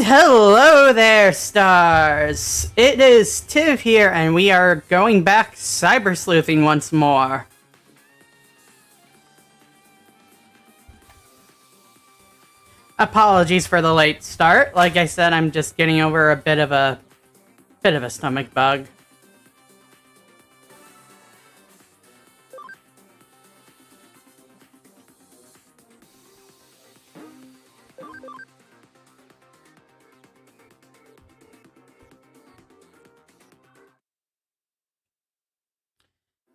Hello there, stars! It is Tiv here, and we are going back cybersleuthing once more. Apologies for the late start. Like I said, I'm just getting over a bit of a stomach bug.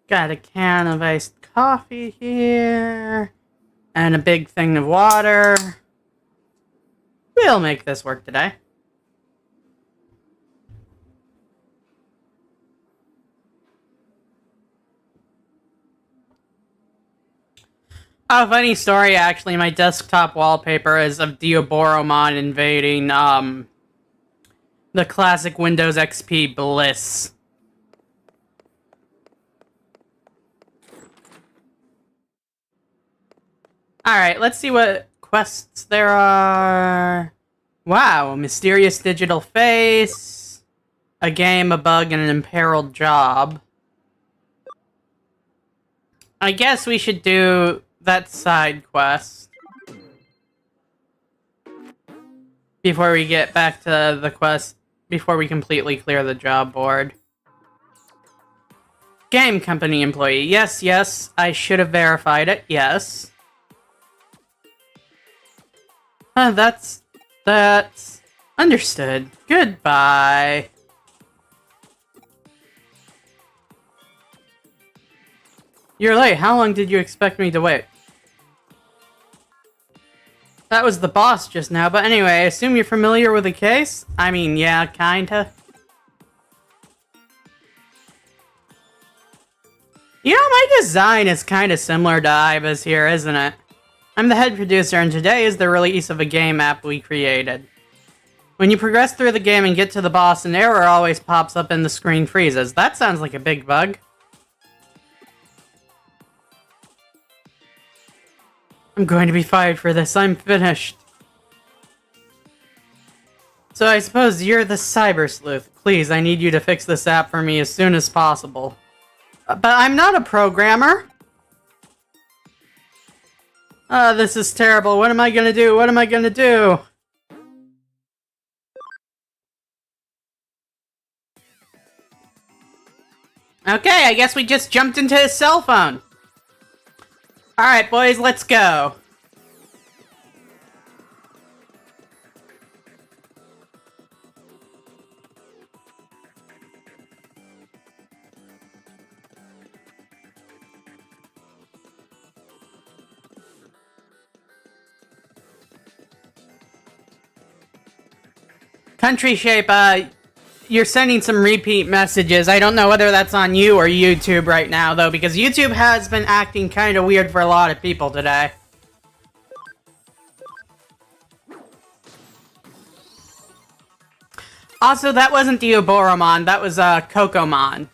Got a can of iced coffee here, and a big thing of water. We'll make this work today. Oh, funny story, actually, my desktop wallpaper is of Dorumon invading, the classic Windows XP bliss. Alright, let's see what quests there are. Wow, a mysterious digital face, a game, a bug, and an imperiled job. I guess we should do that side quest before we get back to the quest, before we completely clear the job board. Game company employee. Yes, yes, I should have verified it. Yes. That's understood. Goodbye. You're late. How long did you expect me to wait? That was the boss just now, but anyway, I assume you're familiar with the case? I mean, yeah, kinda. You know, my design is kinda similar to Iva's here, isn't it? I'm the head producer, and today is the release of a game app we created. When you progress through the game and get to the boss, an error always pops up and the screen freezes. That sounds like a big bug. I'm going to be fired for this. I'm finished. So I suppose you're the cybersleuth. Please, I need you to fix this app for me as soon as possible. But I'm not a programmer. This is terrible. What am I gonna do? What am I gonna do? Okay, I guess we just jumped into his cell phone. Alright, boys, let's go. Country Shape, you're sending some repeat messages. I don't know whether that's on you or YouTube right now, though, because YouTube has been acting kind of weird for a lot of people today. Also, that wasn't Dorumon, that was, Kokomon.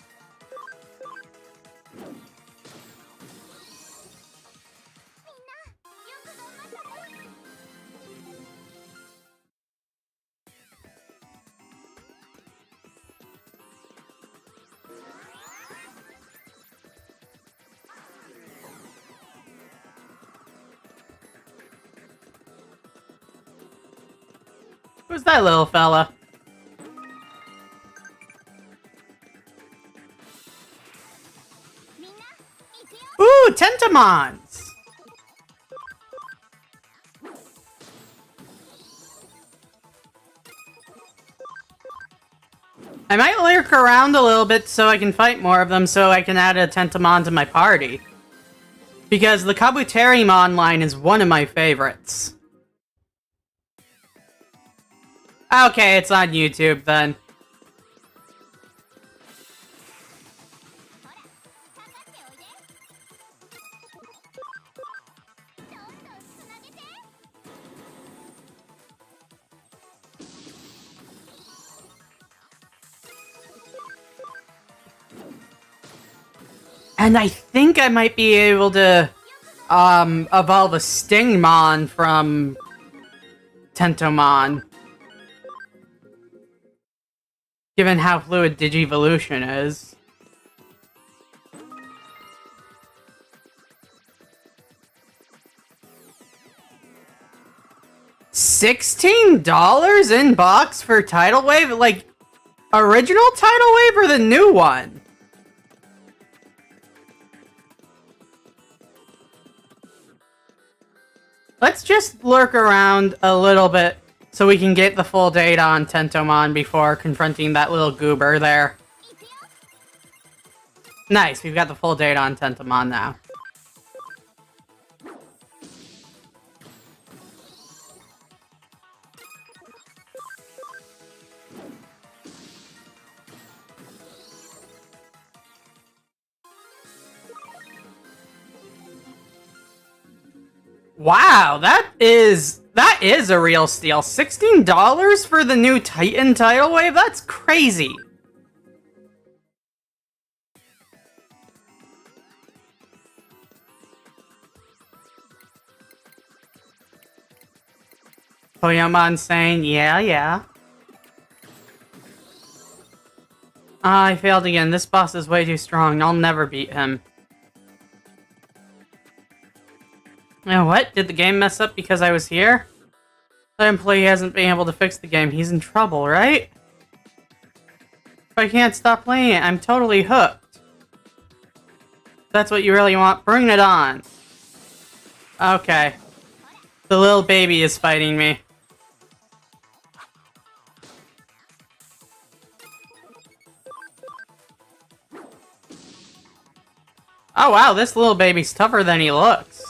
Who's that little fella? Ooh, Tentamons! I might lurk around a little bit so I can fight more of them so I can add a Tentamon to my party. Because the Kabuterimon line is one of my favorites. Okay, it's on YouTube then. And I think I might be able to evolve a Stingmon from Tentomon. given how fluid Digivolution is. $16 in box for Tidal Wave? Like, original Tidal Wave or the new one? Let's just lurk around a little bit so we can get the full data on Tentomon before confronting that little goober there. Nice, we've got the full data on Tentomon now. Wow, that is a real steal. $16 for the new Titan Tidal Wave? That's crazy. Toyamon saying, yeah. I failed again. This boss is way too strong. I'll never beat him. Now what? Did the game mess up because I was here? That employee hasn't been able to fix the game. He's in trouble, right? If I can't stop playing it, I'm totally hooked. If that's what you really want, bring it on. Okay. The little baby is fighting me. Oh wow, this little baby's tougher than he looks.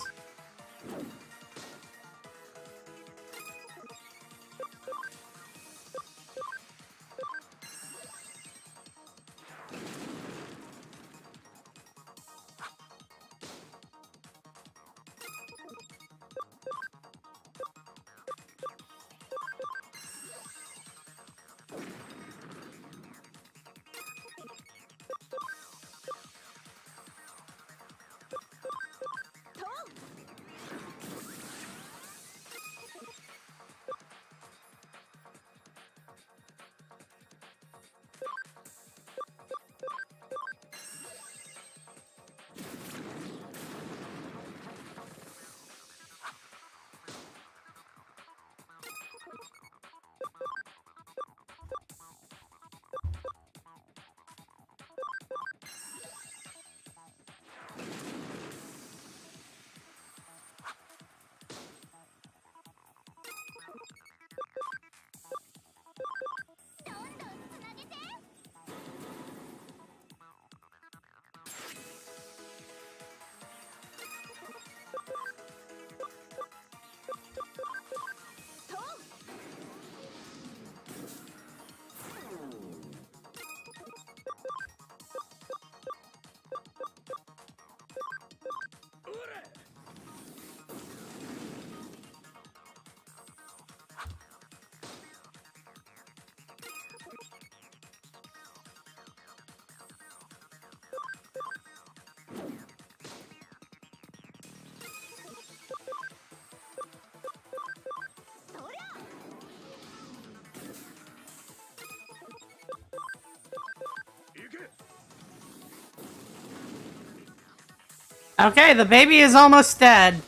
Okay, the baby is almost dead.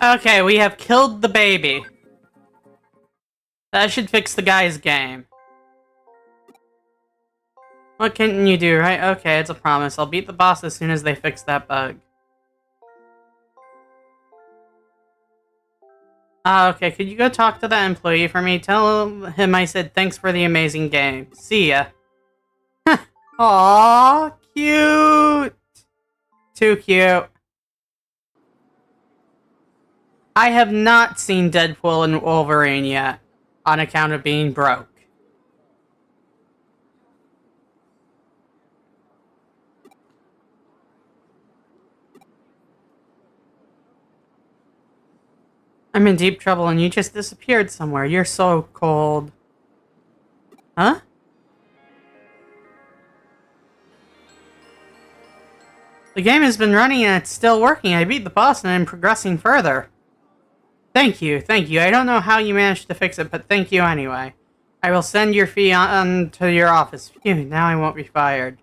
Okay, we have killed the baby. That should fix the guy's game. What can you do, right? Okay, it's a promise. I'll beat the boss as soon as they fix that bug. Okay, could you go talk to that employee for me? Tell him I said thanks for the amazing game. See ya. Aww, cute. Too cute. I have not seen Deadpool and Wolverine yet, on account of being broke. I'm in deep trouble and you just disappeared somewhere. You're so cold. Huh? The game has been running and it's still working. I beat the boss and I'm progressing further. Thank you. I don't know how you managed to fix it, but thank you anyway. I will send your fee on to your office. Phew, now I won't be fired.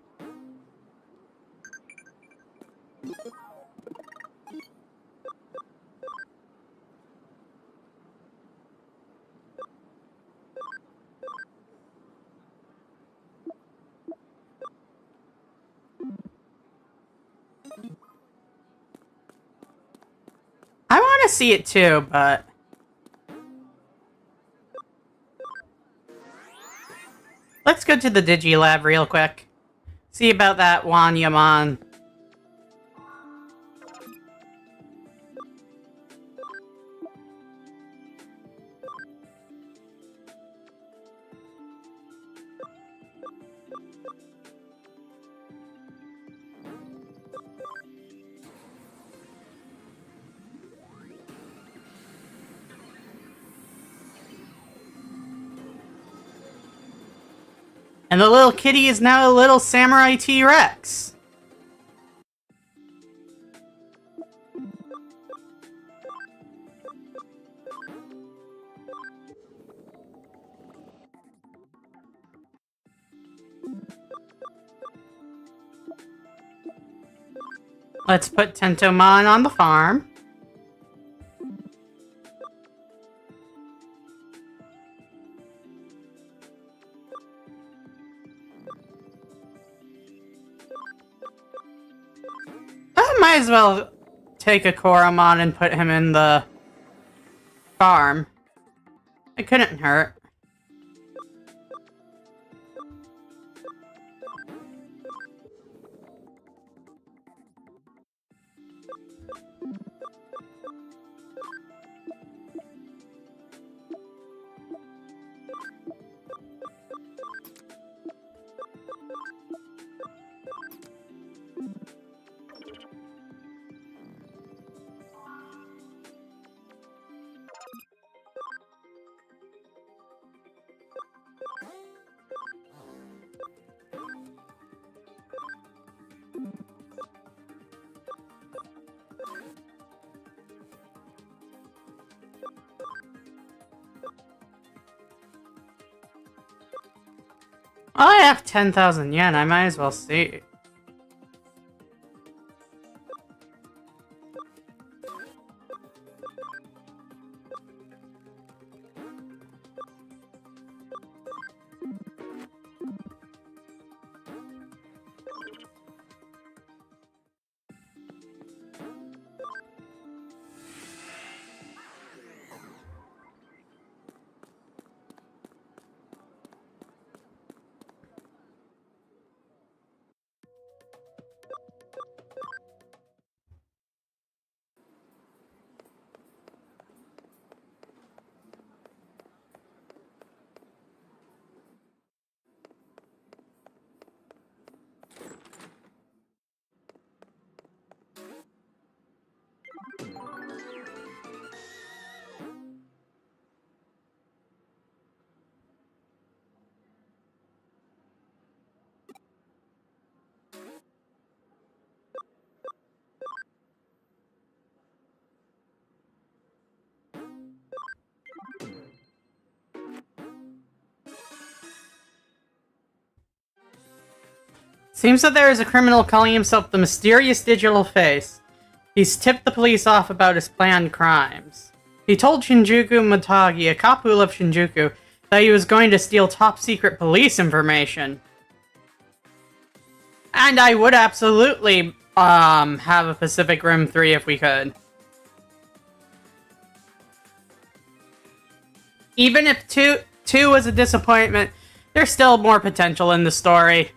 I want to see it too, but... Let's go to the Digilab real quick. See about that Wanyamon. And the little kitty is now a little samurai T-Rex. Let's put Tentomon on the farm. I might as well take a Koromon and put him in the farm. It couldn't hurt. Well, I have 10,000 yen, I might as well see. Seems that there is a criminal calling himself the Mysterious Digital Face. He's tipped the police off about his planned crimes. He told Shinjuku Matagi, a cop who left Shinjuku, that he was going to steal top-secret police information. And I would absolutely, have a Pacific Rim 3 if we could. Even if 2 was a disappointment, there's still more potential in the story.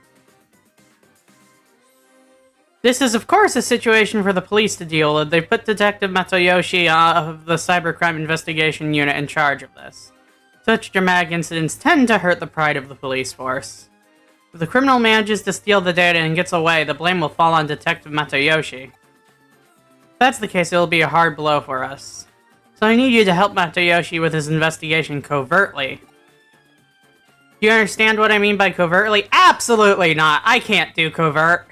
This is, of course, a situation for the police to deal with. They put Detective Matsuyoshi of the Cybercrime Investigation Unit in charge of this. Such dramatic incidents tend to hurt the pride of the police force. If the criminal manages to steal the data and gets away, the blame will fall on Detective Matsuyoshi. If that's the case, it'll be a hard blow for us. So I need you to help Matsuyoshi with his investigation covertly. Do you understand what I mean by covertly? Absolutely not! I can't do covert!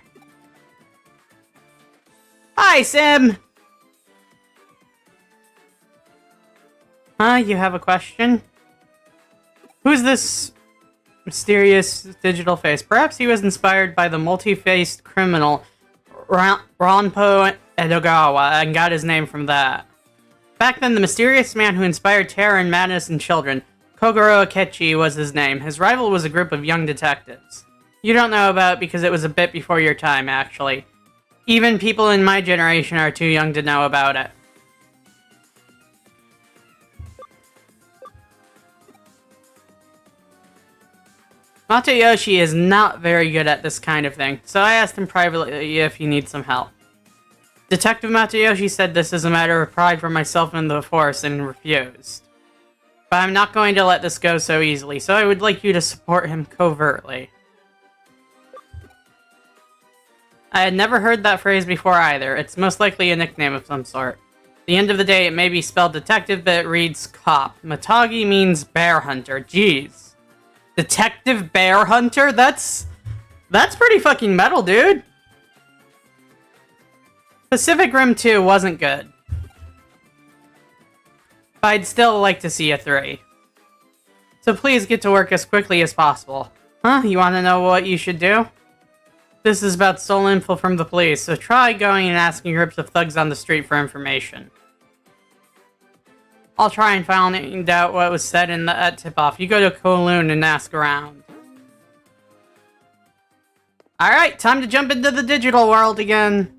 Hi, Sim! You have a question? Who's this mysterious digital face? Perhaps he was inspired by the multi-faced criminal Ronpo Edogawa and got his name from that. Back then, the mysterious man who inspired terror and madness in children, Kogoro Akechi, was his name. His rival was a group of young detectives. You don't know about it because it was a bit before your time, actually. Even people in my generation are too young to know about it. Matayoshi is not very good at this kind of thing, so I asked him privately if he needs some help. Detective Matayoshi said this is a matter of pride for myself and the force and refused. But I'm not going to let this go so easily, so I would like you to support him covertly. I had never heard that phrase before either. It's most likely a nickname of some sort. At the end of the day, it may be spelled detective, but it reads cop. Matagi means bear hunter. Jeez. Detective Bear Hunter? That's pretty fucking metal, dude. Pacific Rim 2 wasn't good. But I'd still like to see a 3. So please get to work as quickly as possible. Huh? You want to know what you should do? This is about stolen info from the police, so try going and asking groups of thugs on the street for information. I'll try and find out what was said in the tip-off. You go to Kowloon and ask around. Alright, time to jump into the digital world again.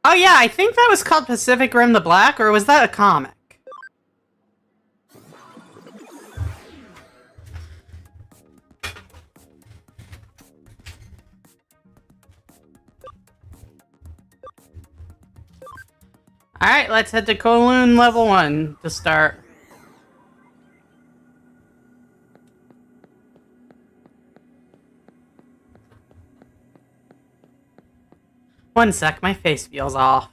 Oh yeah, I think that was called Pacific Rim the Black, or was that a comic? Alright, let's head to Kowloon level 1 to start. One sec, my face feels off.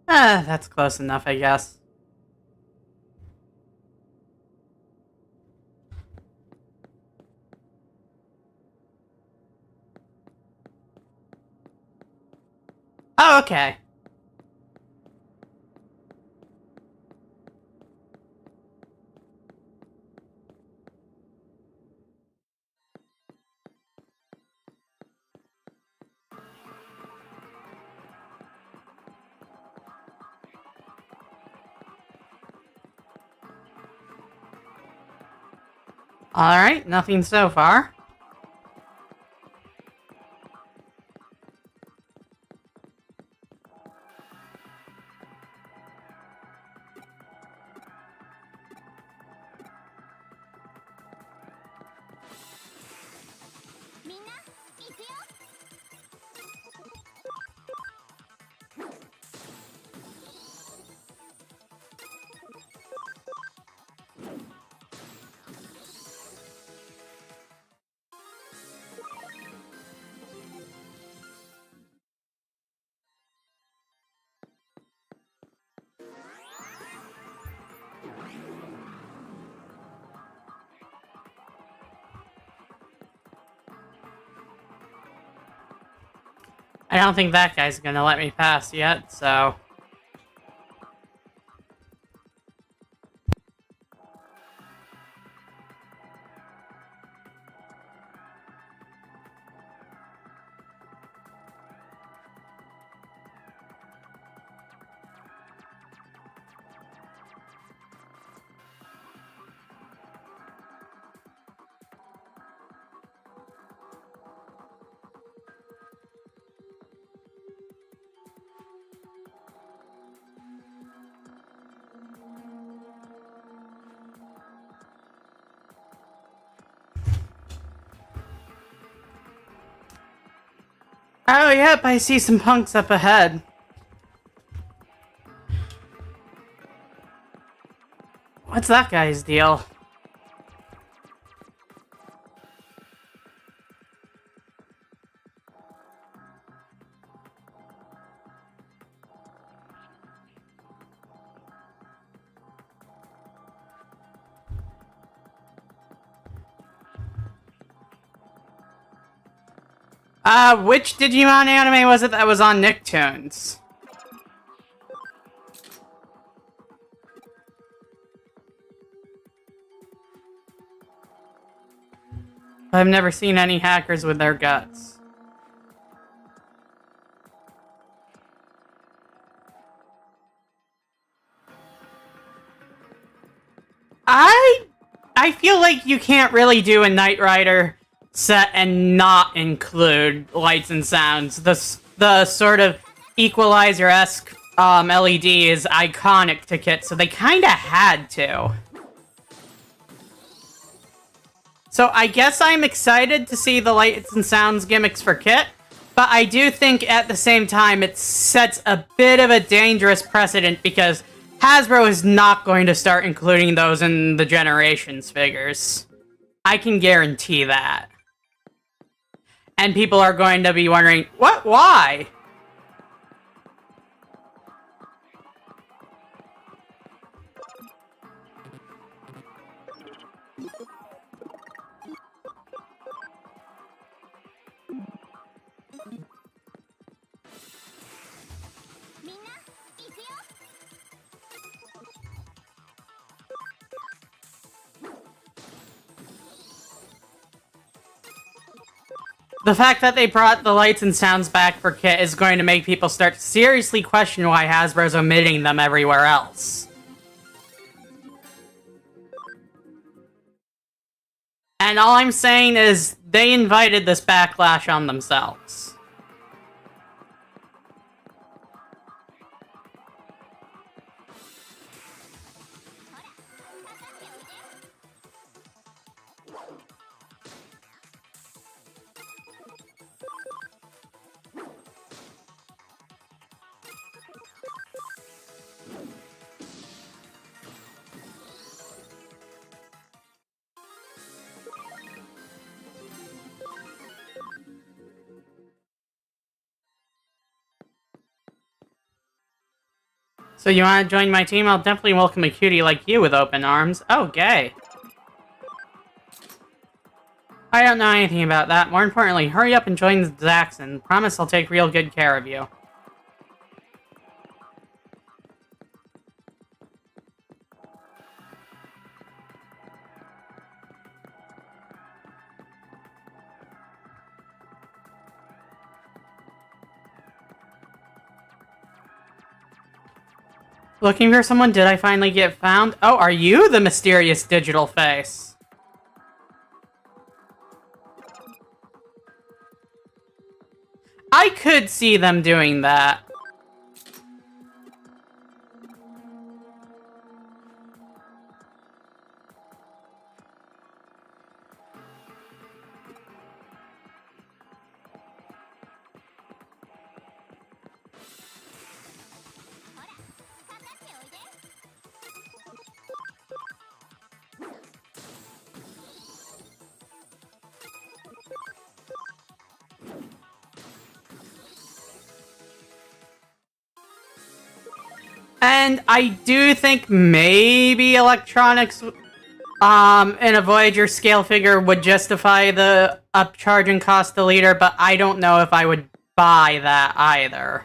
That's close enough, I guess. Oh, okay. Alright, nothing so far. I don't think that guy's gonna let me pass yet, so... Oh, yep, I see some punks up ahead. What's that guy's deal? Which Digimon anime was it that was on Nicktoons? I've never seen any hackers with their guts. I feel like you can't really do a Knight Rider set and not include lights and sounds. The sort of equalizer-esque LED is iconic to Kit, so they kind of had to. So I guess I'm excited to see the lights and sounds gimmicks for Kit, but I do think at the same time it sets a bit of a dangerous precedent because Hasbro is not going to start including those in the Generations figures. I can guarantee that. And people are going to be wondering, what? Why? The fact that they brought the lights and sounds back for Kit is going to make people start to seriously question why Hasbro's omitting them everywhere else. And all I'm saying is, they invited this backlash on themselves. So you want to join my team? I'll definitely welcome a cutie like you with open arms. Oh, gay. I don't know anything about that. More importantly, hurry up and join Zaxxon. Promise I'll take real good care of you. Looking for someone? Did I finally get found? Oh, are you the mysterious digital face? I could see them doing that. And I do think maybe electronics in a Voyager scale figure would justify the upcharging cost a liter, but I don't know if I would buy that either.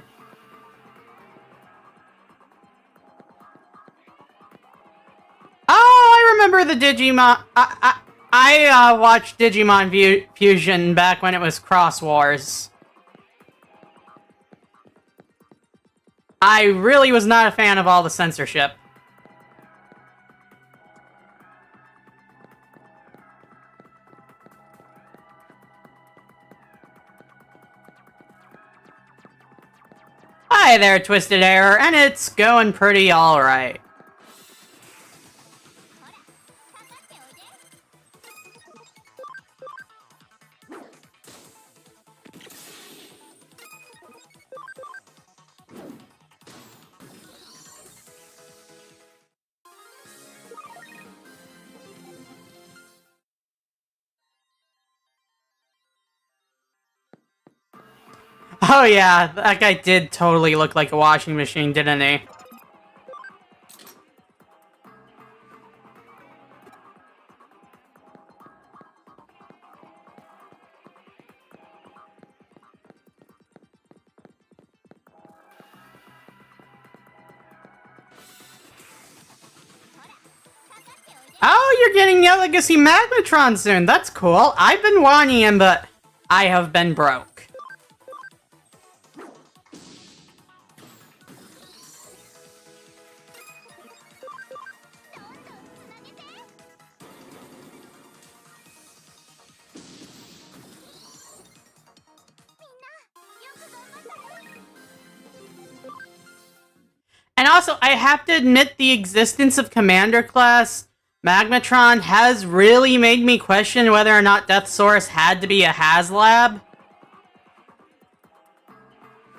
Oh, I remember the Digimon. I watched Digimon Fusion back when it was Cross Wars. I really was not a fan of all the censorship. Hi there, Twisted Error, and it's going pretty alright. Oh yeah, that guy did totally look like a washing machine, didn't he? Oh, you're getting the Legacy Magmatron soon. That's cool. I've been wanting him, but I have been broke. And also, I have to admit the existence of Commander Class Magmatron has really made me question whether or not Death Source had to be a HasLab.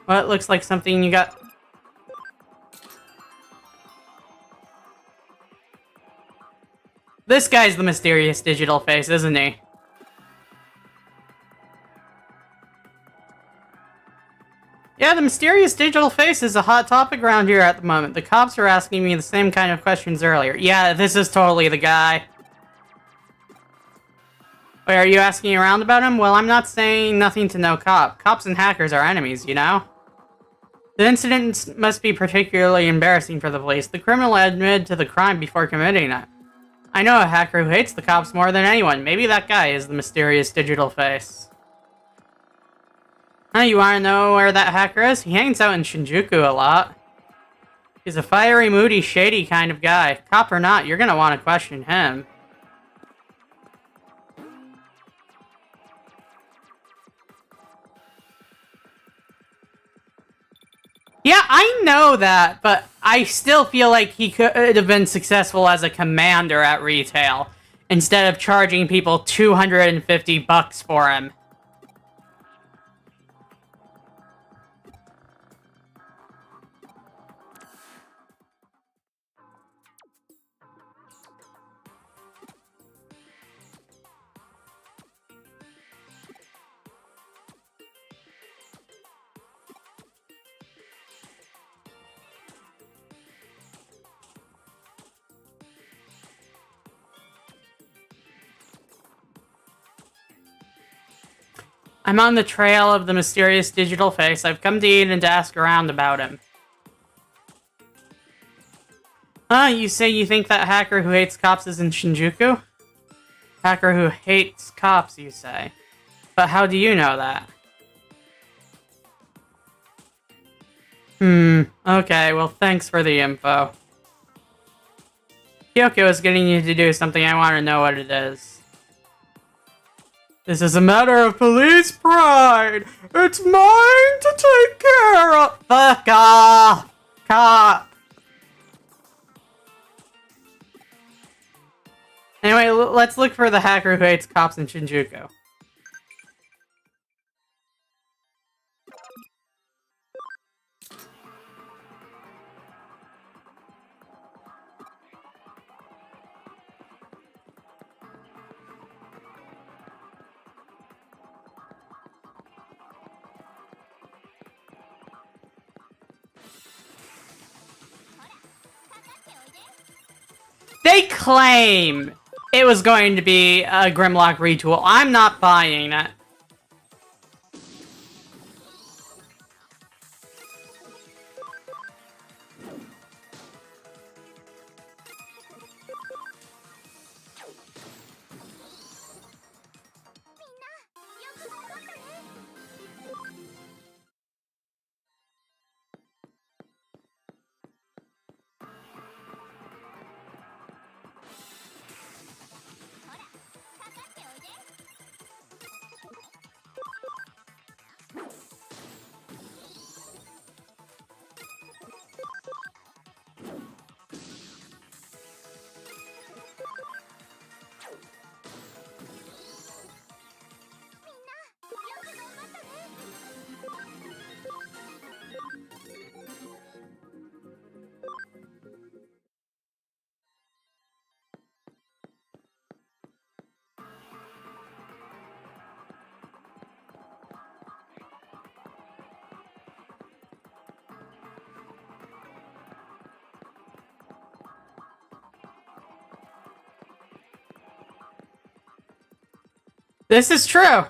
Well, it looks like something you got... This guy's the mysterious digital face, isn't he? Yeah, the mysterious digital face is a hot topic around here at the moment. The cops were asking me the same kind of questions earlier. Yeah, this is totally the guy. Wait, are you asking around about him? Well, I'm not saying nothing to no cop. Cops and hackers are enemies, you know? The incident must be particularly embarrassing for the police. The criminal admitted to the crime before committing it. I know a hacker who hates the cops more than anyone. Maybe that guy is the mysterious digital face. Huh, you wanna know where that hacker is? He hangs out in Shinjuku a lot. He's a fiery, moody, shady kind of guy. Cop or not, you're gonna want to question him. Yeah, I know that, but I still feel like he could have been successful as a commander at retail, instead of charging people $250 for him. I'm on the trail of the mysterious digital face. I've come to eat and to ask around about him. You say you think that hacker who hates cops is in Shinjuku? Hacker who hates cops, you say. But how do you know that? Okay, well thanks for the info. Kyoko is getting you to do something. I want to know what it is. This is a matter of police pride. It's mine to take care of. Fuck off, cop. Anyway, let's look for the hacker who hates cops in Shinjuku. They claim it was going to be a Grimlock retool. I'm not buying it. This is true.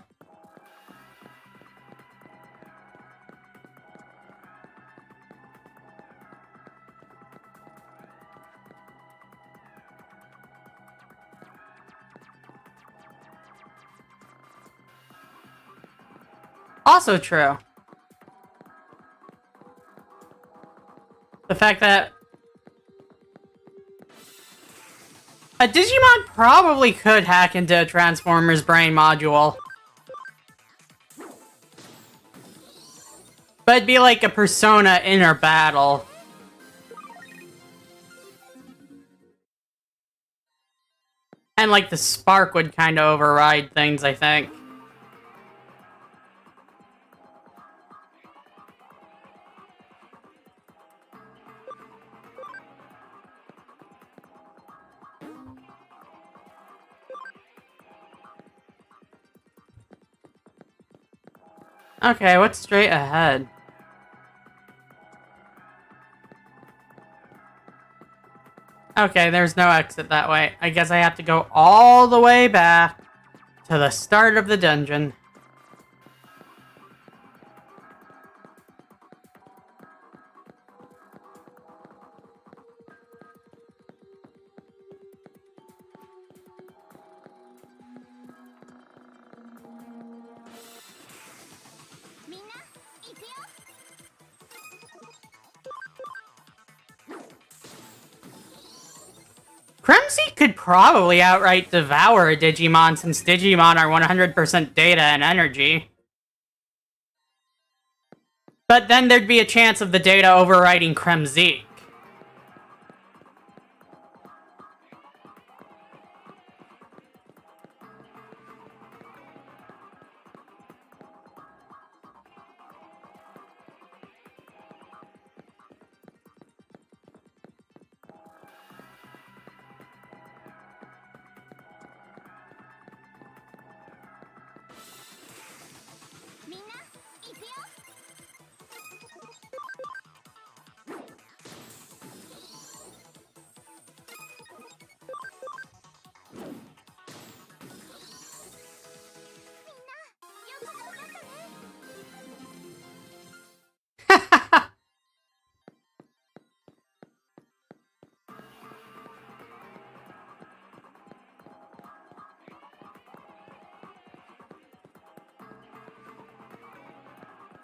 Also true. The fact that a Digimon probably could hack into a Transformer's brain module. But it'd be like a Persona inner battle. And like the spark would kind of override things, I think. Okay, what's straight ahead? Okay, there's no exit that way. I guess I have to go all the way back to the start of the dungeon. Kremzy could probably outright devour a Digimon since Digimon are 100% data and energy. But then there'd be a chance of the data overriding Kremzy.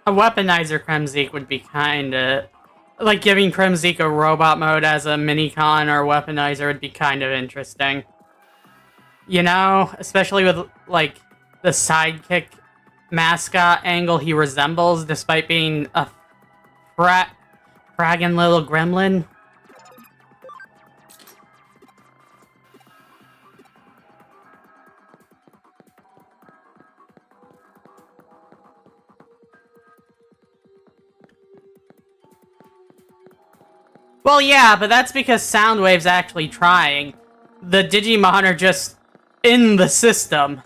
A weaponizer Kremzik would be kinda... Like, giving Kremzik a robot mode as a mini-con or weaponizer would be kind of interesting. You know? Especially with, like, the sidekick mascot angle he resembles, despite being a fraggin' little gremlin. Well, yeah, but that's because Soundwave's actually trying. The Digimon are just in the system.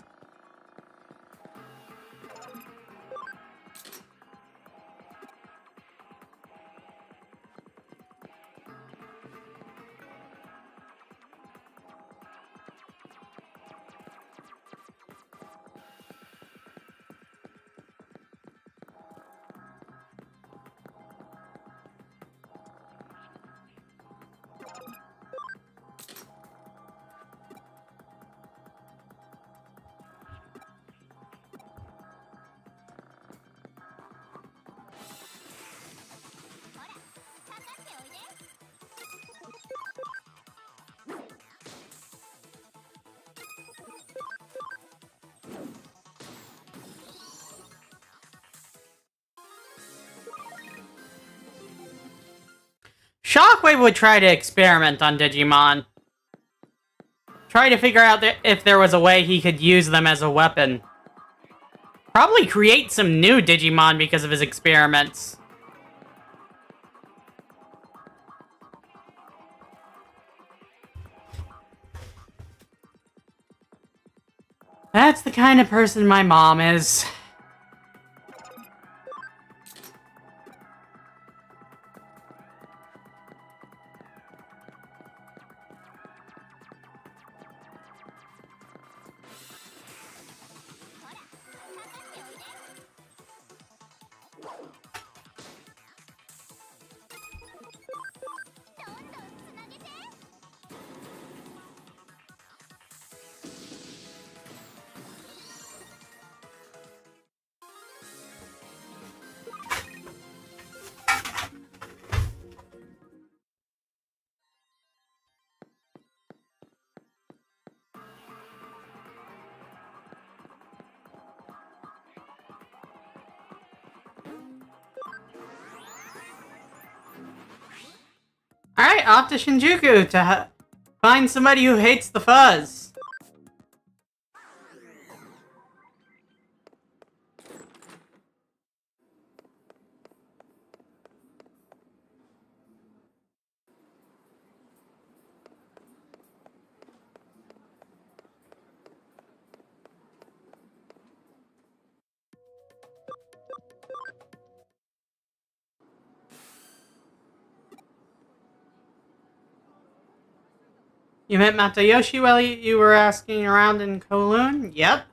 Shockwave would try to experiment on Digimon. Try to figure out if there was a way he could use them as a weapon. Probably create some new Digimon because of his experiments. That's the kind of person my mom is. Alright, off to Shinjuku to find somebody who hates the fuzz. You met Matayoshi while you were asking around in Kowloon? Yep.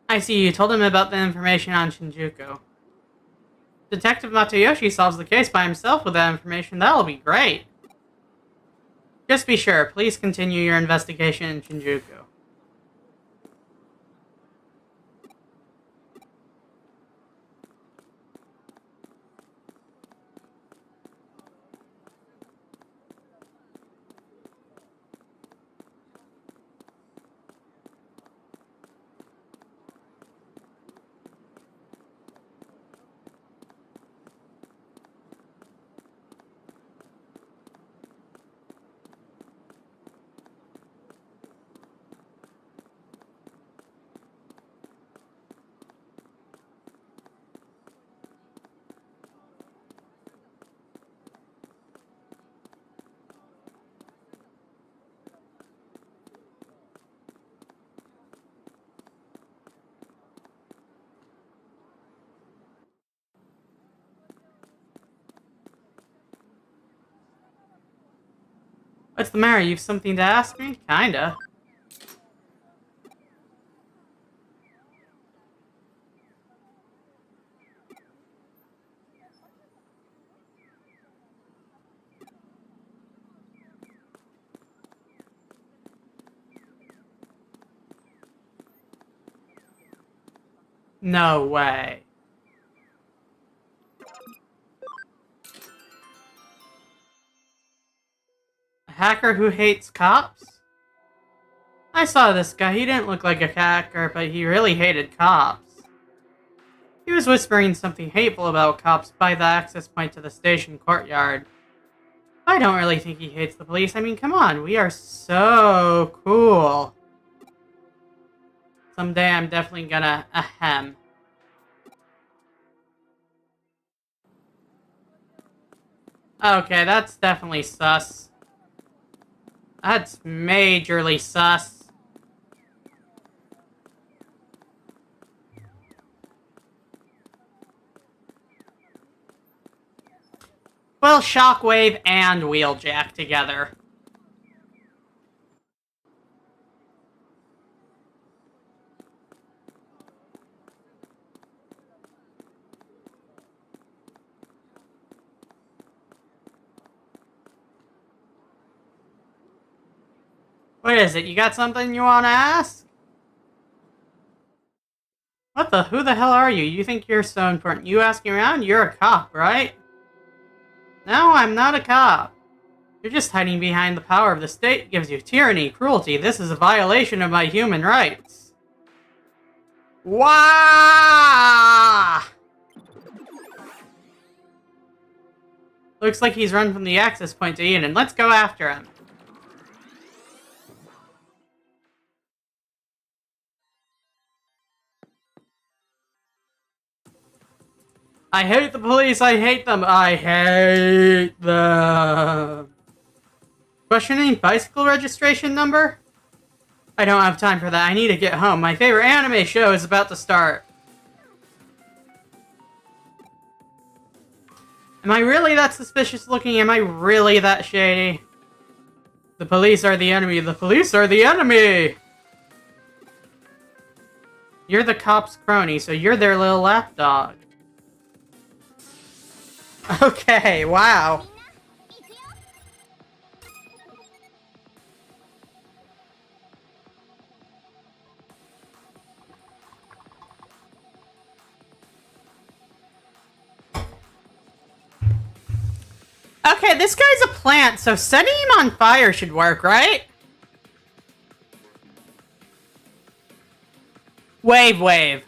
I see, you told him about the information on Shinjuku. Detective Matayoshi solves the case by himself with that information. That'll be great. Just be sure, please continue your investigation in Shinjuku. What's the matter? You've something to ask me? Kinda. No way. A hacker who hates cops? I saw this guy. He didn't look like a hacker, but he really hated cops. He was whispering something hateful about cops by the access point to the station courtyard. I don't really think he hates the police. I mean, come on. We are so cool. Someday I'm definitely gonna ahem. Okay, that's definitely sus. That's majorly sus. Well, Shockwave and Wheeljack together. What is it? You got something you want to ask? Who the hell are you? You think you're so important? You asking around? You're a cop, right? No, I'm not a cop. You're just hiding behind the power of the state. It gives you tyranny, cruelty. This is a violation of my human rights. Wah! Looks like he's run from the access point to Eden. Let's go after him. I hate the police, I hate them, I hate them. Questioning bicycle registration number? I don't have time for that, I need to get home. My favorite anime show is about to start. Am I really that suspicious looking? Am I really that shady? The police are the enemy, the police are the enemy! You're the cop's crony, so you're their little lapdog. Okay, wow. Okay, this guy's a plant, so setting him on fire should work, right? Wave.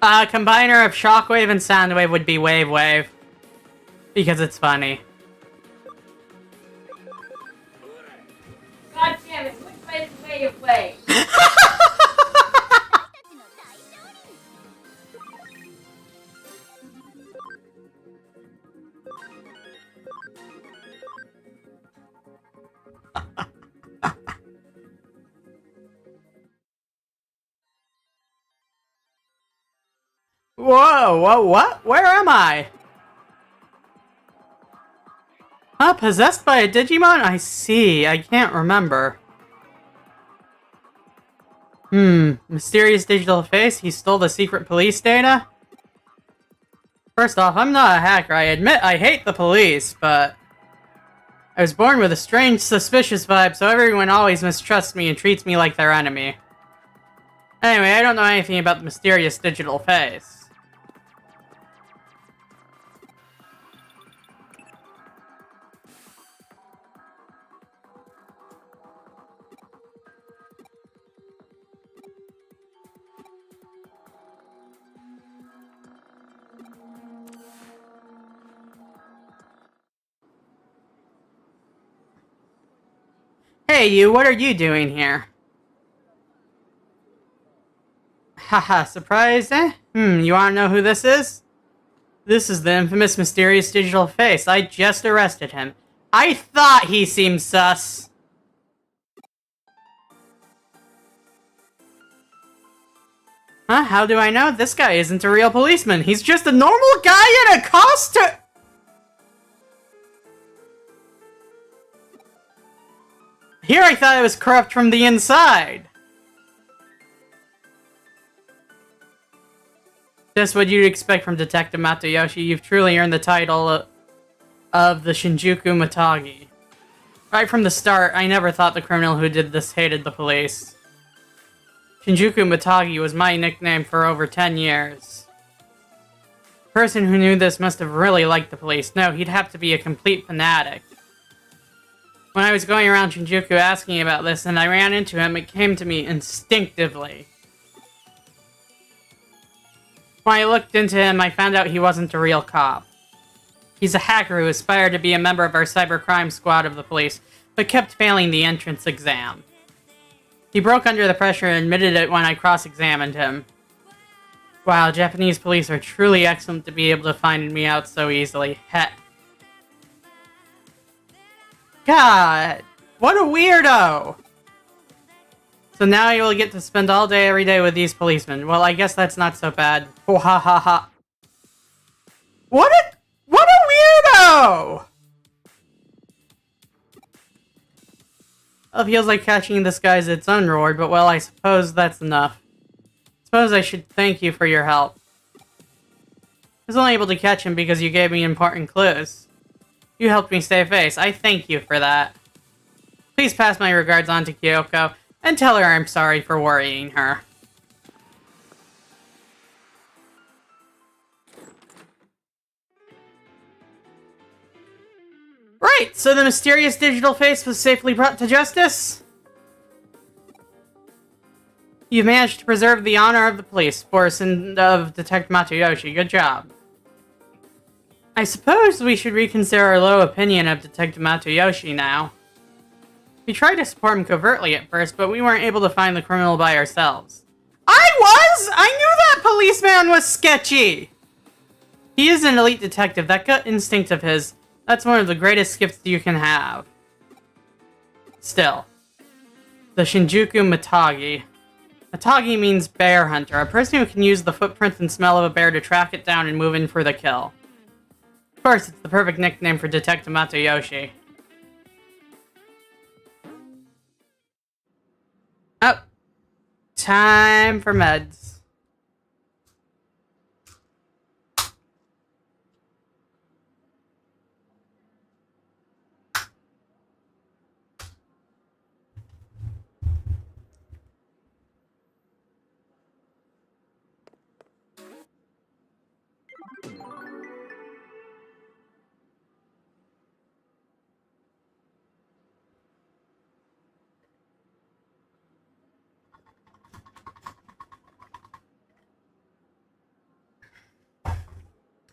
A combiner of shockwave and soundwave would be wave wave. Because it's funny. God damn it, which way is wave wave? Whoa, what? Where am I? Huh, possessed by a Digimon? I see, I can't remember. Mysterious digital face? He stole the secret police data? First off, I'm not a hacker. I admit I hate the police, but I was born with a strange, suspicious vibe, so everyone always mistrusts me and treats me like their enemy. Anyway, I don't know anything about the mysterious digital face. Hey you, what are you doing here? Haha, surprised, eh? You wanna know who this is? This is the infamous mysterious digital face. I just arrested him. I thought he seemed sus. Huh? How do I know? This guy isn't a real policeman. He's just a normal guy in a costume! Here I thought it was corrupt from the inside. Just what you'd expect from Detective Matayoshi. You've truly earned the title of the Shinjuku Matagi. Right from the start, I never thought the criminal who did this hated the police. Shinjuku Matagi was my nickname for over 10 years. The person who knew this must have really liked the police. No, he'd have to be a complete fanatic. When I was going around Shinjuku asking about this and I ran into him, it came to me instinctively. When I looked into him, I found out he wasn't a real cop. He's a hacker who aspired to be a member of our cybercrime squad of the police, but kept failing the entrance exam. He broke under the pressure and admitted it when I cross-examined him. Wow, Japanese police are truly excellent to be able to find me out so easily. Heh. God, what a weirdo! So now you will get to spend all day every day with these policemen. Well, I guess that's not so bad. Oh, ha ha ha. What a weirdo! Well, it feels like catching this guy's its own reward, but well, I suppose that's enough. Suppose I should thank you for your help. I was only able to catch him because you gave me important clues. You helped me save face. I thank you for that. Please pass my regards on to Kyoko, and tell her I'm sorry for worrying her. Right, so the mysterious digital face was safely brought to justice? You've managed to preserve the honor of the police force and of Detective Matayoshi. Good job. I suppose we should reconsider our low opinion of Detective Matayoshi now. We tried to support him covertly at first, but we weren't able to find the criminal by ourselves. I was! I knew that policeman was sketchy! He is an elite detective. That gut instinct of his, that's one of the greatest gifts you can have. Still. The Shinjuku Matagi. Matagi means bear hunter, a person who can use the footprint and smell of a bear to track it down and move in for the kill. Of course, it's the perfect nickname for Detective Matayoshi. Oh. Time for meds.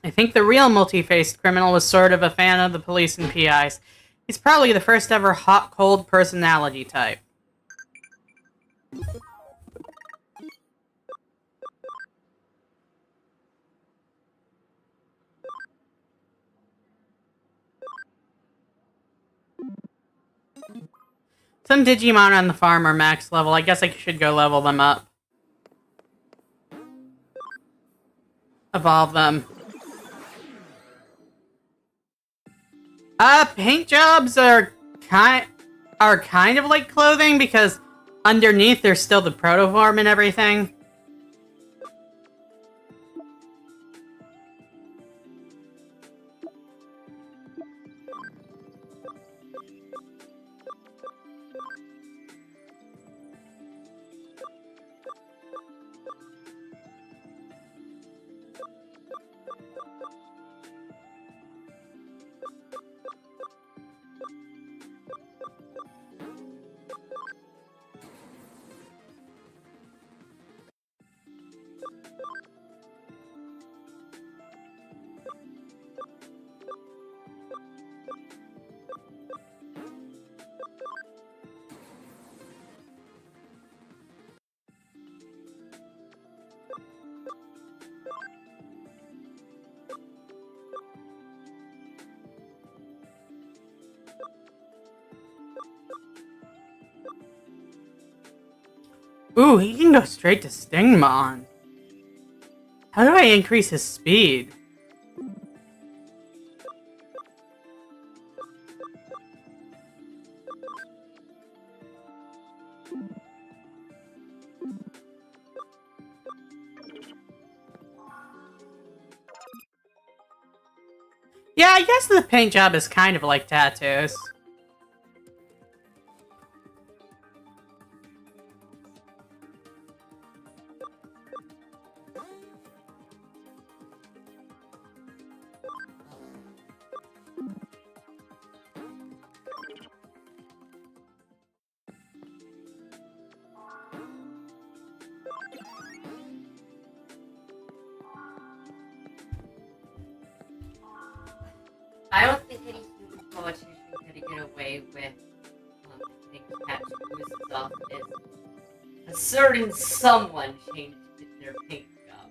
I think the real multi-faced criminal was sort of a fan of the police and PIs. He's probably the first ever hot-cold personality type. Some Digimon on the farm are max level. I guess I should go level them up. Evolve them. Paint jobs are kind of like clothing because underneath there's still the protoform and everything. Ooh, he can go straight to Stingmon. How do I increase his speed? Yeah, I guess the paint job is kind of like tattoos. I don't think any human politician could get away with getting tattoos as often as a certain someone changed their paint job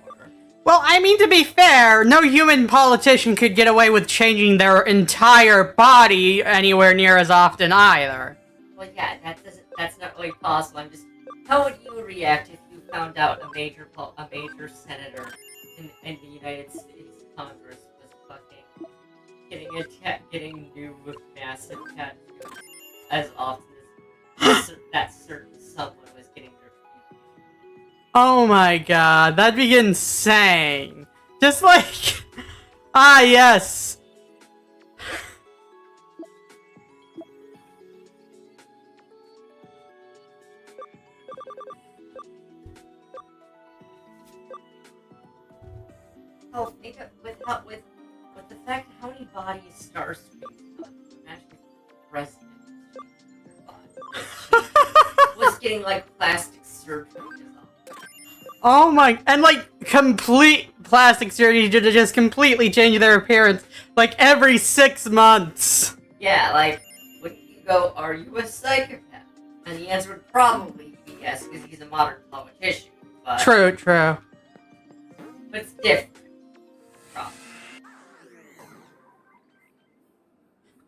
before. Well, I mean, to be fair, no human politician could get away with changing their entire body anywhere near as often either. Well, yeah, that's not really possible. I'm just, how would you react if you found out a major senator in the United States Congress was fucking getting new with massive tattoos as often as that certain someone was getting their feet? Oh my god, that'd be insane. Just like... Ah, yes. Oh, think of with the fact how many bodies Starscream got. Imagine if the president was getting like plastic surgery. Oh my... And like, complete plastic surgery to just completely change their appearance. Like, every 6 months. Yeah, like, wouldn't you go, are you a psychopath? And the answer would probably be yes, because he's a modern politician. But, True, true. but it's different. Probably.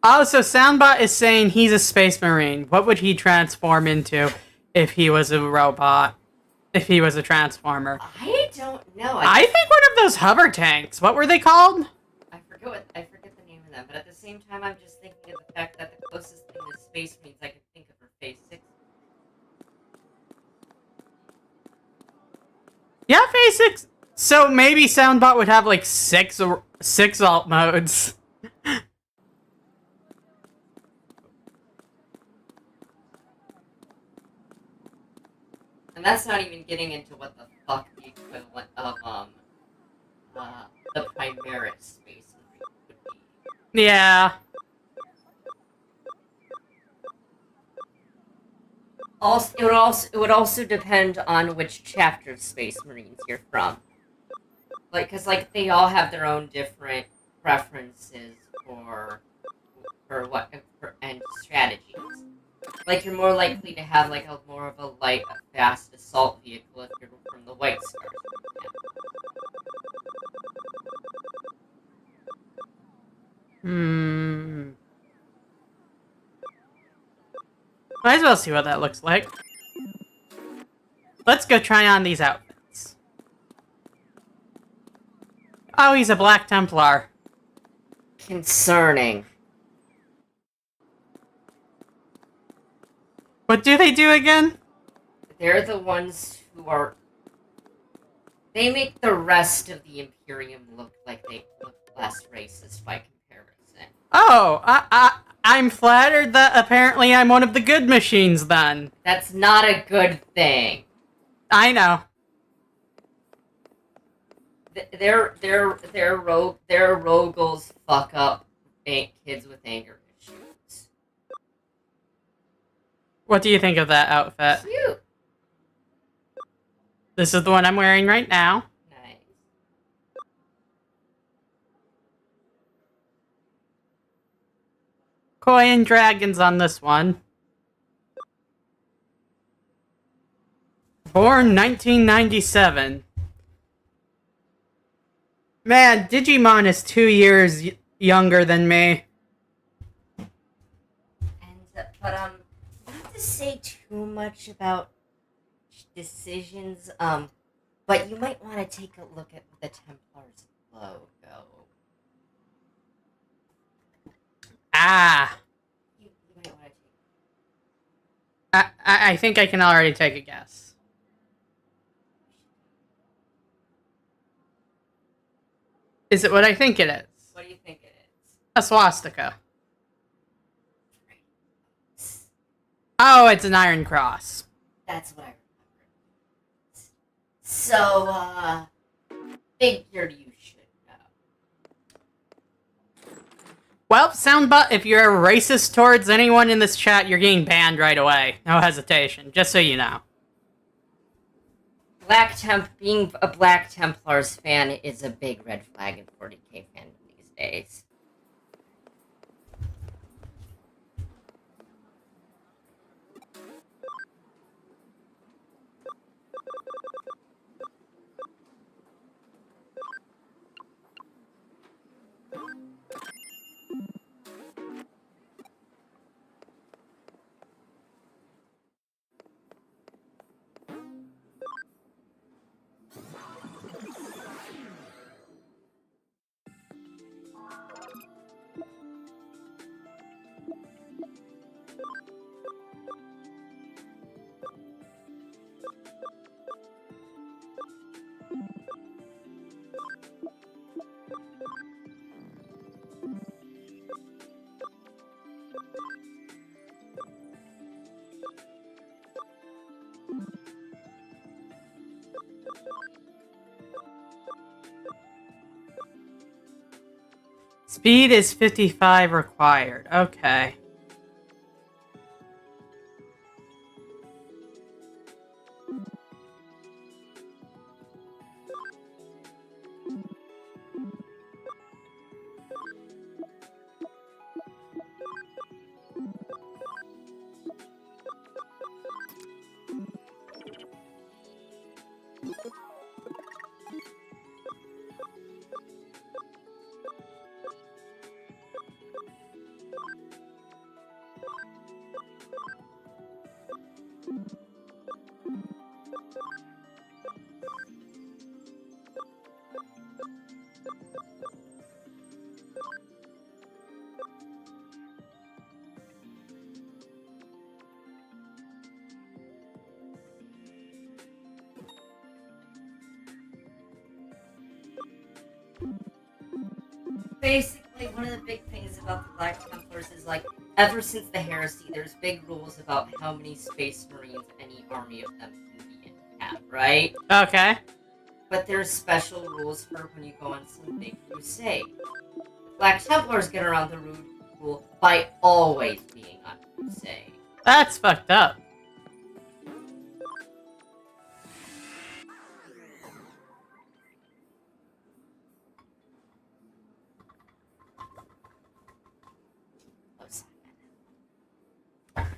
Oh, so Soundbot is saying he's a space marine. What would he transform into if he was a robot? If he was a transformer? I don't know. I think one of those hover tanks. What were they called? I forget the name of them, but at the same time, I'm just thinking of the fact that the closest thing to Space Marines I can think of are Phase 6. Yeah, Phase 6. So maybe Soundbot would have like six alt modes. And that's not even getting into what the fuck the equivalent of, the Primaris Space Marine would be. Yeah. It would also depend on which chapter of Space Marines you're from. Like, cause like they all have their own different preferences and strategies. Like you're more likely to have like a more of a light, fast assault vehicle if you're from the White Scars. Might as well see what that looks like. Let's go try on these outfits. Oh, he's a Black Templar. Concerning. What do they do again? They're the ones who are. They make the rest of the Imperium look like they look less racist by comparison. Oh, I'm flattered that apparently I'm one of the good machines then. That's not a good thing. I know. Their Rogals fuck up kids with anger issues. What do you think of that outfit? Cute. This is the one I'm wearing right now. Nice. Koi and dragons on this one. Born 1997. Man, Digimon is 2 years younger than me. And not to say too much about decisions, but you might want to take a look at the Templar's logo. Ah. You might want to take. I think I can already take a guess. Is it what I think it is? What do you think it is? A swastika. Oh, it's an iron cross. That's what I remember. So, figured you should know. Well, Soundbot, if you're racist towards anyone in this chat, you're getting banned right away. No hesitation, just so you know. Being a Black Templars fan is a big red flag in 40k fandom these days. Speed is 55 required. Okay. Basically, one of the big things about the Black Templars is, like, ever since the Heresy, there's big rules about how many Space Marines any army of them can be in have, right? Okay. But there's special rules for when you go on some big crusade. The Black Templars get around the rule by always being on crusade. That's fucked up.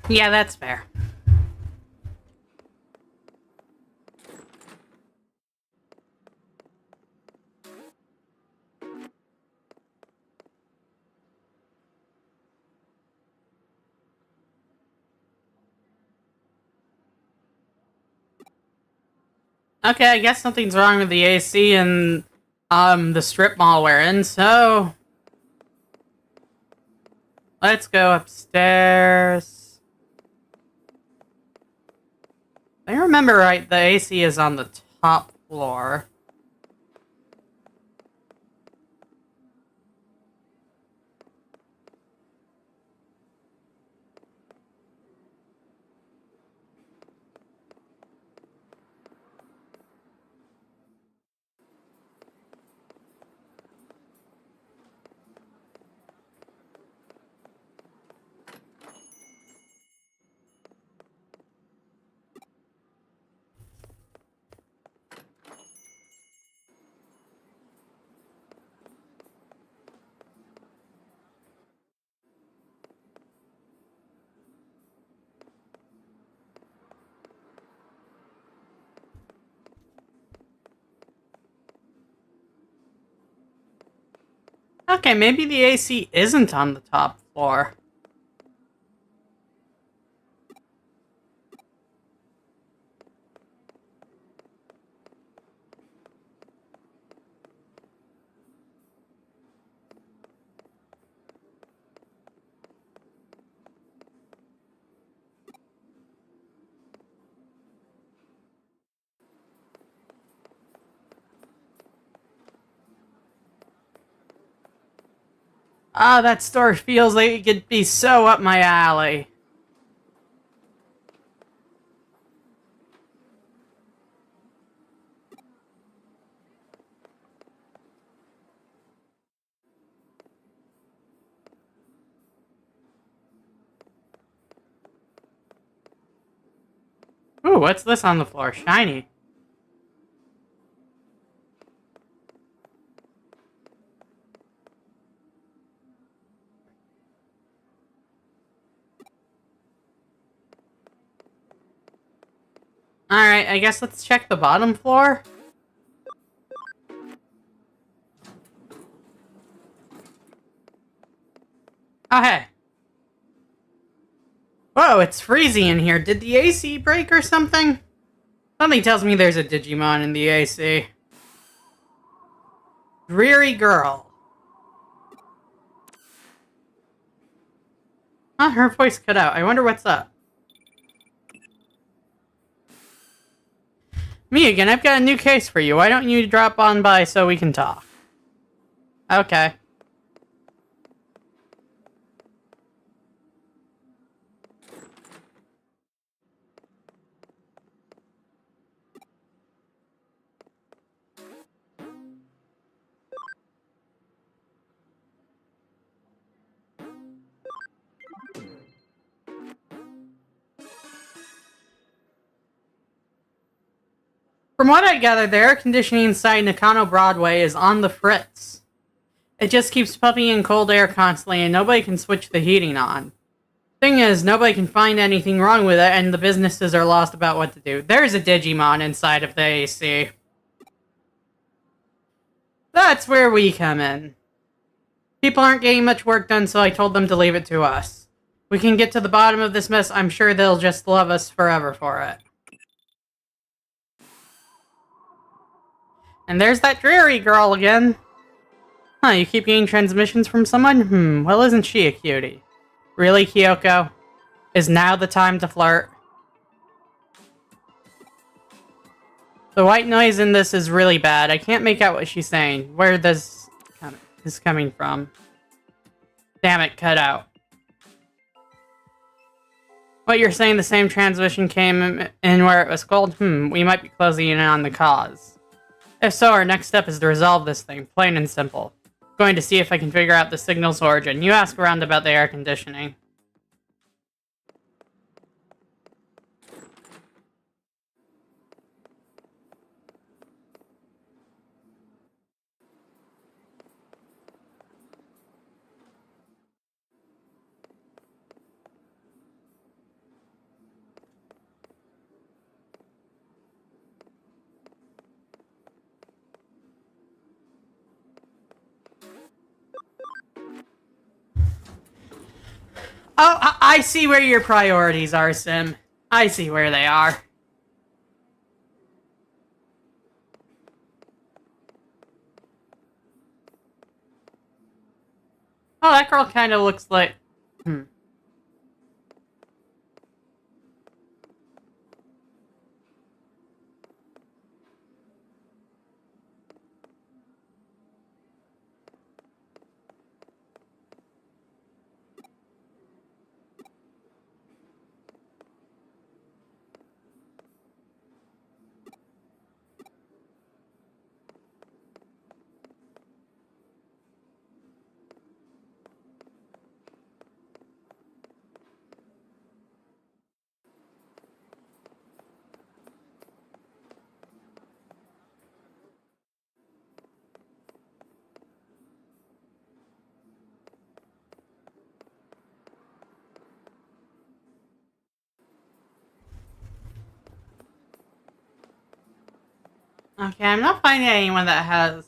Yeah, that's fair. Okay, I guess something's wrong with the AC and the strip mall we're in, so let's go upstairs. If I remember right, the AC is on the top floor. Okay, maybe the AC isn't on the top floor. Ah, that store feels like it could be so up my alley. Ooh, what's this on the floor? Shiny. Alright, I guess let's check the bottom floor. Oh, hey. Whoa, it's freezing in here. Did the AC break or something? Something tells me there's a Digimon in the AC. Dreary girl. Huh, her voice cut out. I wonder what's up. Me again, I've got a new case for you. Why don't you drop on by so we can talk? Okay. From what I gather, the air conditioning inside Nakano Broadway is on the fritz. It just keeps pumping in cold air constantly and nobody can switch the heating on. Thing is, nobody can find anything wrong with it and the businesses are lost about what to do. There's a Digimon inside of the AC. That's where we come in. People aren't getting much work done, so I told them to leave it to us. We can get to the bottom of this mess. I'm sure they'll just love us forever for it. And there's that dreary girl again. Huh, you keep getting transmissions from someone? Well, isn't she a cutie? Really, Kyoko? Is now the time to flirt? The white noise in this is really bad. I can't make out what she's saying. Where this is coming from. Damn it, cut out. What you're saying, the same transmission came in where it was cold? We might be closing in on the cause. If so, our next step is to resolve this thing, plain and simple. Going to see if I can figure out the signal's origin. You ask around about the air conditioning. I see where your priorities are, Sim. I see where they are. Oh, that girl kind of looks like... Okay, I'm not finding anyone that has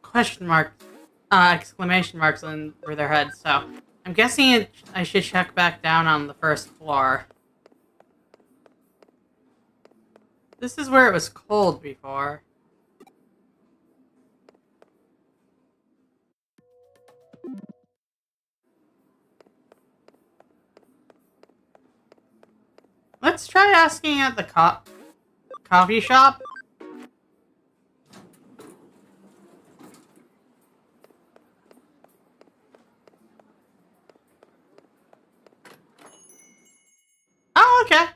question marks, exclamation marks over their heads, so I'm guessing I should check back down on the first floor. This is where it was cold before. Let's try asking at the coffee shop. Oh, okay.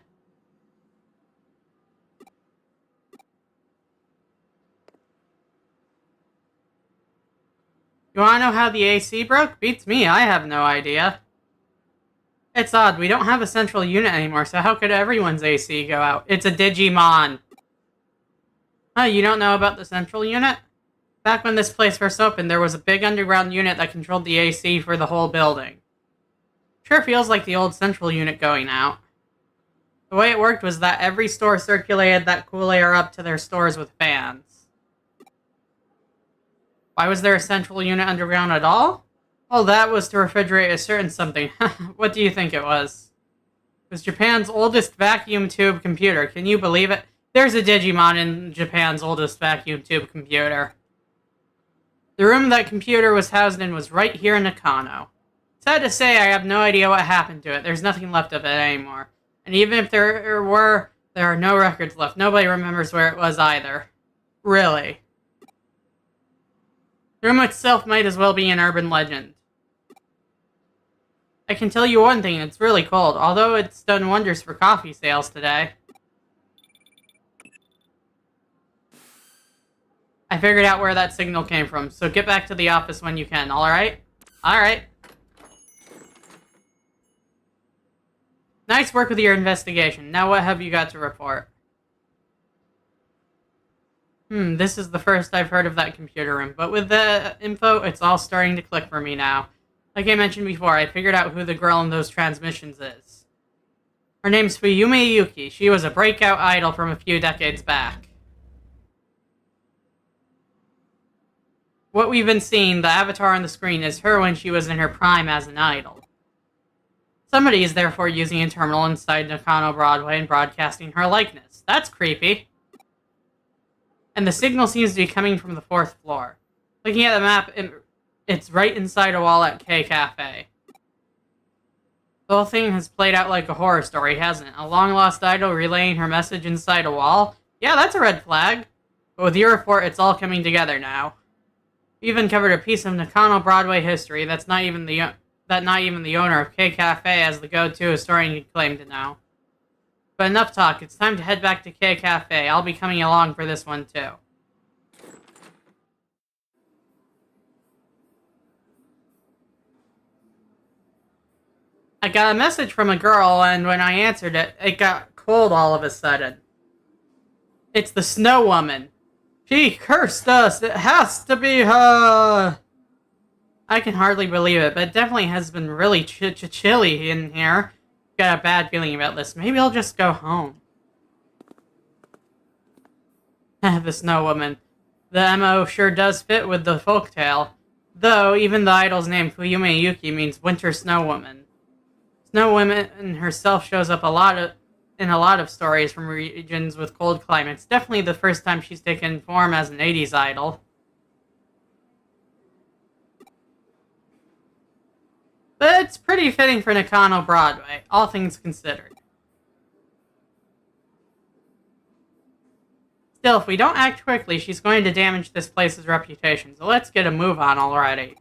You wanna know how the AC broke? Beats me, I have no idea. It's odd, we don't have a central unit anymore, so how could everyone's AC go out? It's a Digimon. Huh, you don't know about the central unit? Back when this place first opened, there was a big underground unit that controlled the AC for the whole building. Sure feels like the old central unit going out. The way it worked was that every store circulated that cool air up to their stores with fans. Why was there a central unit underground at all? Well, that was to refrigerate a certain something. What do you think it was? It was Japan's oldest vacuum tube computer. Can you believe it? There's a Digimon in Japan's oldest vacuum tube computer. The room that computer was housed in was right here in Nakano. Sad to say, I have no idea what happened to it. There's nothing left of it anymore. And even if there were, there are no records left. Nobody remembers where it was either. Really. The room itself might as well be an urban legend. I can tell you one thing, it's really cold, although it's done wonders for coffee sales today. I figured out where that signal came from, so get back to the office when you can, alright? Alright. Nice work with your investigation. Now what have you got to report? This is the first I've heard of that computer room, but with the info, it's all starting to click for me now. Like I mentioned before, I figured out who the girl in those transmissions is. Her name's Fuyume Yuki. She was a breakout idol from a few decades back. What we've been seeing, the avatar on the screen, is her when she was in her prime as an idol. Somebody is therefore using a terminal inside Nakano Broadway and broadcasting her likeness. That's creepy. And the signal seems to be coming from the 4th floor. Looking at the map, it's right inside a wall at K Cafe. The whole thing has played out like a horror story, hasn't it? A long-lost idol relaying her message inside a wall? Yeah, that's a red flag. But with your report, it's all coming together now. We even covered a piece of Nakano Broadway history that not even the owner of K Cafe as the go-to historian could claim to know. But enough talk, it's time to head back to K Cafe. I'll be coming along for this one too. I got a message from a girl, and when I answered it, it got cold all of a sudden. It's the Snow Woman. She cursed us. It has to be her. I can hardly believe it, but it definitely has been really chilly in here. Got a bad feeling about this. Maybe I'll just go home. The Snow Woman. The MO sure does fit with the folktale. Though, even the idol's name, Fuyume Yuki, means Winter Snow Woman. Snow Woman herself shows up in a lot of stories from regions with cold climates. Definitely the first time she's taken form as an 80s idol. But it's pretty fitting for Nakano Broadway, all things considered. Still, if we don't act quickly, she's going to damage this place's reputation, so let's get a move on already.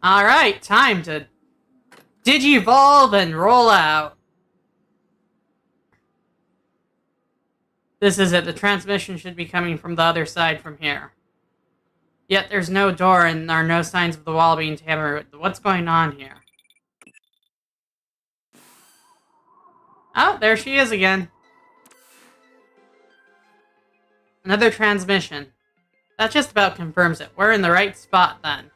Alright, time to Digivolve and roll out. This is it, the transmission should be coming from the other side from here. Yet there's no door and there are no signs of the wall being tampered with. What's going on here? Oh, there she is again. Another transmission. That just about confirms it. We're in the right spot then.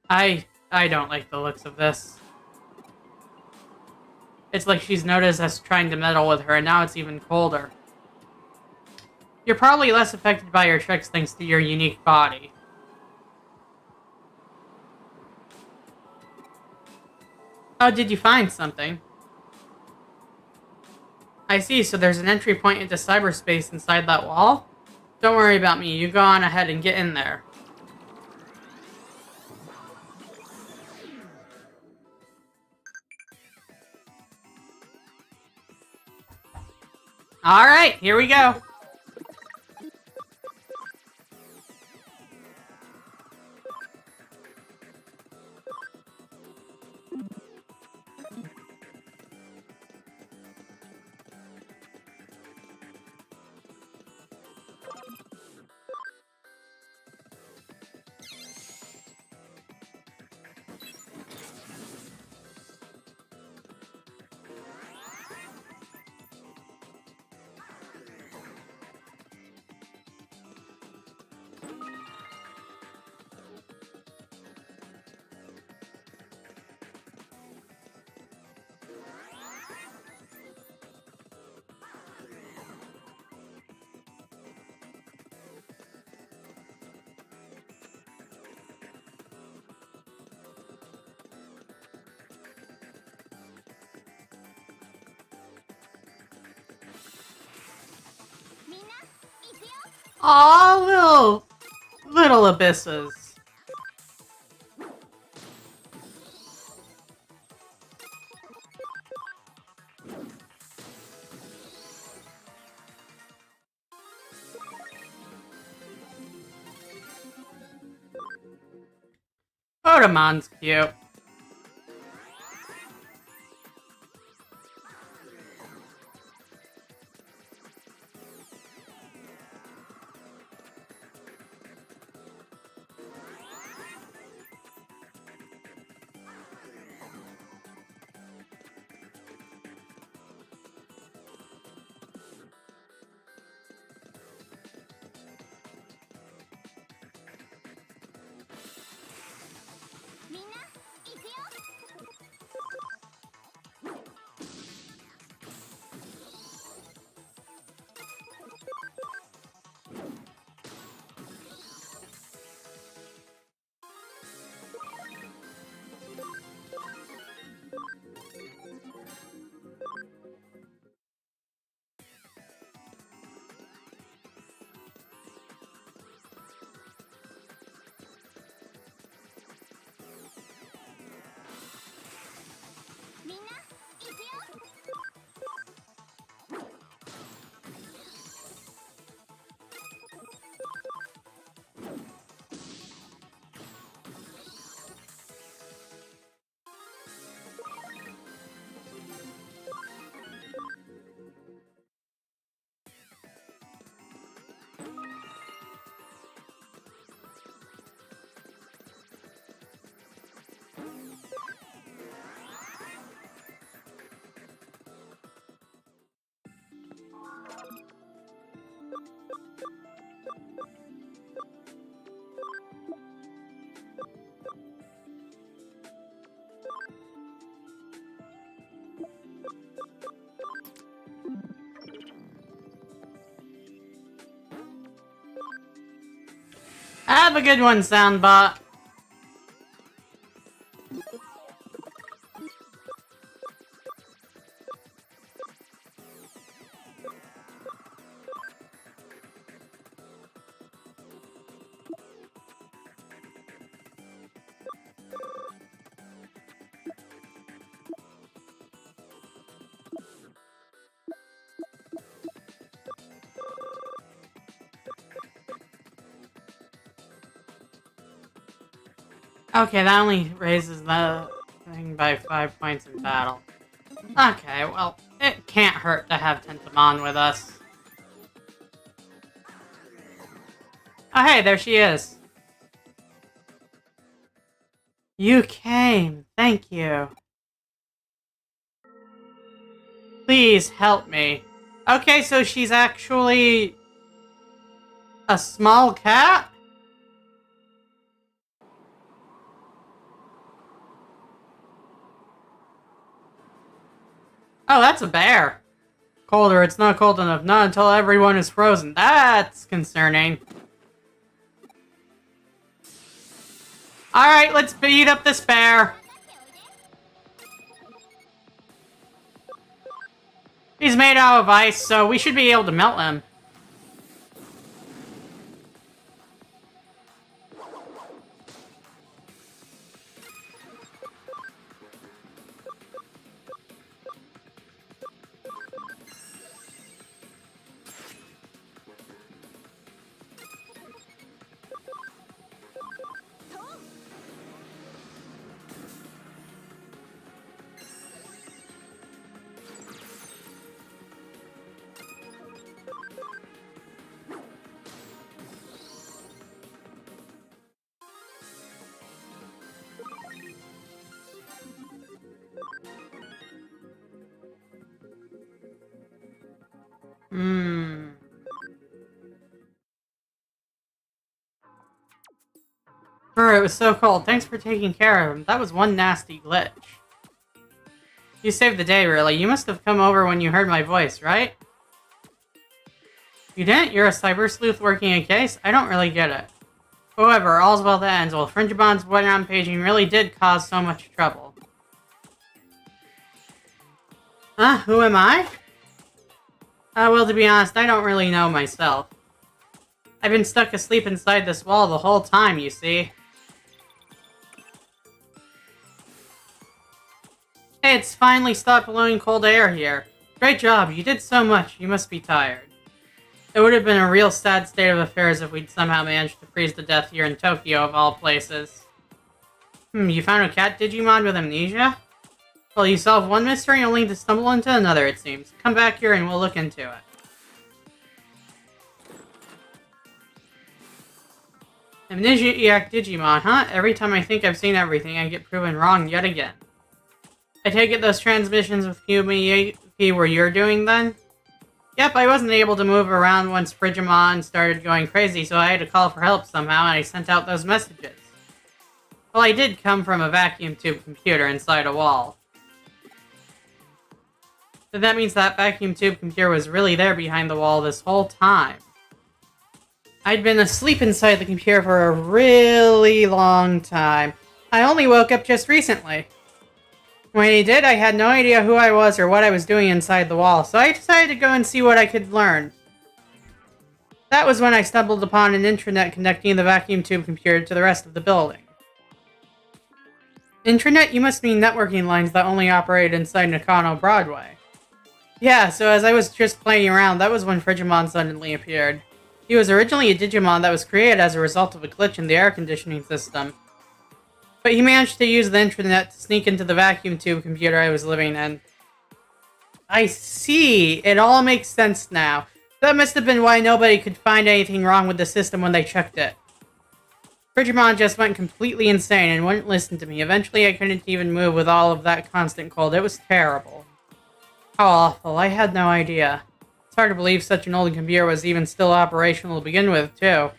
I don't like the looks of this. It's like she's noticed us trying to meddle with her, and now it's even colder. You're probably less affected by your tricks thanks to your unique body. Oh, did you find something? I see, so there's an entry point into cyberspace inside that wall? Don't worry about me, you go on ahead and get in there. Alright, here we go. Aw, little abysses. Dorumon's cute. Have a good one, Soundbot. Okay, that only raises the thing by 5 points in battle. Okay, well, it can't hurt to have Tentamon with us. Oh hey, there she is. You came. Thank you. Please help me. Okay, so she's actually a small cat? Oh, that's a bear. Colder, it's not cold enough. Not until everyone is frozen. That's concerning. Alright, let's beat up this bear. He's made out of ice, so we should be able to melt him. It was so cold. Thanks for taking care of him. That was one nasty glitch. You saved the day, really. You must have come over when you heard my voice, right? You didn't? You're a cybersleuth working a case? I don't really get it. However, all's well that ends. Well, Fringimon's one-round paging really did cause so much trouble. Huh? Who am I? Well, to be honest, I don't really know myself. I've been stuck asleep inside this wall the whole time, you see. Hey, it's finally stopped blowing cold air here. Great job, you did so much, you must be tired. It would have been a real sad state of affairs if we'd somehow managed to freeze to death here in Tokyo, of all places. You found a cat Digimon with amnesia? Well, you solved one mystery only to stumble into another, it seems. Come back here and we'll look into it. Amnesiac Digimon, huh? Every time I think I've seen everything, I get proven wrong yet again. I take it those transmissions with Yumi were you're doing then? Yep, I wasn't able to move around once Frigimon started going crazy, so I had to call for help somehow, and I sent out those messages. Well, I did come from a vacuum tube computer inside a wall. So that means that vacuum tube computer was really there behind the wall this whole time. I'd been asleep inside the computer for a really long time. I only woke up just recently. When he did, I had no idea who I was or what I was doing inside the wall, so I decided to go and see what I could learn. That was when I stumbled upon an intranet connecting the vacuum tube computer to the rest of the building. Intranet? You must mean networking lines that only operate inside Nakano Broadway. Yeah, so as I was just playing around, that was when Frigimon suddenly appeared. He was originally a Digimon that was created as a result of a glitch in the air conditioning system. But he managed to use the intranet to sneak into the vacuum tube computer I was living in. I see. It all makes sense now. That must have been why nobody could find anything wrong with the system when they checked it. Frigimon just went completely insane and wouldn't listen to me. Eventually I couldn't even move with all of that constant cold. It was terrible. How awful. I had no idea. It's hard to believe such an old computer was even still operational to begin with, too.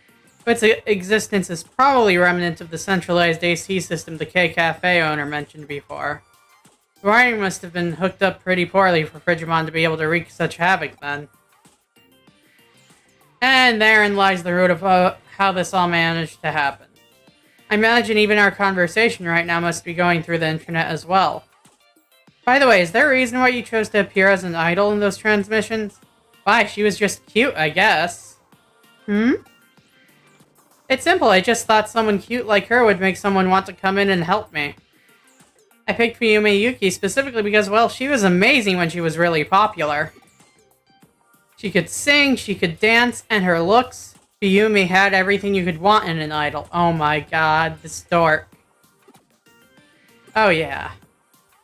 But its existence is probably remnant of the centralized AC system the K-Cafe owner mentioned before. The wiring must have been hooked up pretty poorly for Frigimon to be able to wreak such havoc then. And therein lies the root of how this all managed to happen. I imagine even our conversation right now must be going through the internet as well. By the way, is there a reason why you chose to appear as an idol in those transmissions? Why, she was just cute, I guess. It's simple, I just thought someone cute like her would make someone want to come in and help me. I picked Fuyume Yuki specifically because, well, she was amazing when she was really popular. She could sing, she could dance, and her looks. Fuyume had everything you could want in an idol. Oh my god, this dork. Oh yeah.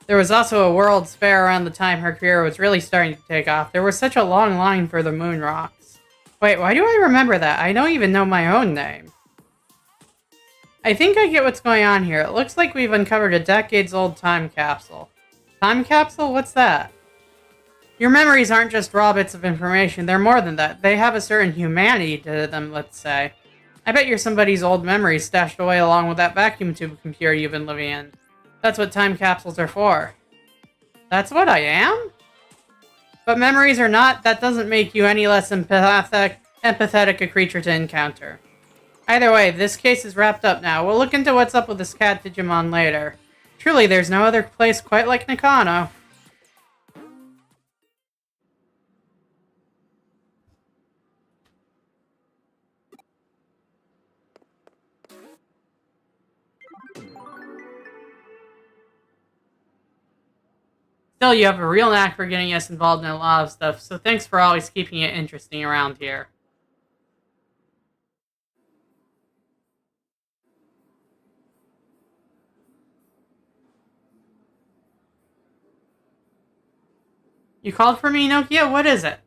There was also a World's Fair around the time her career was really starting to take off. There was such a long line for the moon rocks. Wait, why do I remember that? I don't even know my own name. I think I get what's going on here. It looks like we've uncovered a decades-old time capsule. Time capsule? What's that? Your memories aren't just raw bits of information, they're more than that. They have a certain humanity to them, let's say. I bet you're somebody's old memories stashed away along with that vacuum tube computer you've been living in. That's what time capsules are for. That's what I am? But memories or not, that doesn't make you any less empathetic a creature to encounter. Either way, this case is wrapped up now. We'll look into what's up with this cat Digimon later. Truly, there's no other place quite like Nakano. Still, you have a real knack for getting us involved in a lot of stuff, so thanks for always keeping it interesting around here. You called for me, Nokia? What is it?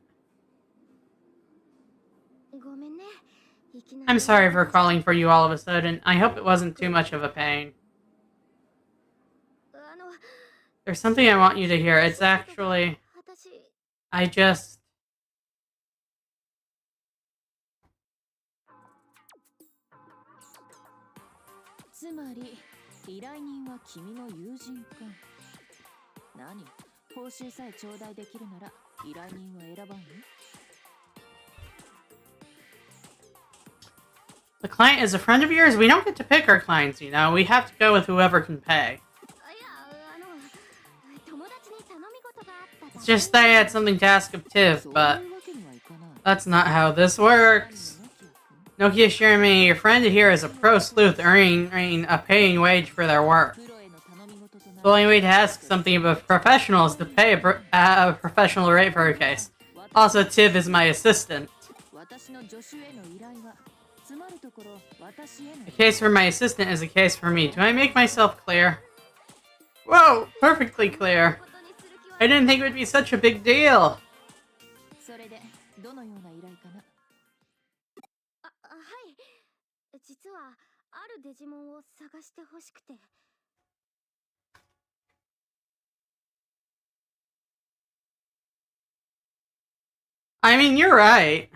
I'm sorry for calling for you all of a sudden. I hope it wasn't too much of a pain. There's something I want you to hear. It's actually... I just... The client is a friend of yours? We don't get to pick our clients, you know. We have to go with whoever can pay. It's just that I had something to ask of Tiv, but that's not how this works. Nokia assured me your friend here is a pro sleuth earning a paying wage for their work. The only way to ask something of a professional is to pay a professional rate for a case. Also, Tiv is my assistant. A case for my assistant is a case for me. Do I make myself clear? Whoa! Perfectly clear! I didn't think it would be such a big deal! I mean, you're right.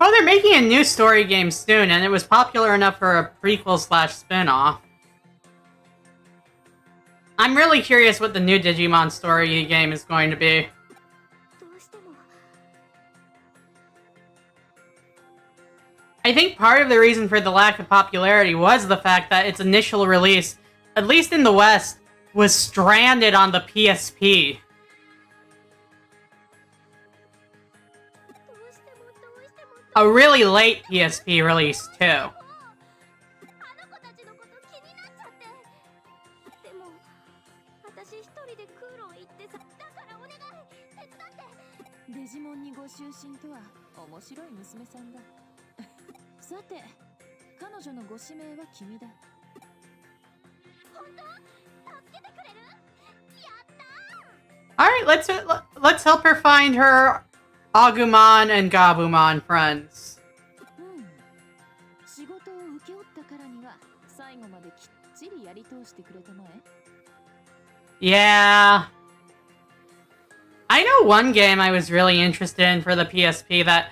Oh, they're making a new story game soon, and it was popular enough for a prequel/spin-off. I'm really curious what the new Digimon story game is going to be. I think part of the reason for the lack of popularity was the fact that its initial release, at least in the West, was stranded on the PSP. A really late PSP release, too. Alright, let's help her find her Agumon and Gabumon friends. Yeah. I know one game I was really interested in for the PSP that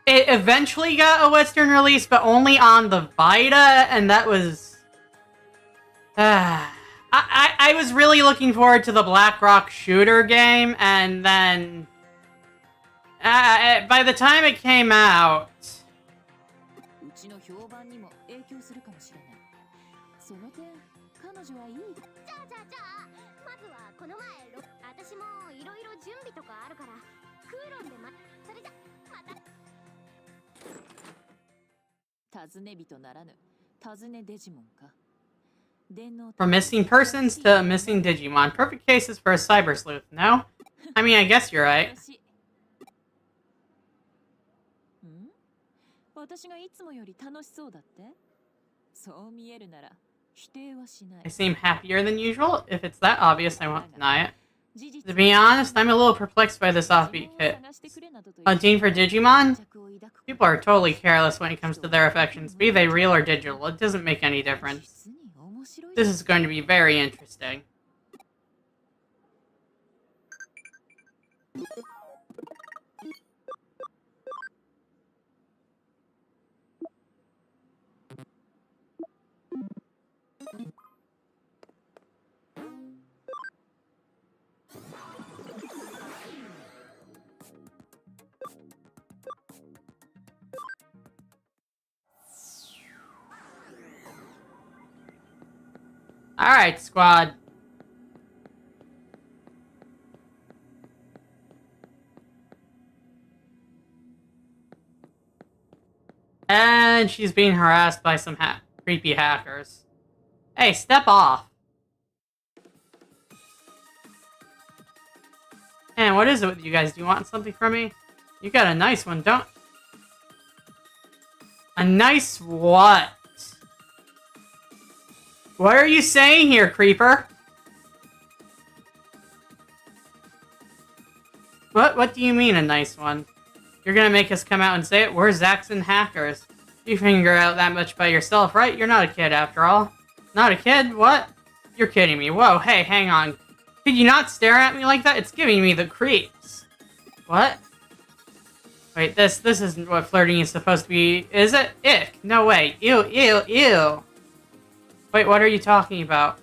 it eventually got a Western release, but only on the Vita, and that was... I was really looking forward to the Black Rock shooter game, and then... by the time it came out... From missing persons to missing Digimon. Perfect cases for a cybersleuth, no? I mean, I guess you're right. I seem happier than usual. If it's that obvious, I won't deny it. To be honest, I'm a little perplexed by this offbeat kit. Hunting for Digimon? People are totally careless when it comes to their affections, be they real or digital. It doesn't make any difference. This is going to be very interesting. Alright, squad. And she's being harassed by some creepy hackers. Hey, step off. And what is it with you guys? Do you want something from me? You got a nice one, don't... A nice what? What are you saying here, creeper? What do you mean, a nice one? You're gonna make us come out and say it? We're Zaxxon hackers. You figure out that much by yourself, right? You're not a kid, after all. Not a kid? What? You're kidding me. Whoa, hey, hang on. Could you not stare at me like that? It's giving me the creeps. What? Wait, this isn't what flirting is supposed to be, is it? Ick. No way. Ew, ew, ew. Wait, what are you talking about?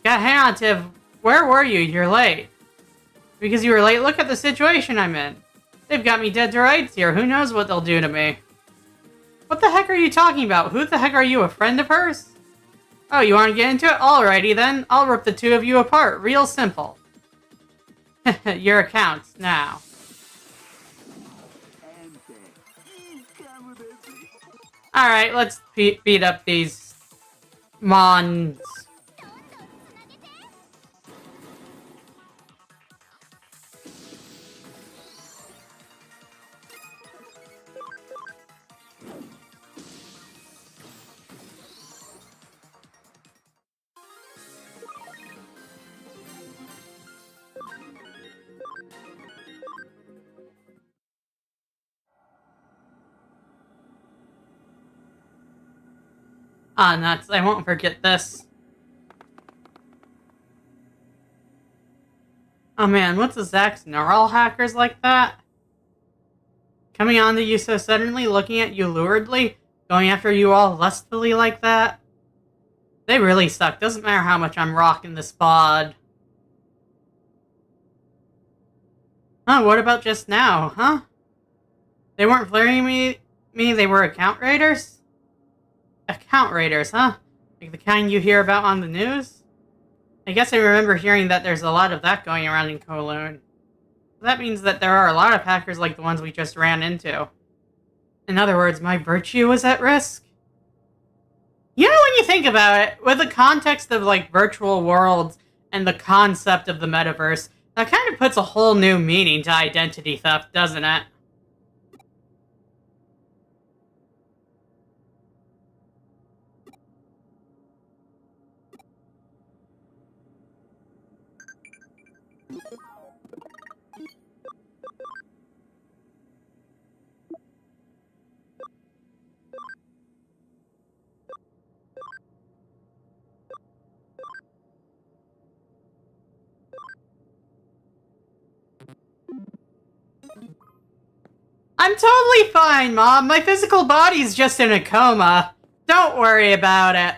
Yeah, hang on, Tiv. Where were you? You're late. Because you were late? Look at the situation I'm in. They've got me dead to rights here. Who knows what they'll do to me? What the heck are you talking about? Who the heck are you, a friend of hers? Oh, you want to get into it? Alrighty then. I'll rip the two of you apart. Real simple. Your accounts, now. Alright, let's beat up these mons. Ah, nuts. I won't forget this. Oh man, what's a Zaxxon? Are all hackers like that? Coming on to you so suddenly, looking at you luridly, going after you all lustfully like that? They really suck. Doesn't matter how much I'm rocking this bod. Huh, what about just now, huh? They weren't flirting me, they were account raiders? Account raiders, huh? Like the kind you hear about on the news? I guess I remember hearing that there's a lot of that going around in Kowloon. That means that there are a lot of hackers like the ones we just ran into. In other words, my virtue was at risk? You know, when you think about it, with the context of, like, virtual worlds and the concept of the metaverse, that kind of puts a whole new meaning to identity theft, doesn't it? I'm totally fine, Mom. My physical body's just in a coma. Don't worry about it.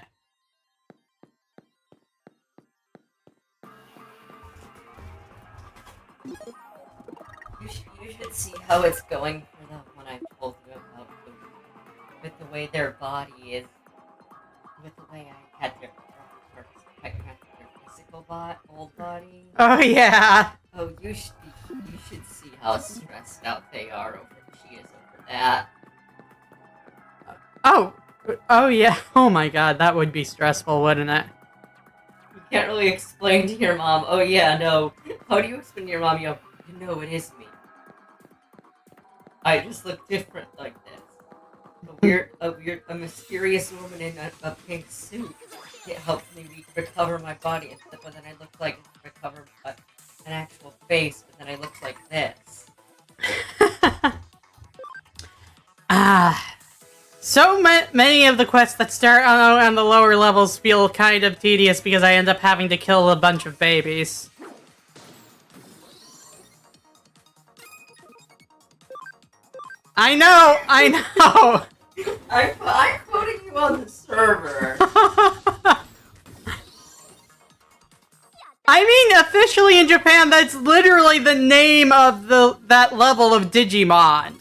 You should see how it's going for the one I told you about, with the way their body is, with the way I had their physical old body. Oh yeah. Oh, you should see how stressed out they are over she is over that. Oh, Oh yeah, oh my god, that would be stressful, wouldn't it? You can't really explain to your mom, oh yeah, no. How do you explain to your mom, you know, it is me. I just look different like this. A mysterious woman in a pink suit. It helped me recover my body, but then I look like recover an actual face, but then I look like this. So many of the quests that start on the lower levels feel kind of tedious because I end up having to kill a bunch of babies. I know! I'm quoting you on the server. I mean, officially in Japan, that's literally the name of that level of Digimon.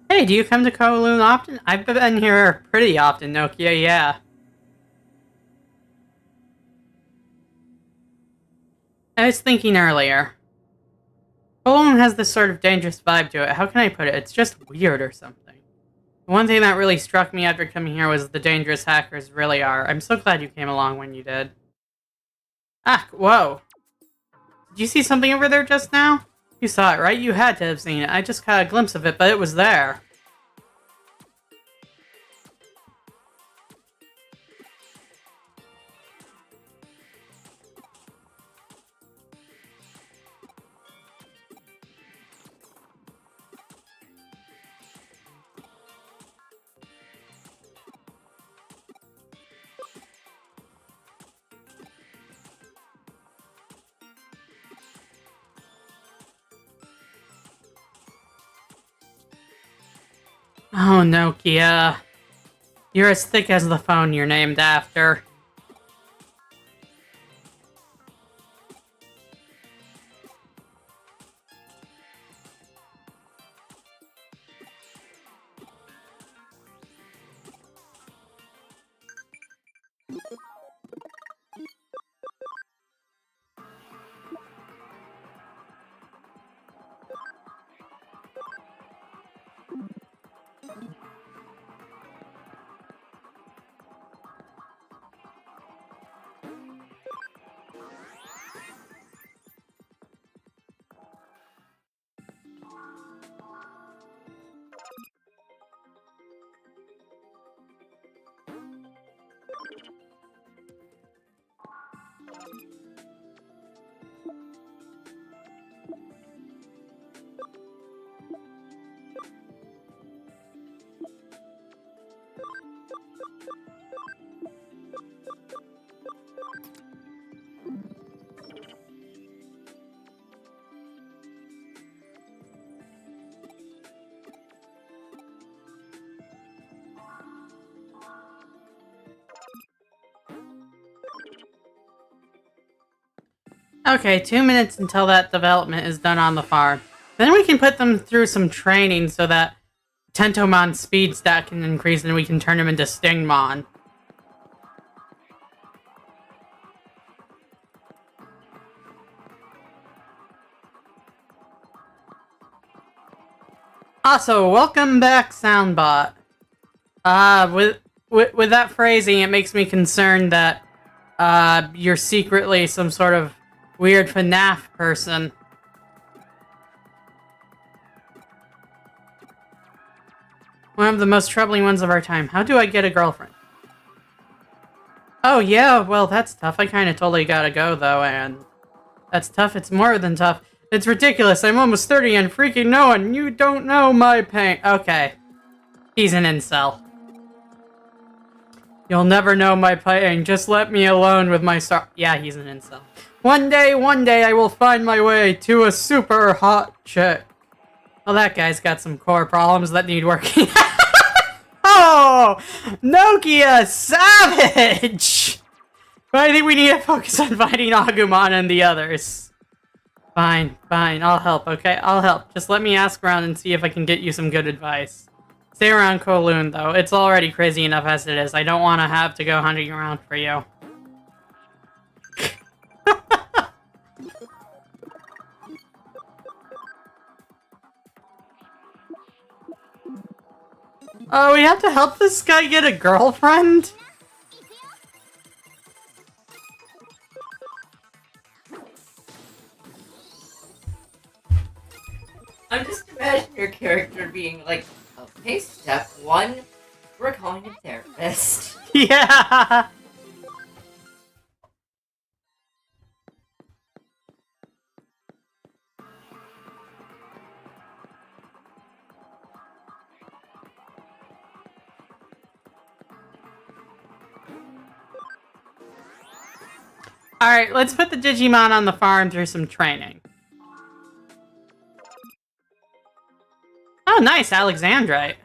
Hey, do you come to Kowloon often? I've been here pretty often, Nokia, yeah. I was thinking earlier. Kowloon has this sort of dangerous vibe to it. How can I put it? It's just weird or something. One thing that really struck me after coming here was the dangerous hackers really are. I'm so glad you came along when you did. Ah, whoa. Did you see something over there just now? You saw it, right? You had to have seen it. I just caught a glimpse of it, but it was there. Oh, Nokia. You're as thick as the phone you're named after. Okay, 2 minutes until that development is done on the farm. Then we can put them through some training so that Tentomon's speed stat can increase and we can turn him into Stingmon. Also, welcome back, Soundbot. With that phrasing, it makes me concerned that you're secretly some sort of weird FNAF person. One of the most troubling ones of our time. How do I get a girlfriend? Oh yeah, well that's tough. I kind of totally gotta go though, and that's tough. It's more than tough. It's ridiculous. I'm almost 30 and freaking no one. You don't know my pain. Okay. He's an incel. You'll never know my pain. Just let me alone with my star. Yeah, he's an incel. One day, I will find my way to a super hot chick. Well, that guy's got some core problems that need working. Oh! Nokia Savage! But I think we need to focus on fighting Agumon and the others. Fine, I'll help, okay? I'll help. Just let me ask around and see if I can get you some good advice. Stay around Kowloon, though. It's already crazy enough as it is. I don't want to have to go hunting around for you. Oh, we have to help this guy get a girlfriend? I'm just imagining your character being like, okay, step one, we're calling a therapist. Yeah! Alright, let's put the Digimon on the farm through some training. Oh, nice, Alexandrite.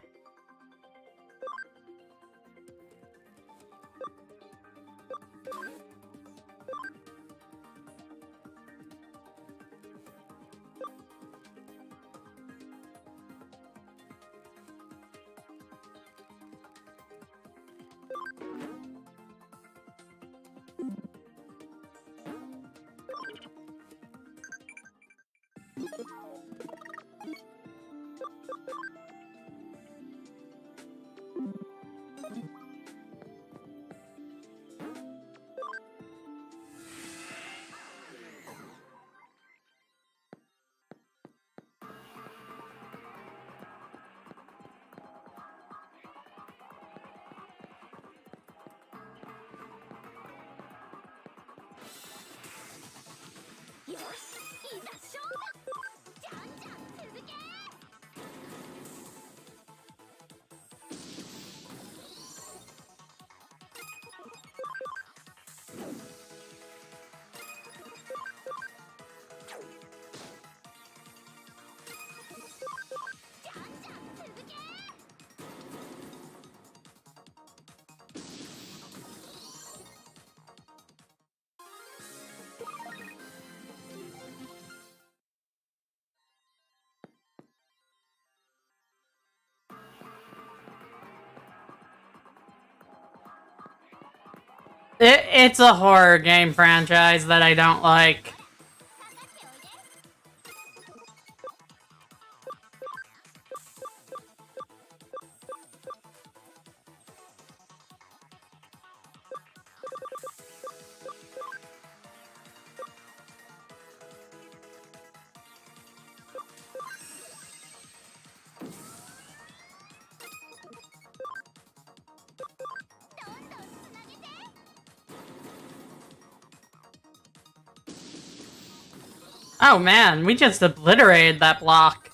It's a horror game franchise that I don't like. Oh man, we just obliterated that block.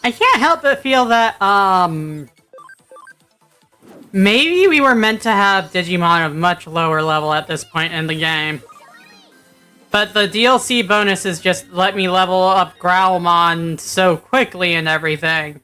I can't help but feel that, maybe we were meant to have Digimon of much lower level at this point in the game. But the DLC bonuses just let me level up Growlmon so quickly and everything.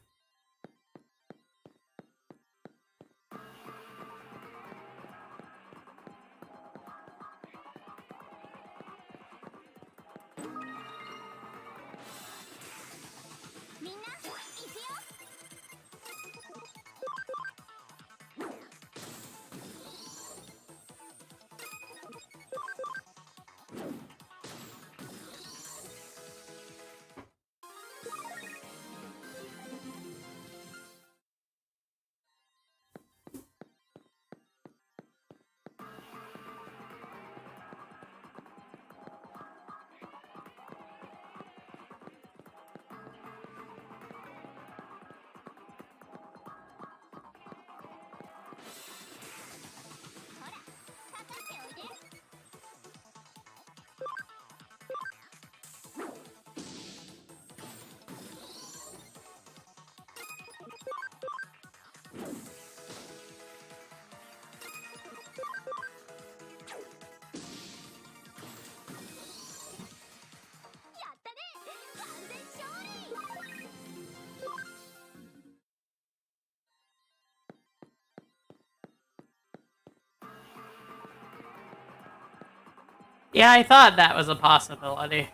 Yeah, I thought that was a possibility.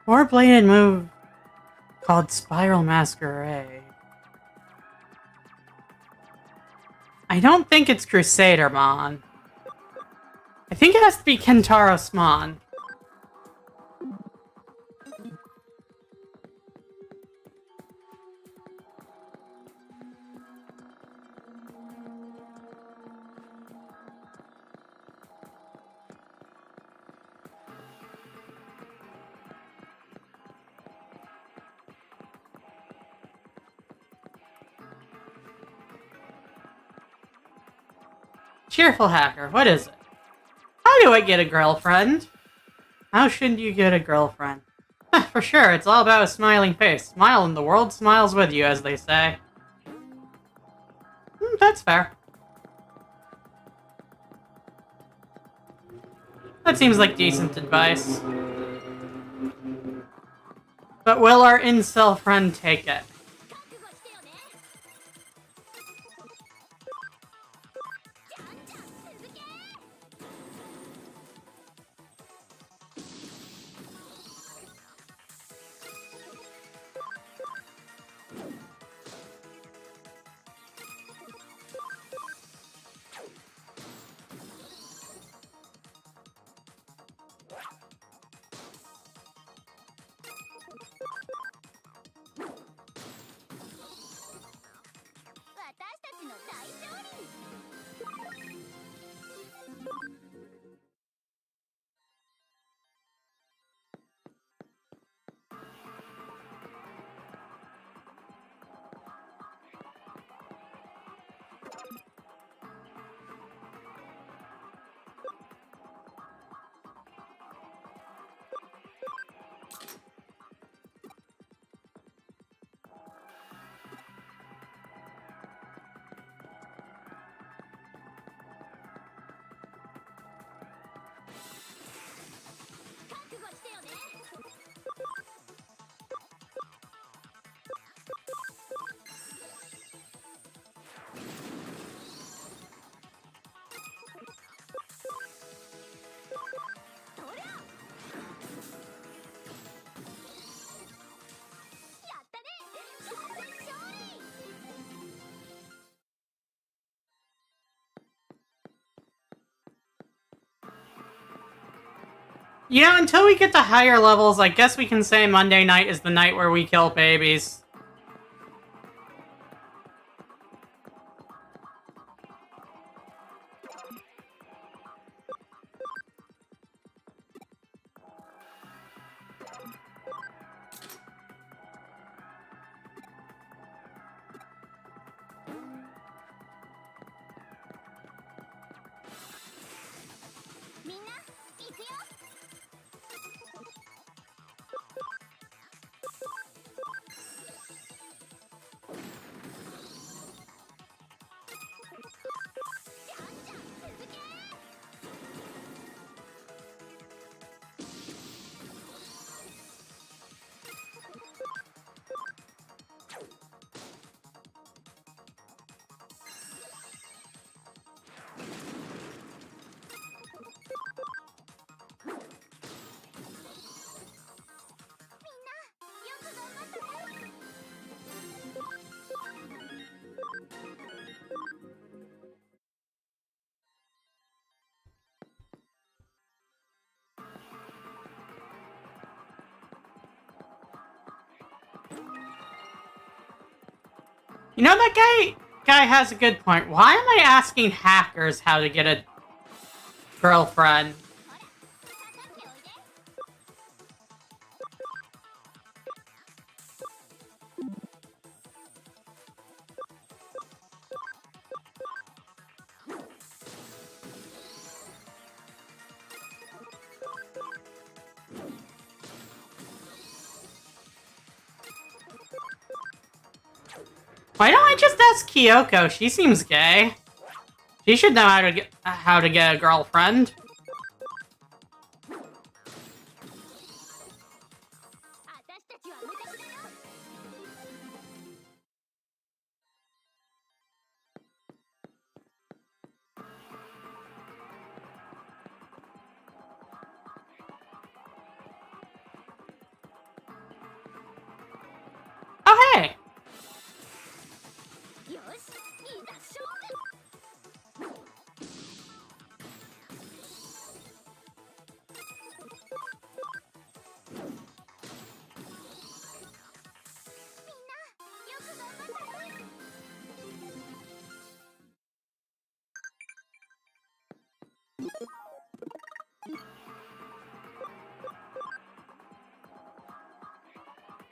Four-bladed move called Spiral Masquerade. I don't think it's Crusadermon. I think it has to be Kentarosmon. Cheerful hacker, what is it? How do I get a girlfriend? How should you get a girlfriend? For sure, it's all about a smiling face. Smile and the world smiles with you, as they say. That's fair. That seems like decent advice. But will our incel friend take it? You know, until we get to higher levels, I guess we can say Monday night is the night where we kill babies. You know, that guy has a good point. Why am I asking hackers how to get a girlfriend? Why don't I just ask Kyoko? She seems gay. She should know how to get a girlfriend. Oh, hey!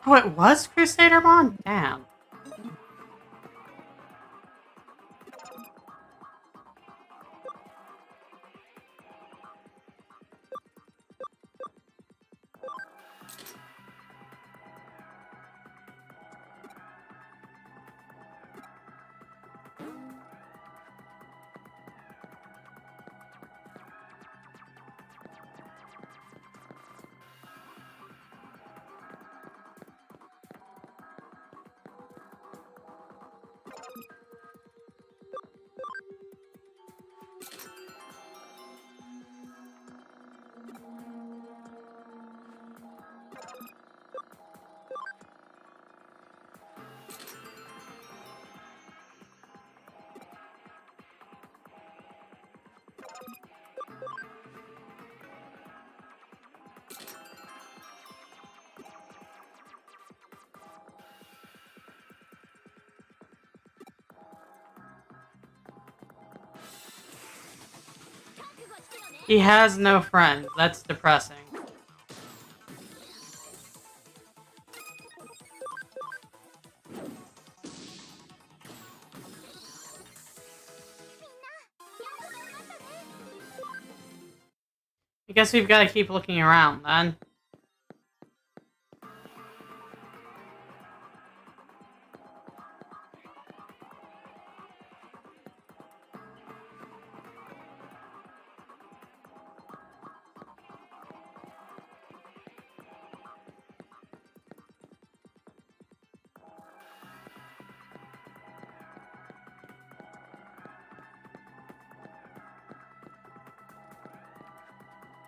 Oh, it was Crusadermon? Damn. He has no friends. That's depressing. I guess we've got to keep looking around, then.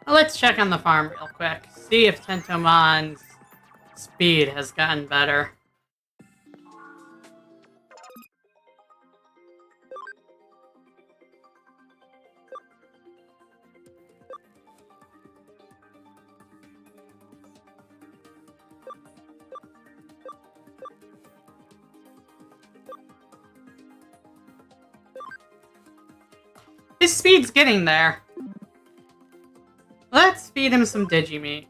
Well, let's check on the farm real quick. See if Tentomon's speed has gotten better. His speed's getting there. Let's feed him some Digimeat.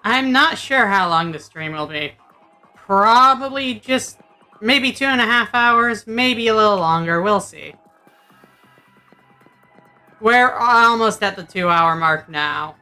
I'm not sure how long the stream will be. Probably just Maybe 2.5 hours, maybe a little longer, we'll see. We're almost at the 2-hour mark now.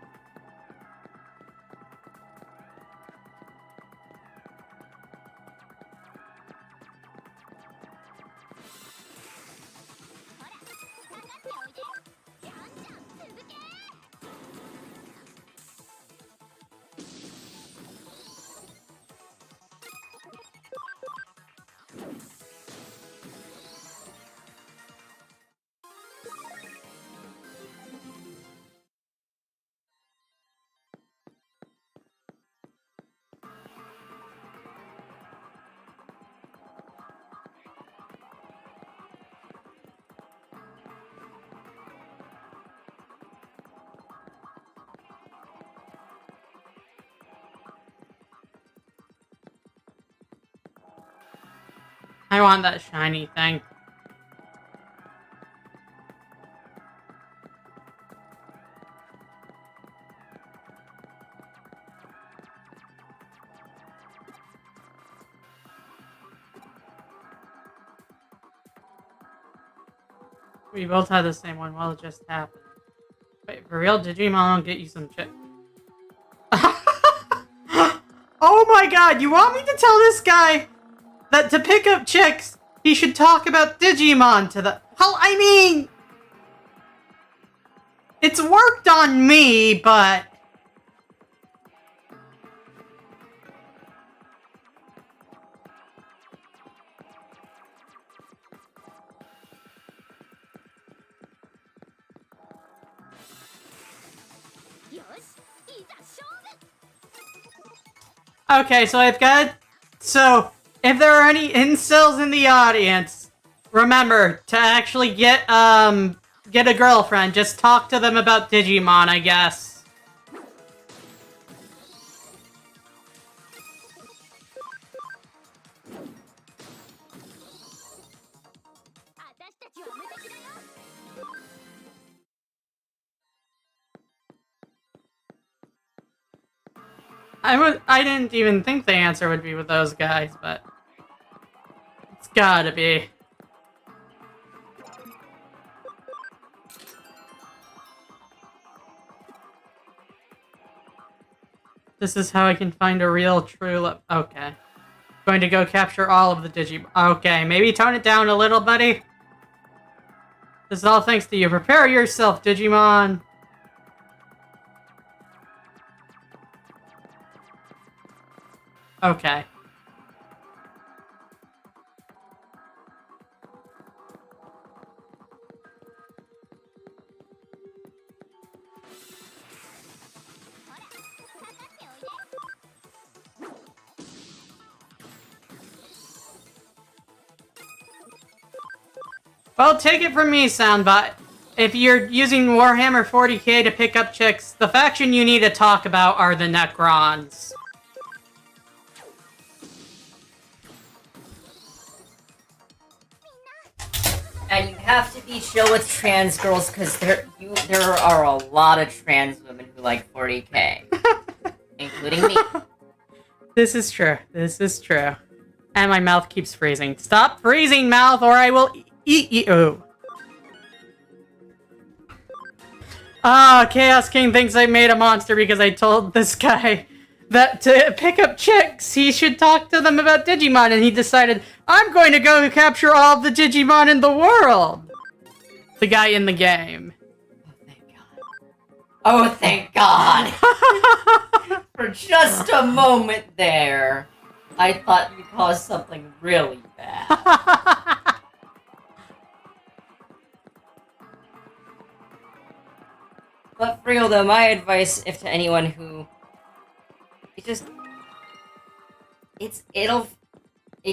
I want that shiny thing. We both had the same one. Well, it just happened. Wait, for real? Digimon will get you some chick. Oh my god, you want me to tell this guy that to pick up chicks, he should talk about Digimon to the... Hell, I mean... It's worked on me, but... Okay, so I've got... So, if there are any incels in the audience, remember to actually get a girlfriend. Just talk to them about Digimon, I guess. I didn't even think the answer would be with those guys, but it's gotta be. This is how I can find a real true love. Okay. Going to go capture all of the Digimon. Okay, maybe tone it down a little, buddy. This is all thanks to you. Prepare yourself, Digimon. Okay. Well, take it from me, Soundbot. If you're using Warhammer 40k to pick up chicks, the faction you need to talk about are the Necrons. And you have to be chill with trans girls because there are a lot of trans women who like 40k, including me. This is true. This is true. And my mouth keeps freezing. Stop freezing, mouth, or I will eat you. Ah, Chaos King thinks I made a monster because I told this guy that to pick up chicks, he should talk to them about Digimon, and he decided, I'm going to go capture all of the Digimon in the world! The guy in the game. Oh, thank God! For just a moment there, I thought you caused something really bad. But for real though, my advice, if to anyone who... It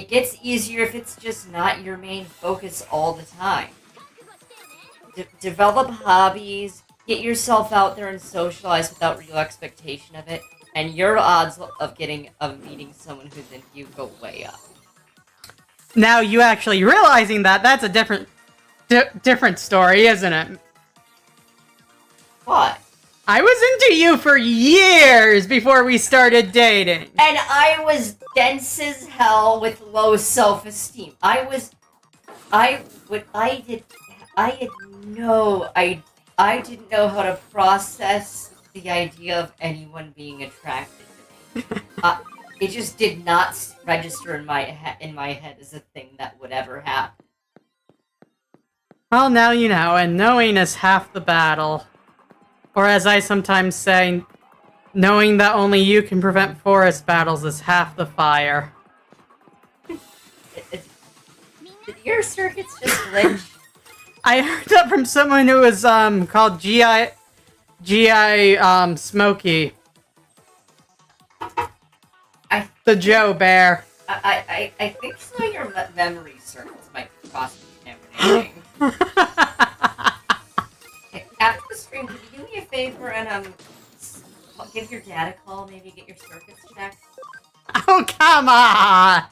gets easier if it's just not your main focus all the time. Develop hobbies, get yourself out there and socialize without real expectation of it, and your odds of meeting someone who's into you go way up. Now, you actually realizing that's a different story, isn't it? What? I was into you for years before we started dating. And I was dense as hell with low self-esteem. I didn't know how to process the idea of anyone being attracted to me. It just did not register in my head as a thing that would ever happen. Well, now you know, and knowing is half the battle. Or as I sometimes say, knowing that only you can prevent forest battles is half the fire. Did your circuits just glitch? I heard that from someone who was called GI Smokey. The Joe Bear. I think some of your memory circuits might be cross-contaminating. After the stream, could you do me a favor and give your dad a call, maybe get your circuits checked? Oh, come on!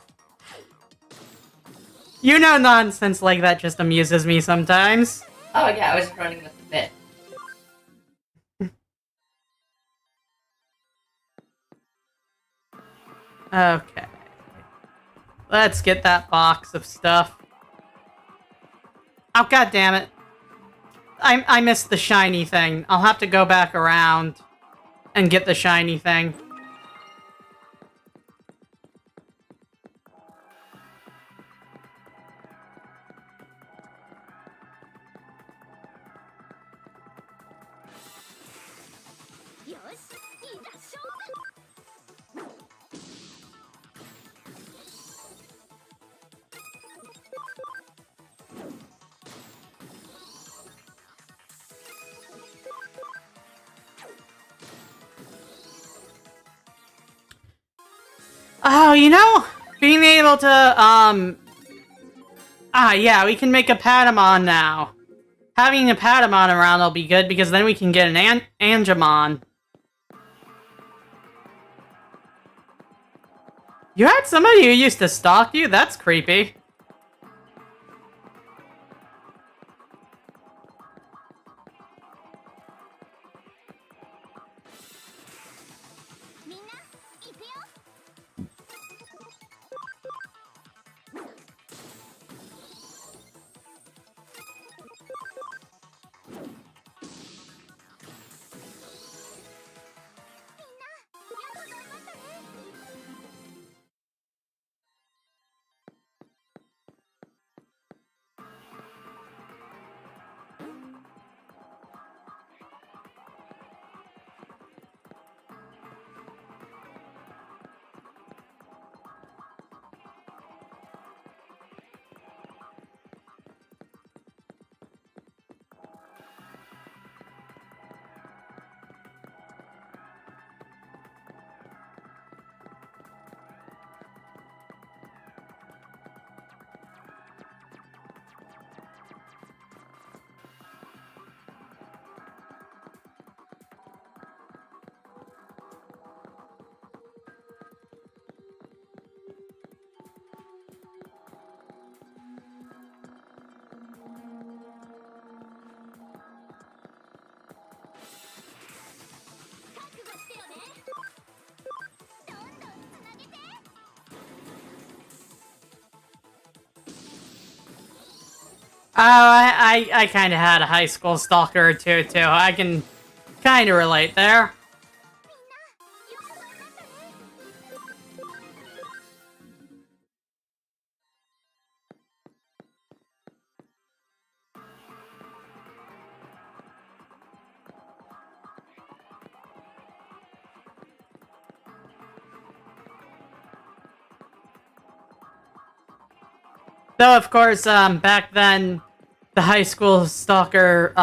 You know, nonsense like that just amuses me sometimes. Oh yeah, I was just running with the bit. Okay. Let's get that box of stuff. Oh, god damn it. I missed the shiny thing. I'll have to go back around and get the shiny thing. Oh, you know, being able to, yeah, we can make a Patamon now. Having a Patamon around will be good, because then we can get an Angemon. You had somebody who used to stalk you? That's creepy. Oh, I kind of had a high school stalker or two, too. I can kind of relate there. Though, of course, back then, the high school stalker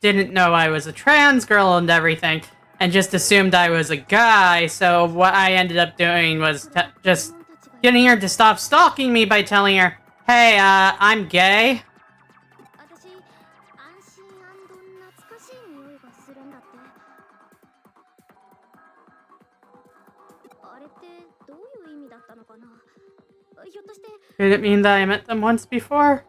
didn't know I was a trans girl and everything, and just assumed I was a guy, so what I ended up doing was just getting her to stop stalking me by telling her, hey, I'm gay. Did it mean that I met them once before?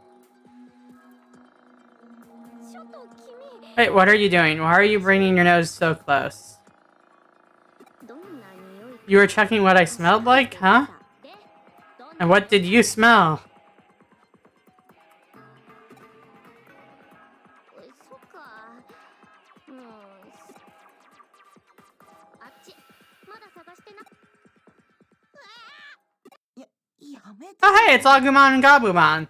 Wait, what are you doing? Why are you bringing your nose so close? You were checking what I smelled like, huh? And what did you smell? Oh hey, it's Agumon and Gabumon.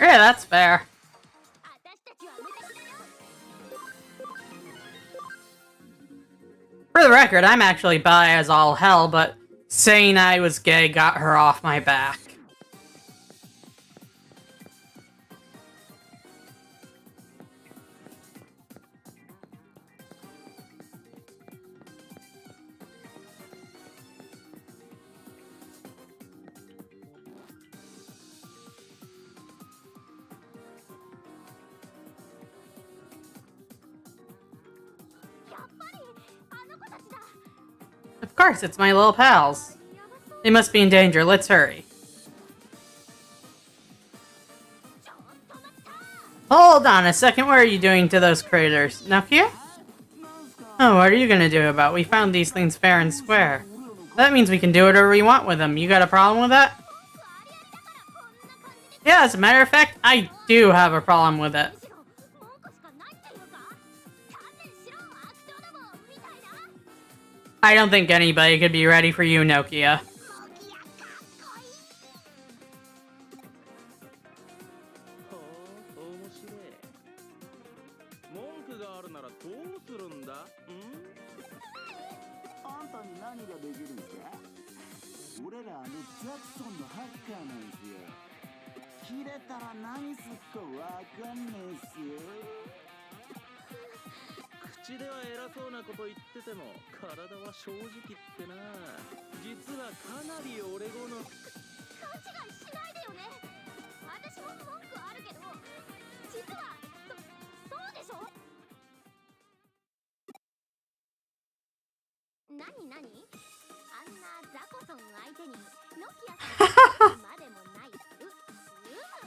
Yeah, that's fair. For the record, I'm actually bi as all hell, but saying I was gay got her off my back. Of course, it's my little pals. They must be in danger. Let's hurry. Hold on a second. What are you doing to those critters? Nokia? Oh, what are you gonna do about it? We found these things fair and square. That means we can do whatever we want with them. You got a problem with that? Yeah, as a matter of fact, I do have a problem with it. I don't think anybody could be ready for you, Nokia.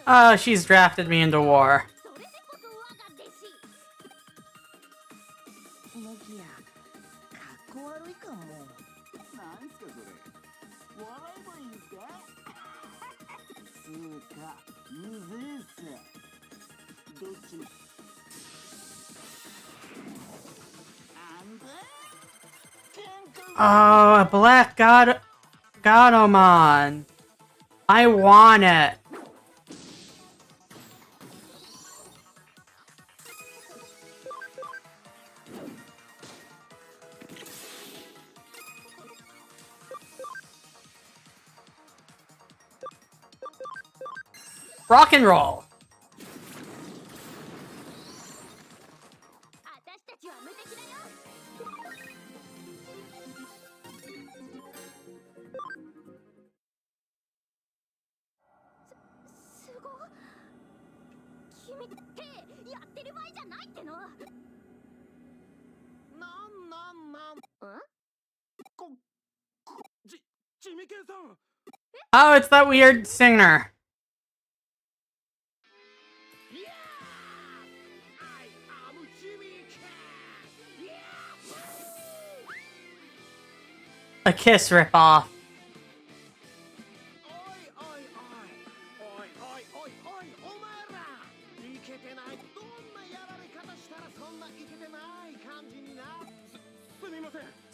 Oh, she's drafted me into war. Oh, a black Godomon. I want it. Rock and roll. Oh, it's that weird singer. A Kiss ripoff.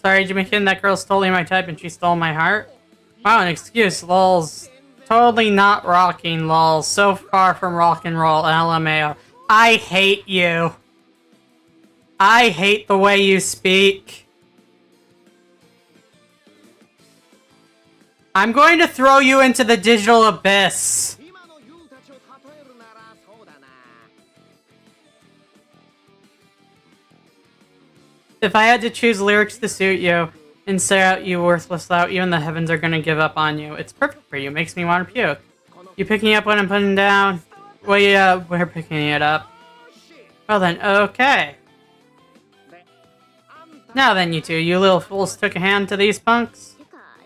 Sorry, Jimmy Kin, that girl stole my type and she stole my heart. Wow, an excuse, lols. Totally not rocking, lol. So far from rock and roll, LMAO. I hate you. I hate the way you speak. I'm going to throw you into the digital abyss. If I had to choose lyrics to suit you and say out you worthless lout, even the heavens are gonna give up on you. It's perfect for you. Makes me want to puke. You picking up what I'm putting down? Well, yeah, we're picking it up. Well then, okay. Now then, you two, you little fools took a hand to these punks?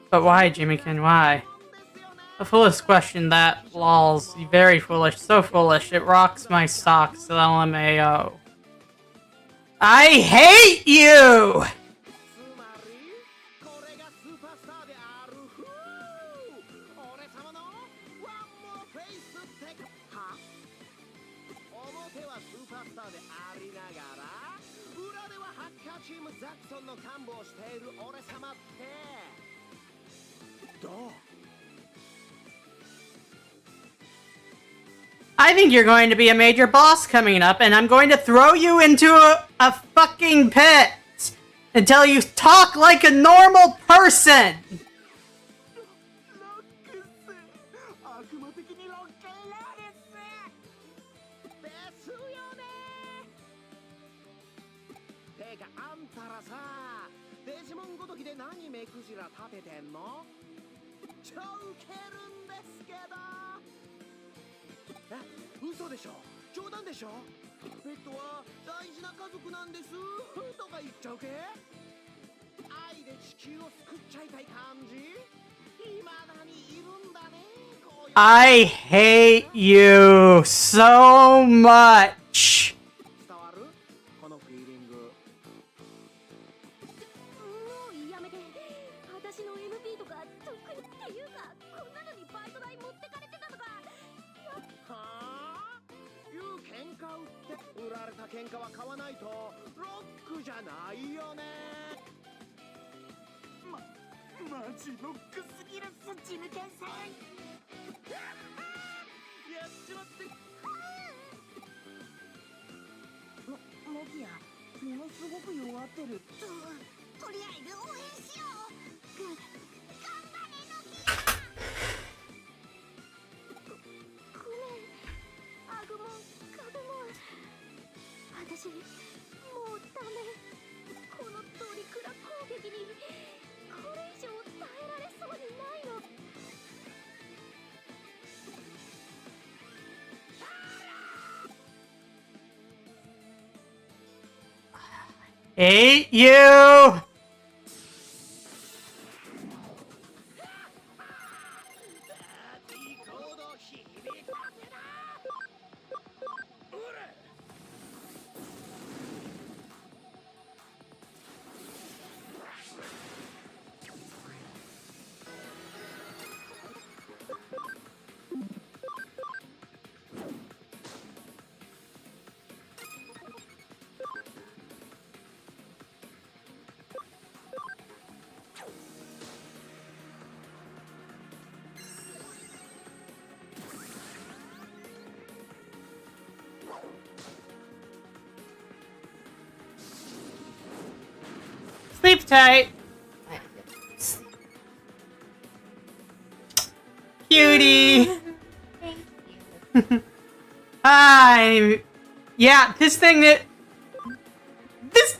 But why, Jimmykin, why? A foolish question that, lols. Very foolish, so foolish. It rocks my socks, LMAO. I hate you! I think you're going to be a major boss coming up, and I'm going to throw you into a fucking pit until you talk like a normal person! I hate you so much. Hate you! Sleep tight. Cutie. Thank you. Hi. Yeah, this thing that... This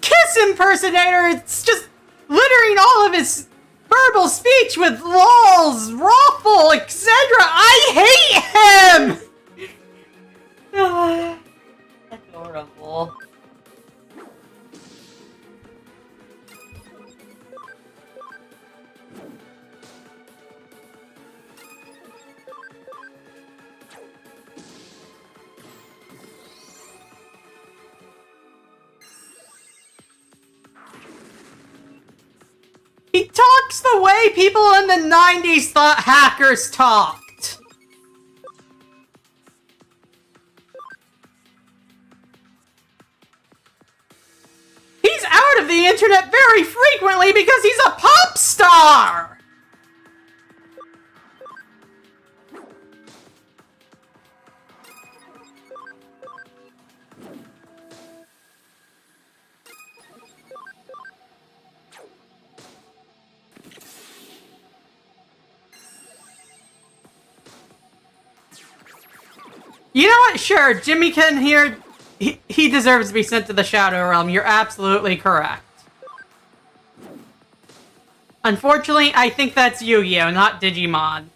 Kiss impersonator, it's just littering all of his verbal speech with lols, raffle, etc. I hate him! Adorable. He talks the way people in the 90s thought hackers talked. He's out of the internet very frequently because he's a pop star! You know what? Sure, Jimmy can here. He deserves to be sent to the Shadow Realm. You're absolutely correct. Unfortunately, I think that's Yu-Gi-Oh, not Digimon.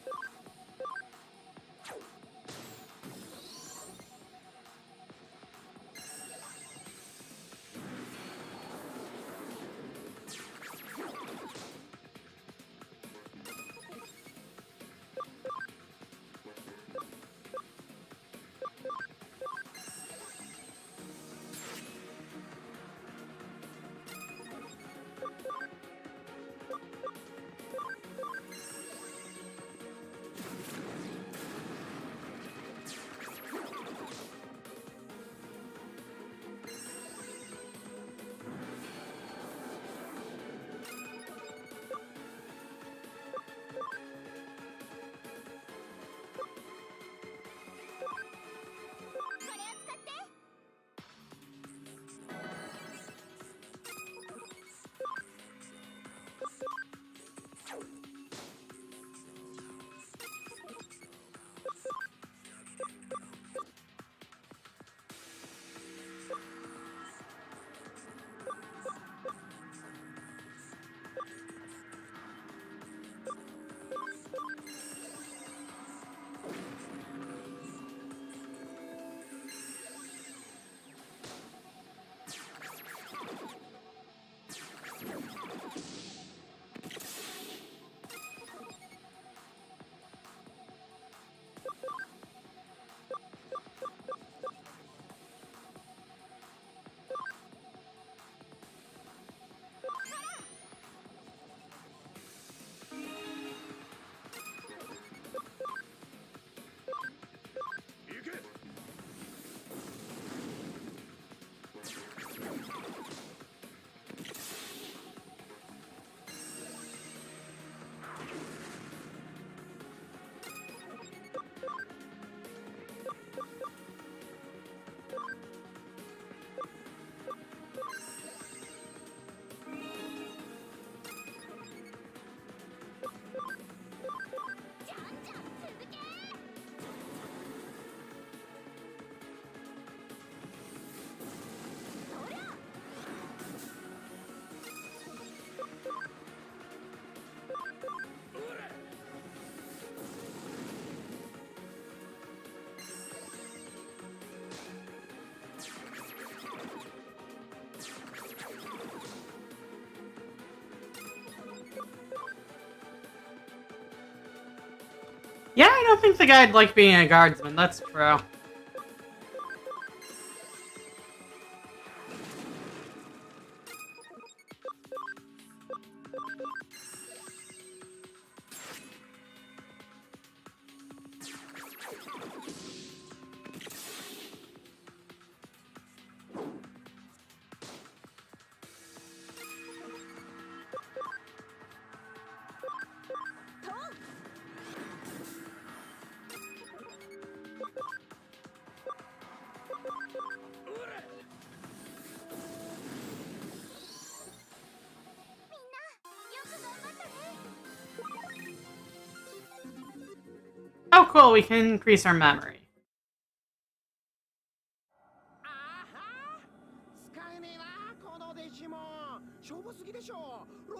Yeah, I don't think the guy'd like being a guardsman, that's true. Oh, cool, we can increase our memory.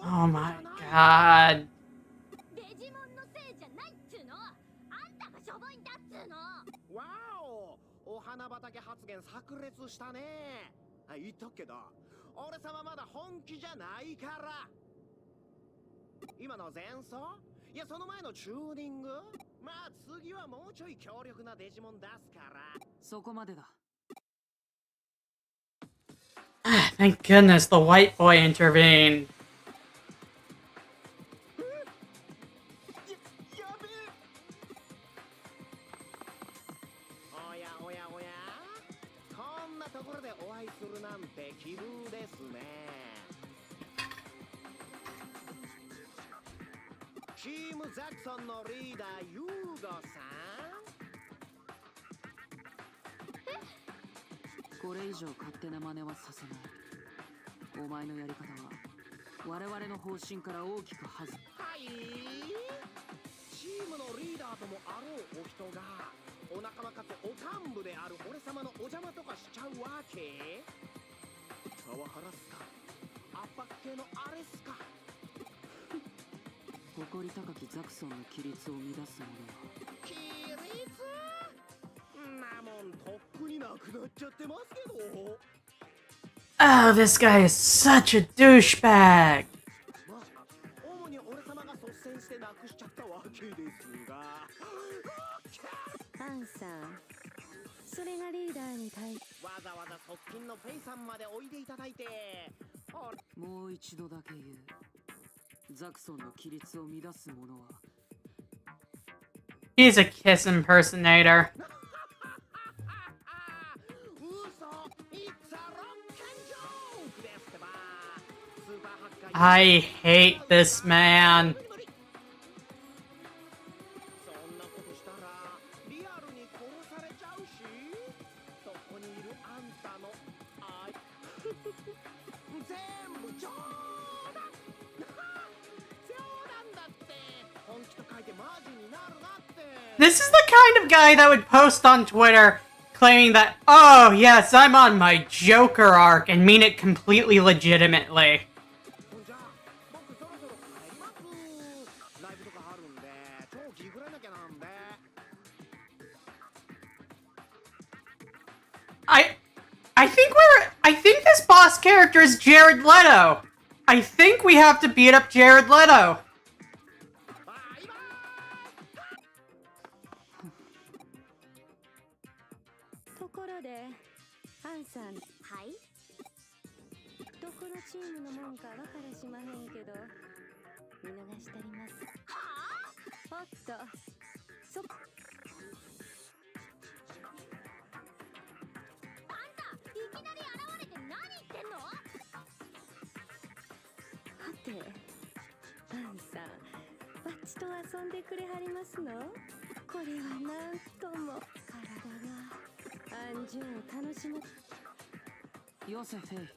Oh my god. デジモンのせいじゃないっつーの。あんたがしょぼいんだっつーの。わお、お花畑発言炸裂したね。あ、言っとくけど、俺様まだ本気じゃないから。今の前奏？いや、その前のチューニング？まあ次はもうちょい強力なデジモン出すから。そこまでだ。Thank goodness the white boy intervened. おやおやおや、こんなところでお会いするなんて奇遇ですね。チームザクソンのリーダーユーゴさん。これ以上勝手な真似はさせない。お前のやり方は我々の方針から大きく外れ。はい。チームのリーダーともあろうお人がお仲間かつお幹部である俺様のお邪魔とかしちゃうわけ？パワハラっすか？圧迫系のあれっすか？誇り高きザクソンの規律を乱す者は規律？なもんとっくになくなっちゃってますけど。Oh, this guy is such a douchebag. まあ、主に俺様が率先してなくしちゃったわけですが。アンさん、それがリーダーに対わざわざ側近のフェイさんまでおいでいただいて。もう一度だけ言う。ザクソンの規律を乱す者は He's a Kiss impersonator. I hate this man. そんなことしたらリアルに殺されちゃうし、そこにいるあんたの愛全部冗談冗談だって。本気と書いてマジになるなって。 This is the kind of guy that would post on Twitter claiming that, oh yes, I'm on my Joker arc and mean it completely legitimately. ほんじゃ僕そろそろ帰ります。ライブとかあるんで超気ぐらなきゃなんで。I think this boss character is Jared Leto. I think we have to beat up Jared Leto. バイバところで、アンさん、はい？どこのチームのもんかわからしまへんけど、見逃してあります。はあ？おっと、そ。あんた、いきなり現れて何言ってんの？はて、アンさん、バッチと遊んでくれはりますの？これはなんとも体が安住を楽しむ。よせフェイ、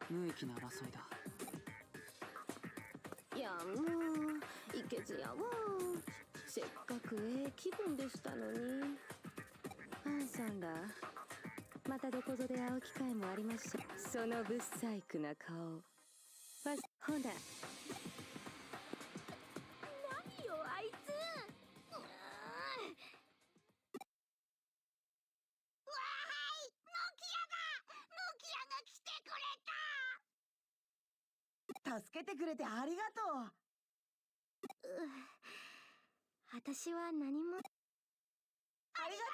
無益な争いだ。いやもういけずやわ。せっかく気分でしたのに。アンさんらまたどこぞで会う機会もありましょう。そのブッサイクな顔ほな。何よあいつ。うわーい、ノキアが来てくれた。助けてくれてありがとう。私は何も。ありがと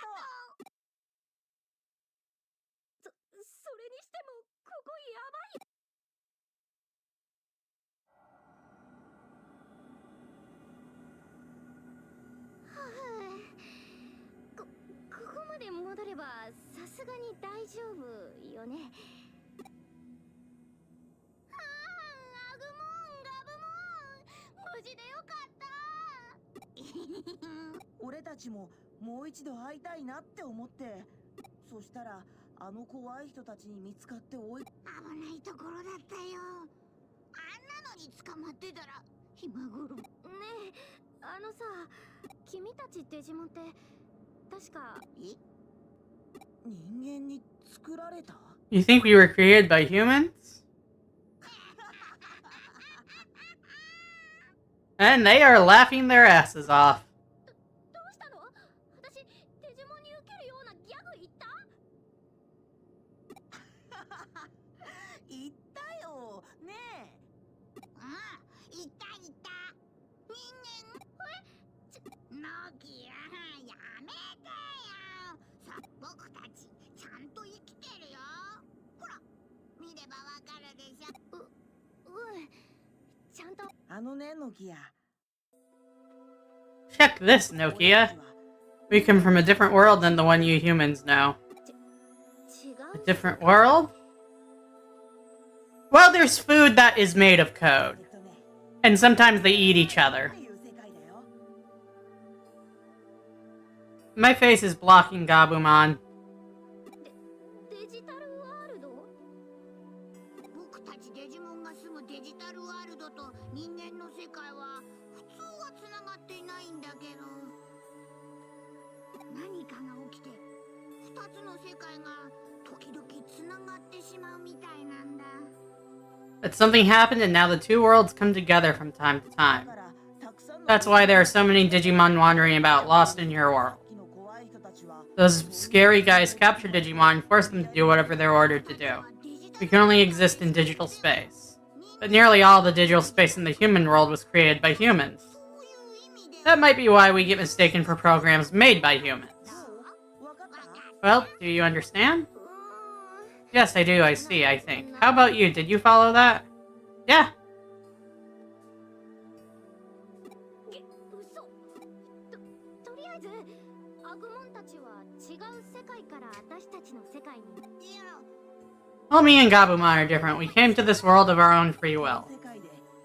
う。それにしてもここやばい。ここまで戻ればさすがに大丈夫よね。アグモンガブモン、無事でよかった。俺たちももう一度会いたいなって思って。そしたらあの怖い人たちに見つかって追い。危ないところだったよ。あんなのに捕まってたら今頃。ねえ、あのさ、君たちデジモンって確か人間に作られた？ You think we were created by humans? And they are laughing their asses off. どうしたの？私デジモンに受けるようなギャグ言った？言ったよねえ。言った人間。ノキア、やめてよ。さ、僕たちちゃんと生きてるよ。ほら、見ればわかるでしょ。ちゃんと。あのね、ノキア。 Check this, Nokia. We come from a different world than the one you humans know. A different world? Well, there's food that is made of code. And sometimes they eat each other. My face is blocking Gabumon. デジタルワールド？僕たちデジモンが住むデジタルワールドと人間の世界は普通はつながっていないんだけど。何かが起きて二つの世界が時々つながってしまうみたいなんだ。 But something happened and now the two worlds come together from time to time. That's why there are so many Digimon wandering about, lost in your world. Those scary guys capture Digimon and force them to do whatever they're ordered to do. We can only exist in digital space. But nearly all the digital space in the human world was created by humans. That might be why we get mistaken for programs made by humans. Well, do you understand? Yes, I do, I see, I think. How about you? Did you follow that? Yeah. とりあえずアグモンたちは違う世界から私たちの世界に。いや、 Well, me and Gabumon are different. We came to this world of our own free will.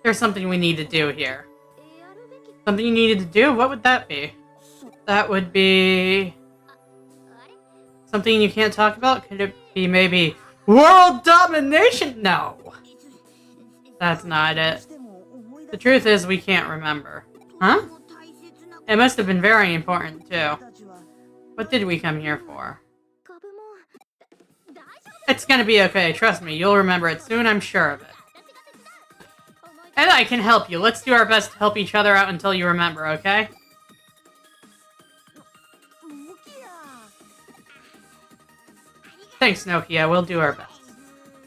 There's something we need to do here. Something you needed to do? What would that be? That would be... something you can't talk about? Could it be maybe... world domination? No! That's not it. The truth is, we can't remember. Huh? It must have been very important, too. What did we come here for? It's gonna be okay, trust me. You'll remember it soon, I'm sure of it. And I can help you. Let's do our best to help each other out until you remember, okay? Thanks, Nokia. We'll do our best.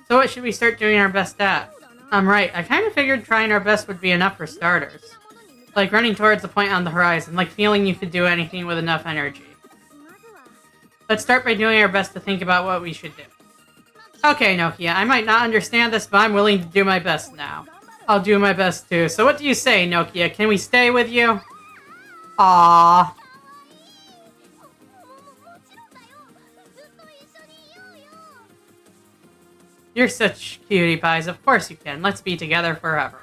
So what should we start doing our best at? Right. I kind of figured trying our best would be enough for starters. Like running towards the point on the horizon, like feeling you could do anything with enough energy. Let's start by doing our best to think about what we should do. Okay, Nokia, I might not understand this, but I'm willing to do my best now. I'll do my best too. So what do you say, Nokia? Can we stay with you? Aww. You're such cutie pies. Of course you can. Let's be together forever.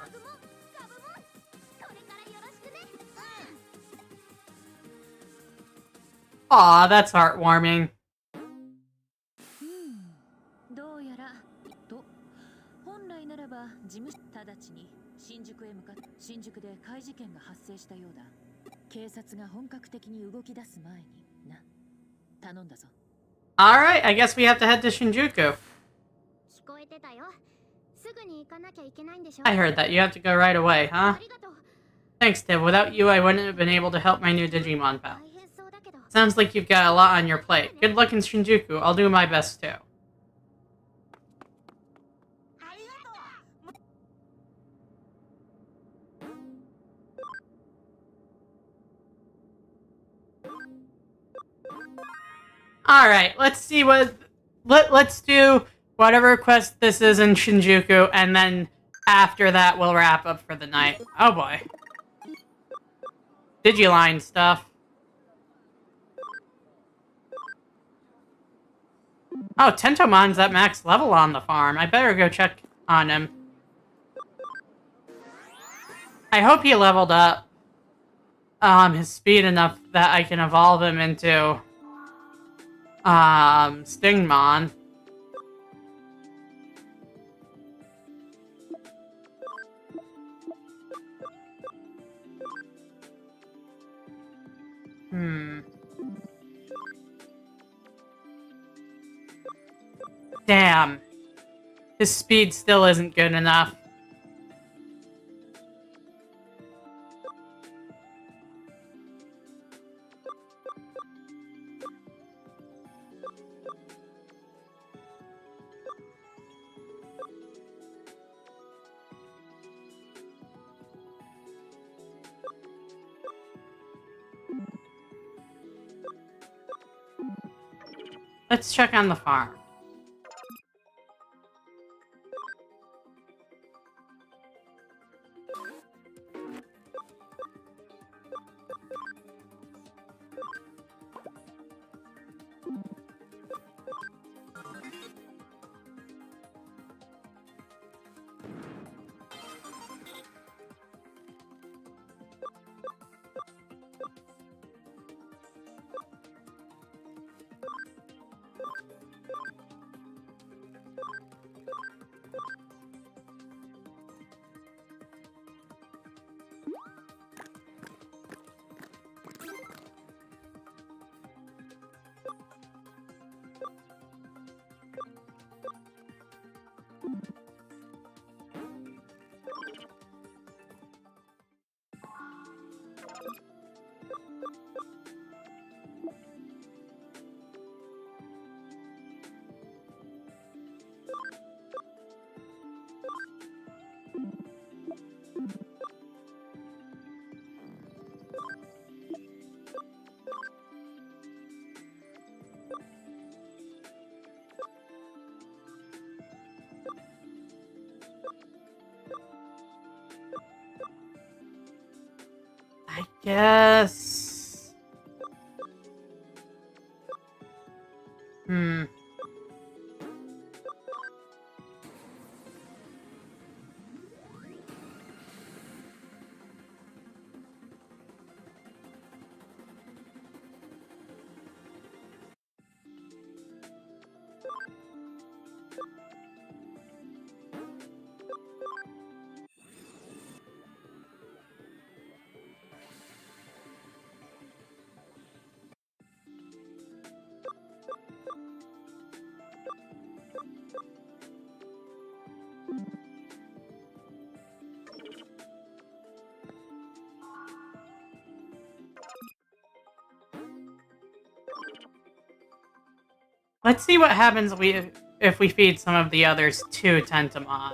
Aw, that's heartwarming. どうやらと本来ならば事務直ちに新宿へ向かっ新宿で怪事件が発生したようだ。警察が本格的に動き出す前にな頼んだぞ。Alright, I guess we have to head to Shinjuku. 聞こえてたよ。すぐに行かなきゃいけないんでしょ。 I heard that. You have to go right away, huh? ありがとう。 Thanks, Tiv. Without you, I wouldn't have been able to help my new Digimon pal. 大変そうだけど。 Sounds like you've got a lot on your plate. Good luck in Shinjuku. I'll do my best too. Alright, let's see what... Let's do whatever quest this is in Shinjuku, and then after that we'll wrap up for the night. Oh boy. Digiline stuff. Oh, Tentomon's at max level on the farm. I better go check on him. I hope he leveled up his speed enough that I can evolve him into Stingmon. Damn. His speed still isn't good enough. Let's check on the farm. I guess... Let's see what happens if we feed some of the others to Tentamon.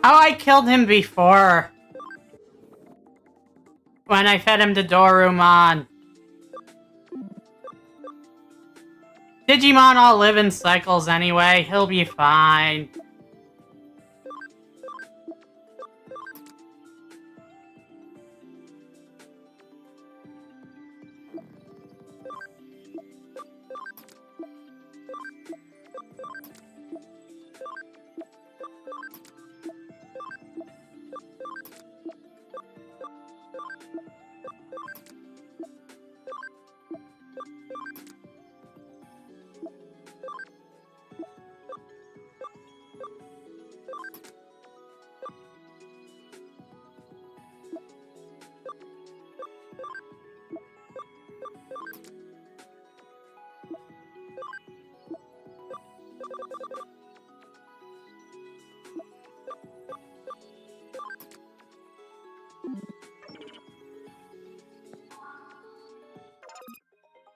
Oh, I killed him before. When I fed him to Dorumon. Digimon all live in cycles anyway. He'll be fine.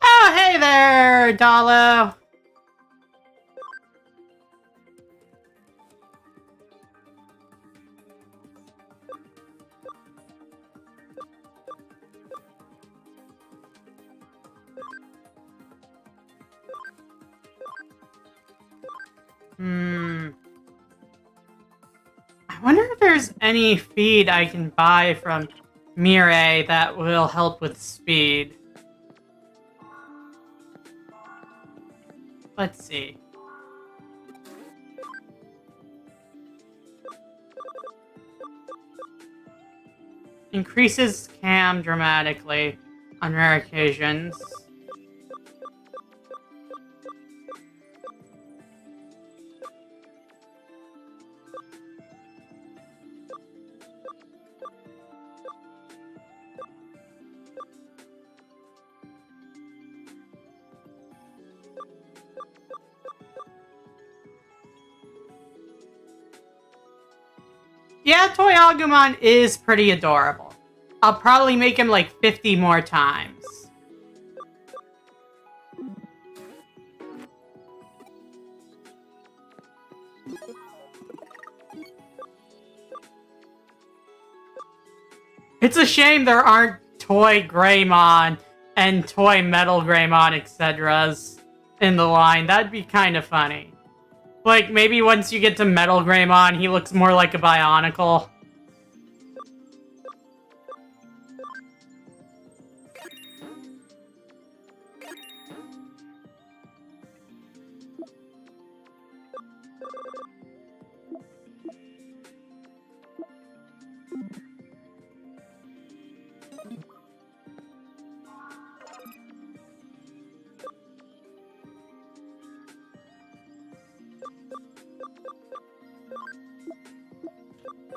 Oh, hey there, Dalo. I wonder if there's any feed I can buy from Mirai that will help with speed. Let's see. Increases cam dramatically on rare occasions. Yeah, Toy Agumon is pretty adorable. I'll probably make him like 50 more times. It's a shame there aren't Toy Greymon and Toy Metal Greymon, etc. in the line. That'd be kind of funny. Like, maybe once you get to Metal Greymon, he looks more like a Bionicle.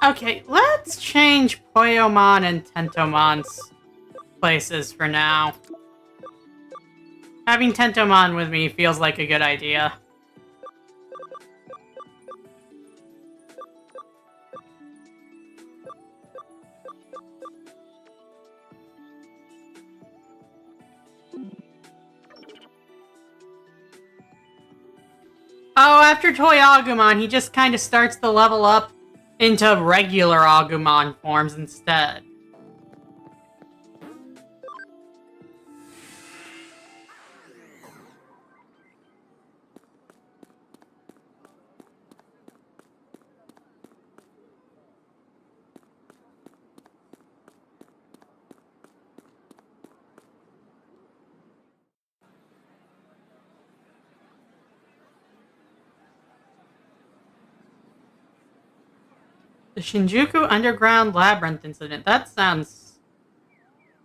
Okay, let's change Poyomon and Tentomon's places for now. Having Tentomon with me feels like a good idea. Oh, after Toy Agumon, he just kind of starts to level up into regular Agumon forms instead. The Shinjuku Underground Labyrinth incident. That sounds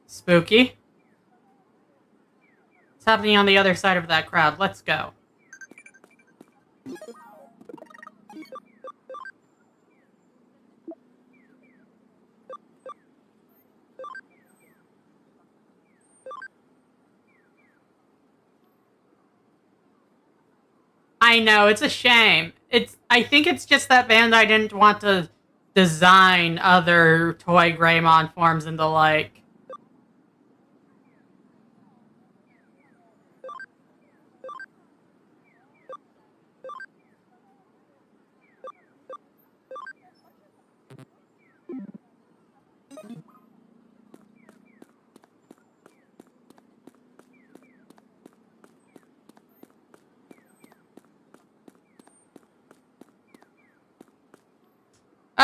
spooky. It's happening on the other side of that crowd. Let's go. I know, it's a shame. I think it's just that Bandai didn't want to design other toy Greymon forms and the like.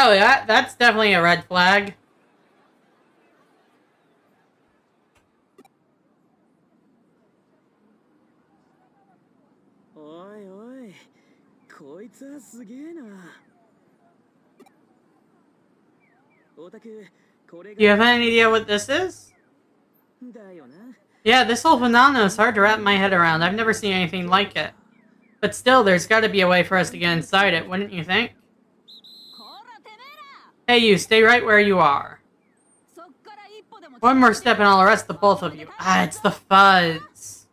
Oh, yeah, that's definitely a red flag. Oi, oi. こいつはすげえな。オタク、これが Do you have any idea what this is? だよな。 Yeah, this whole phenomenon is hard to wrap my head around. I've never seen anything like it. But still, there's gotta be a way for us to get inside it, wouldn't you think? Hey, you, stay right where you are. One more step and I'll arrest the both of you. Ah, it's the fuzz.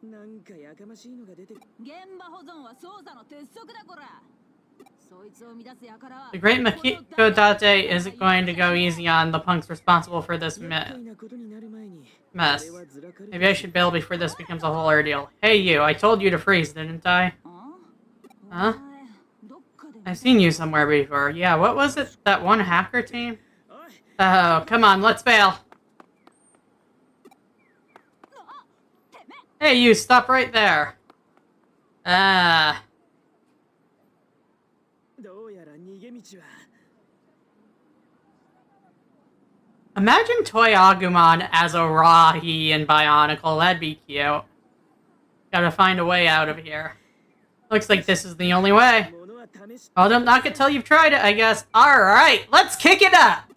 なんかやかましいのが出て。現場保存は捜査の鉄則だこら。そいつを乱す輩は The great Makiko Date isn't going to go easy on the punks responsible for this mess. Maybe I should bail before this becomes a whole ordeal. Hey, you, I told you to freeze, didn't I? Huh? I've seen you somewhere before. Yeah, what was it? That one hacker team? Oh, come on, let's bail. Hey, you, stop right there. Ah. どうやら逃げ道は。 Imagine Toy Agumon as a Rahi and Bionicle. That'd be cute. Gotta find a way out of here. Looks like this is the only way. Oh, don't knock it till you've tried it, I guess. Alright, let's kick it up!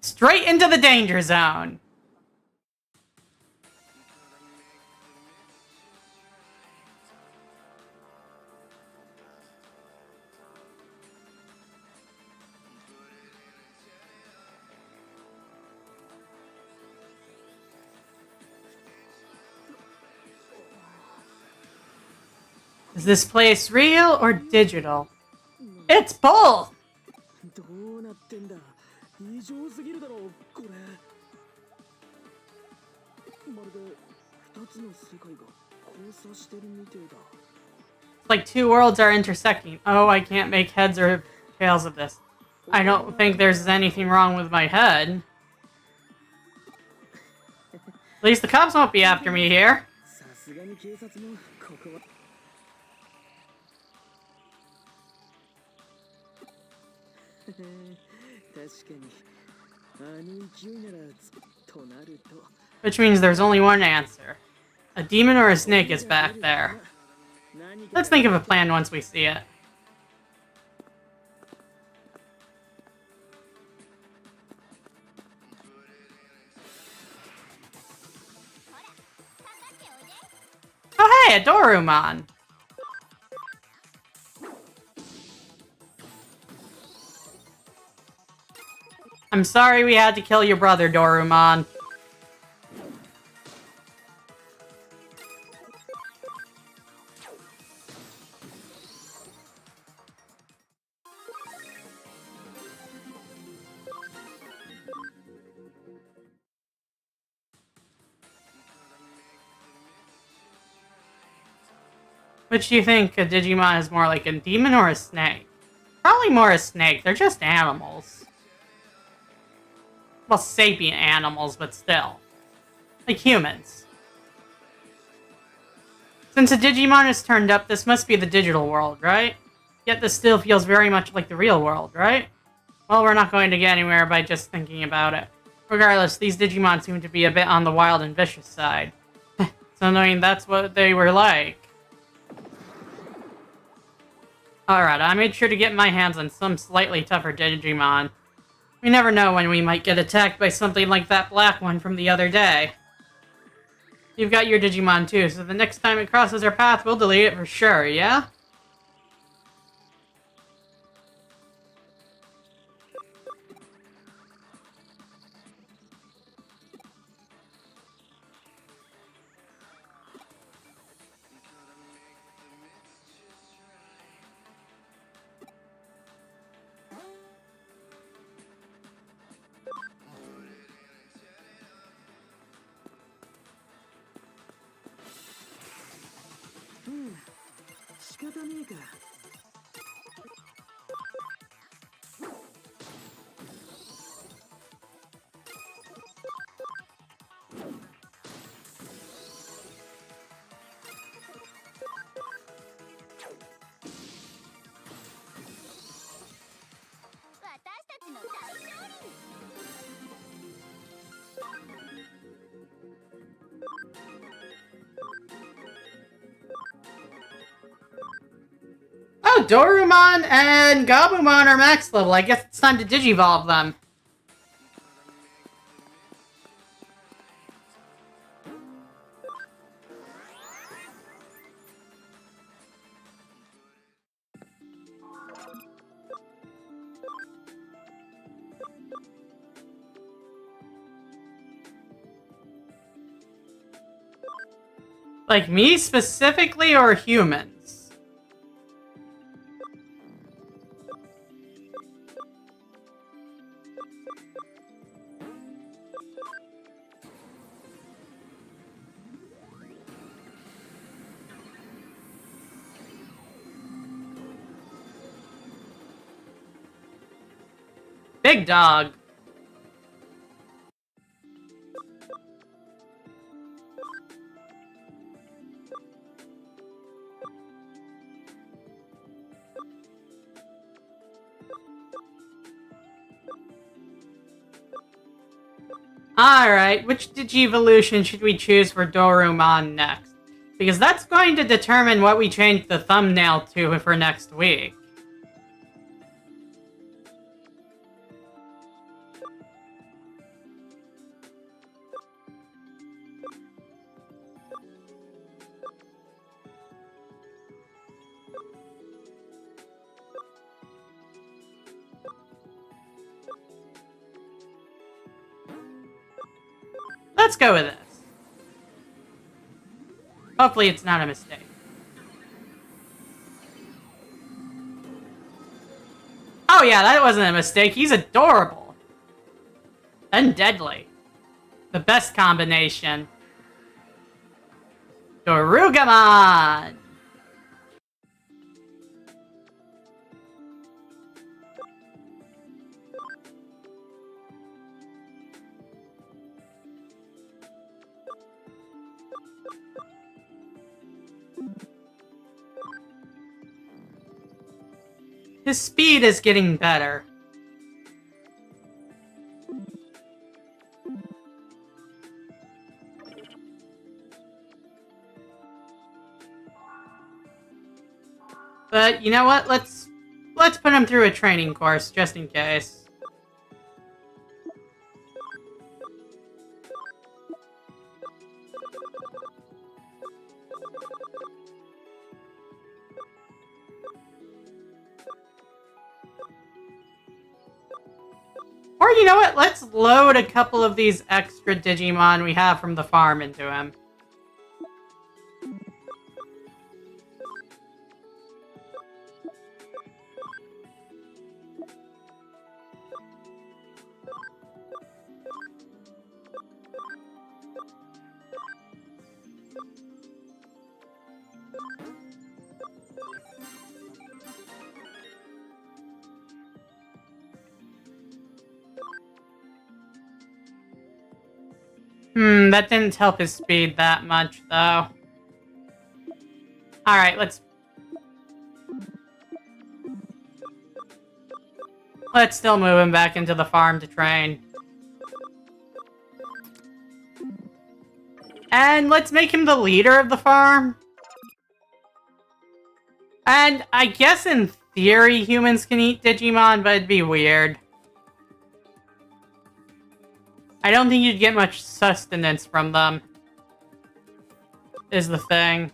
Straight into the danger zone. Is this place real or digital? It's both! どうなってんだ。異常すぎるだろう、これ。まるで二つの世界が交差してるみてえだ。 It's like two worlds are intersecting. Oh, I can't make heads or tails of this. I don't think there's anything wrong with my head. At least the cops won't be after me here. さすがに警察もここは確かにあの勢いならとなると Which means there's only one answer. A demon or a snake is back there. Let's think of a plan once we see it. Oh hey, a Dorumon! I'm sorry we had to kill your brother, Dorumon. Which do you think a Digimon is more like, a demon or a snake? Probably more a snake, they're just animals. Well, sapient animals, but still. Like humans. Since a Digimon is turned up, this must be the digital world, right? Yet this still feels very much like the real world, right? Well, we're not going to get anywhere by just thinking about it. Regardless, these Digimon seem to be a bit on the wild and vicious side. So knowing that's what they were like. Alright, I made sure to get my hands on some slightly tougher Digimon. We never know when we might get attacked by something like that black one from the other day. You've got your Digimon too, so the next time it crosses our path, we'll delete it for sure, yeah? Oh, Dorumon and Gabumon are max level. I guess it's time to Digivolve them. Like me specifically, or humans? Big dog. Alright, which Digivolution should we choose for Dorumon next? Because that's going to determine what we change the thumbnail to for next week. Let's go with this. Hopefully it's not a mistake. Oh yeah, that wasn't a mistake. He's adorable. And deadly. The best combination. Dorumon! His speed is getting better. But you know what? Let's put him through a training course just in case. Or you know what? Let's load a couple of these extra Digimon we have from the farm into him. That didn't help his speed that much, though. Alright, let's still move him back into the farm to train. And let's make him the leader of the farm. And I guess in theory humans can eat Digimon, but it'd be weird. I don't think you'd get much sustenance from them, is the thing.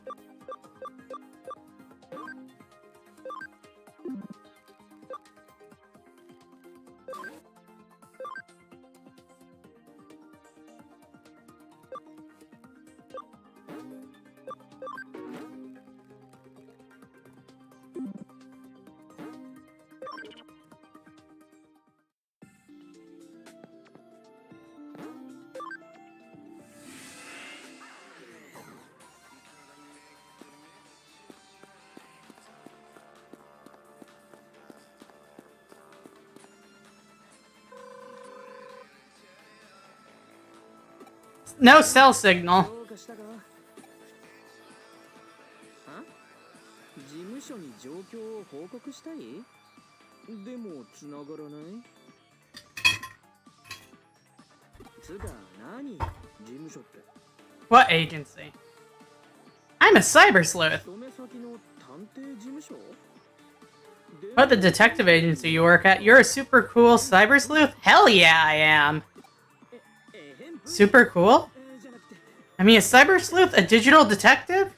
No cell signal. どうかしたか？は？事務所に状況を報告したい？でも繋がらない？つうか何？事務所って。What agency? I'm a cybersleuth. 勤め先の探偵事務所？ What the detective agency you work at? You're a super cool cybersleuth? Hell yeah, I am. Super cool? I mean, a cybersleuth? A digital detective?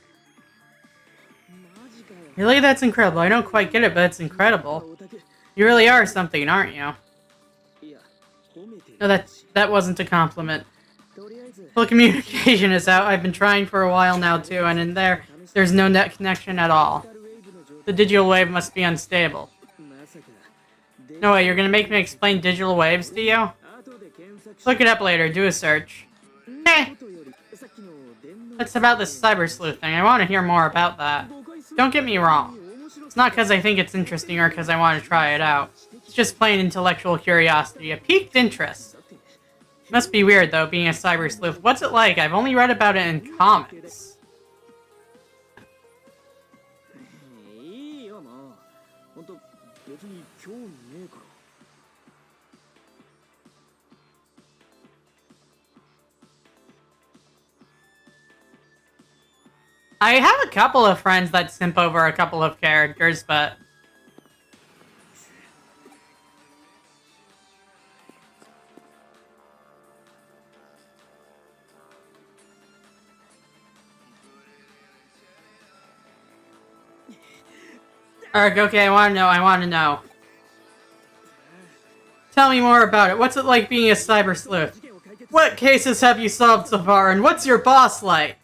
Really? That's incredible. I don't quite get it, but it's incredible. You really are something, aren't you? No, that wasn't a compliment. Full communication is out. I've been trying for a while now, too, and in there's no net connection at all. The digital wave must be unstable. No way, you're gonna make me explain digital waves to you? Look it up later, do a search. Eh! What's about this cyber sleuth thing? I want to hear more about that. Don't get me wrong. It's not because I think it's interesting or because I want to try it out. It's just plain intellectual curiosity, a piqued interest. Must be weird, though, being a cyber sleuth. What's it like? I've only read about it in comics. I have a couple of friends that simp over a couple of characters, but... Alright, okay, I wanna know. Tell me more about it. What's it like being a cyber sleuth? What cases have you solved so far, and what's your boss like?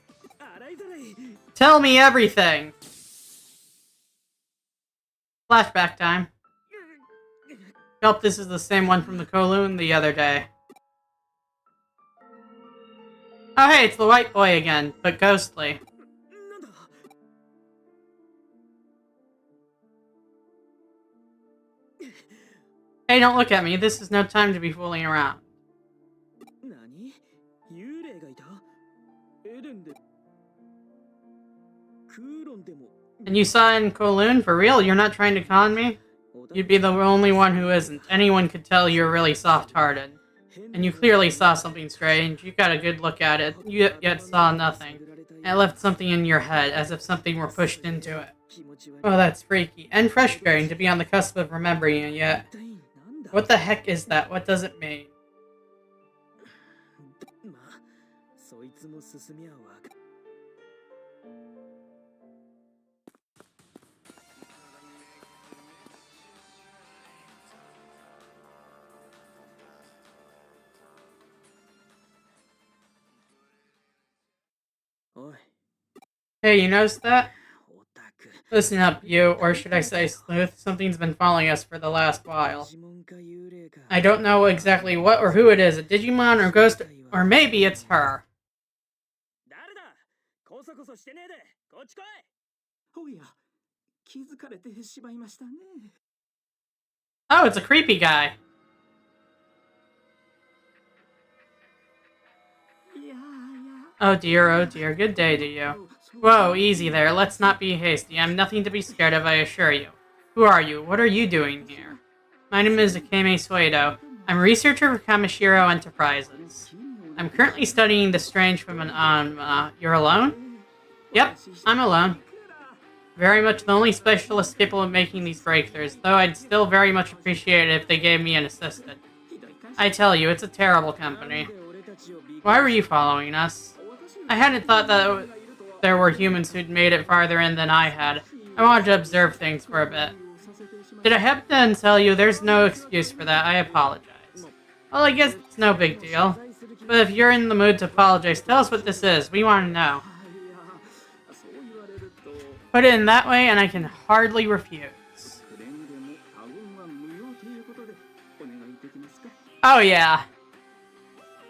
Tell me everything! Flashback time. Hope this is the same one from the Kowloon the other day. Oh hey, it's the white boy again, but ghostly. Hey, don't look at me. This is no time to be fooling around. And you saw it in Kowloon? For real? You're not trying to con me? You'd be the only one who isn't. Anyone could tell you're really soft-hearted. And you clearly saw something strange. You got a good look at it, yet saw nothing. And it left something in your head, as if something were pushed into it. Oh, that's freaky. And frustrating to be on the cusp of remembering it yet. What the heck is that? What does it mean? Hey, you noticed that? Listen up, you, or should I say Sleuth. Something's been following us for the last while. I don't know exactly what or who it is, a Digimon or ghost, or maybe it's her. Oh, it's a creepy guy. Oh dear, good day to you. Whoa, easy there, let's not be hasty. I'm nothing to be scared of, I assure you. Who are you? What are you doing here? My name is Akeme Suedo. I'm a researcher for Kamishiro Enterprises. I'm currently studying the strange phenomenon. You're alone? Yep, I'm alone. Very much the only specialist capable of making these breakthroughs, though I'd still very much appreciate it if they gave me an assistant. I tell you, it's a terrible company. Why were you following us? I hadn't thought that there were humans who'd made it farther in than I had. I wanted to observe things for a bit. Did I happen to tell you there's no excuse for that? I apologize. Well, I guess it's no big deal. But if you're in the mood to apologize, tell us what this is. We want to know. Put it in that way, and I can hardly refuse. Oh, yeah.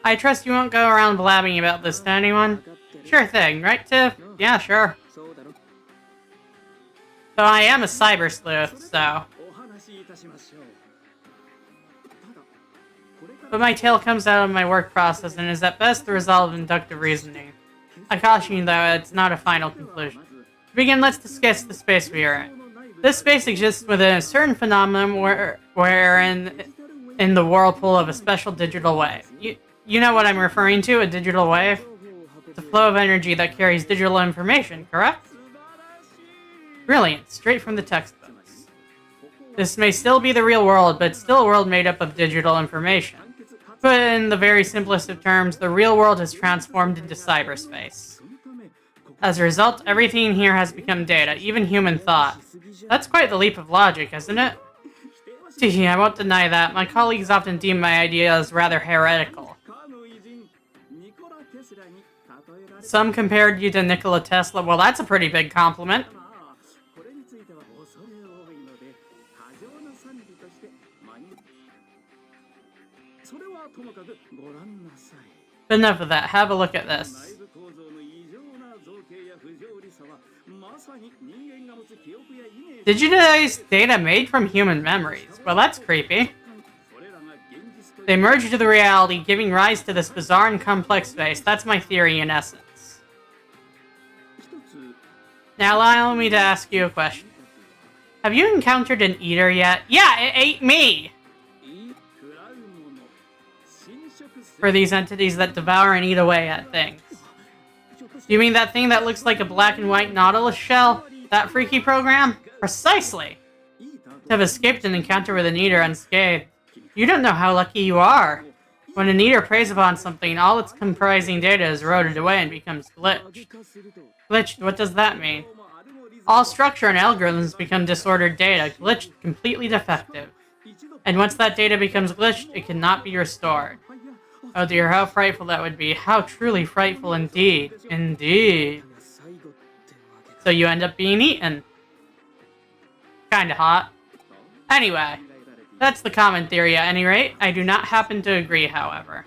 I trust you won't go around blabbing about this to anyone? Sure thing, right, Tiff? Yeah, sure. So I am a cybersleuth, so... But my tale comes out of my work process and is at best the result of inductive reasoning. I caution you, though, it's not a final conclusion. To begin, let's discuss the space we are in. This space exists within a certain phenomenon where in the whirlpool of a special digital wave. You know what I'm referring to, a digital wave? It's a flow of energy that carries digital information, correct? Brilliant, straight from the textbooks. This may still be the real world, but it's still a world made up of digital information. Put in the very simplest of terms, the real world has transformed into cyberspace. As a result, everything here has become data, even human thought. That's quite the leap of logic, isn't it? Gee, I won't deny that. My colleagues often deem my ideas rather heretical. Some compared you to Nikola Tesla. Well, that's a pretty big compliment. But enough of that. Have a look at this. Digitized data made from human memories. Well, that's creepy. They merge into the reality, giving rise to this bizarre and complex space. That's my theory in essence. Now allow me to ask you a question. Have you encountered an eater yet? Yeah, it ate me! For these entities that devour and eat away at things. You mean that thing that looks like a black and white Nautilus shell? That freaky program? Precisely! To have escaped an encounter with an eater unscathed. You don't know how lucky you are. When an eater preys upon something, all its comprising data is eroded away and becomes glitched. Glitched, what does that mean? All structure and algorithms become disordered data, glitched, completely defective. And once that data becomes glitched, it cannot be restored. Oh dear, how frightful that would be. How truly frightful indeed. Indeed. So you end up being eaten. Kinda hot. Anyway, that's the common theory at any rate. I do not happen to agree, however.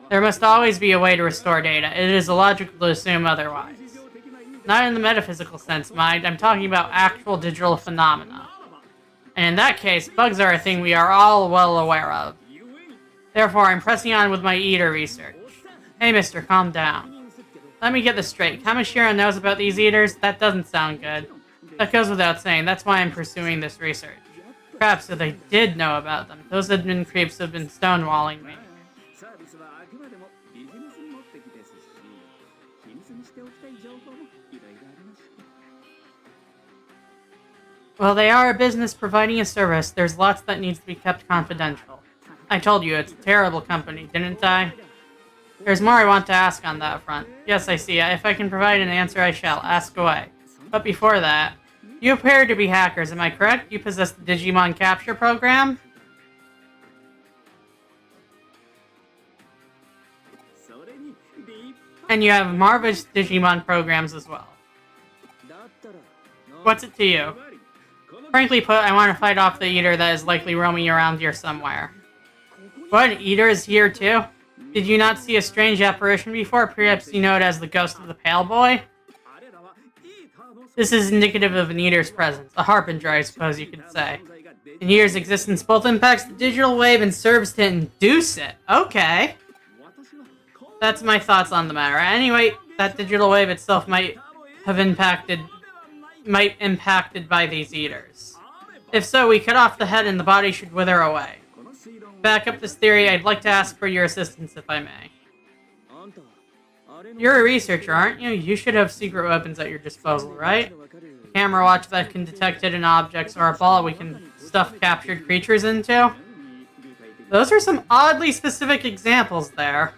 There must always be a way to restore data. It is illogical to assume otherwise. Not in the metaphysical sense, mind. I'm talking about actual digital phenomena. And in that case, bugs are a thing we are all well aware of. Therefore, I'm pressing on with my eater research. Hey, mister, calm down. Let me get this straight. Kamishiro knows about these eaters? That doesn't sound good. That goes without saying. That's why I'm pursuing this research. Perhaps if they did know about them, those admin creeps have been stonewalling me. サービスはあくまでもビジネス目的ですし、秘密にしておきたい情報もいろいろありまして。 Well, they are a business providing a service. There's lots that needs to be kept confidential. I told you, it's a terrible company, didn't I? There's more I want to ask on that front. Yes, I see. If I can provide an answer, I shall. Ask away. But before that, you appear to be hackers, am I correct? You possess the Digimon capture program? And you have marvelous Digimon programs as well. What's it to you? Frankly put, I want to fight off the eater that is likely roaming around here somewhere. What, an eater is here too? Did you not see a strange apparition before? Perhaps you know it as the ghost of the Pale Boy? This is indicative of an eater's presence, a harbinger, I suppose you could say. An eater's existence both impacts the digital wave and serves to induce it. Okay. That's my thoughts on the matter. Anyway, that digital wave itself might have impacted by these eaters. If so, we cut off the head and the body should wither away. Back up this theory, I'd like to ask for your assistance if I may. You're a researcher, aren't you? You should have secret weapons at your disposal, right? A camera watch that can detect hidden objects, or a ball we can stuff captured creatures into? Those are some oddly specific examples there.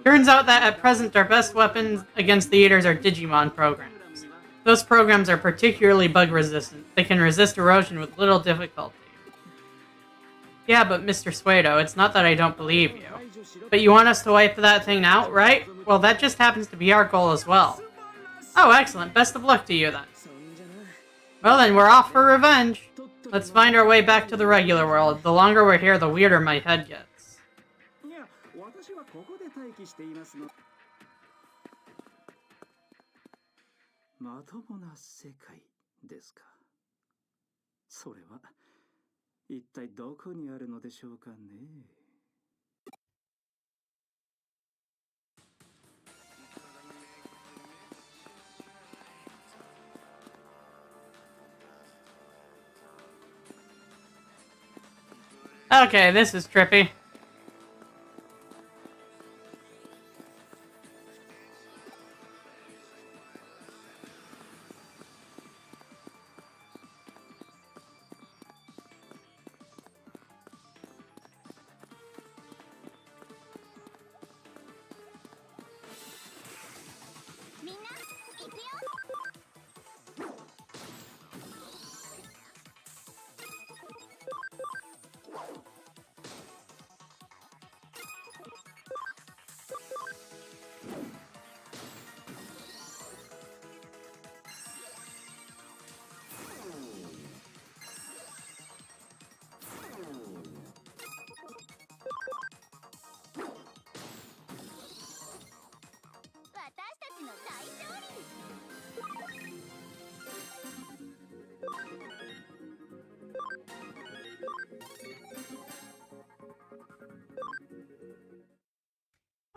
Turns out that at present our best weapons against the eaters are Digimon programs. Those programs are particularly bug resistant. They can resist erosion with little difficulty. Yeah, but Mr. Suedo, it's not that I don't believe you. But you want us to wipe that thing out, right? Well, that just happens to be our goal as well. Oh, excellent. Best of luck to you, then. Well, then, we're off for revenge. Let's find our way back to the regular world. The longer we're here, the weirder my head gets. いや、私はここで待機していますの。まともな世界ですか。それは一体どこにあるのでしょうかね。Okay, this is trippy.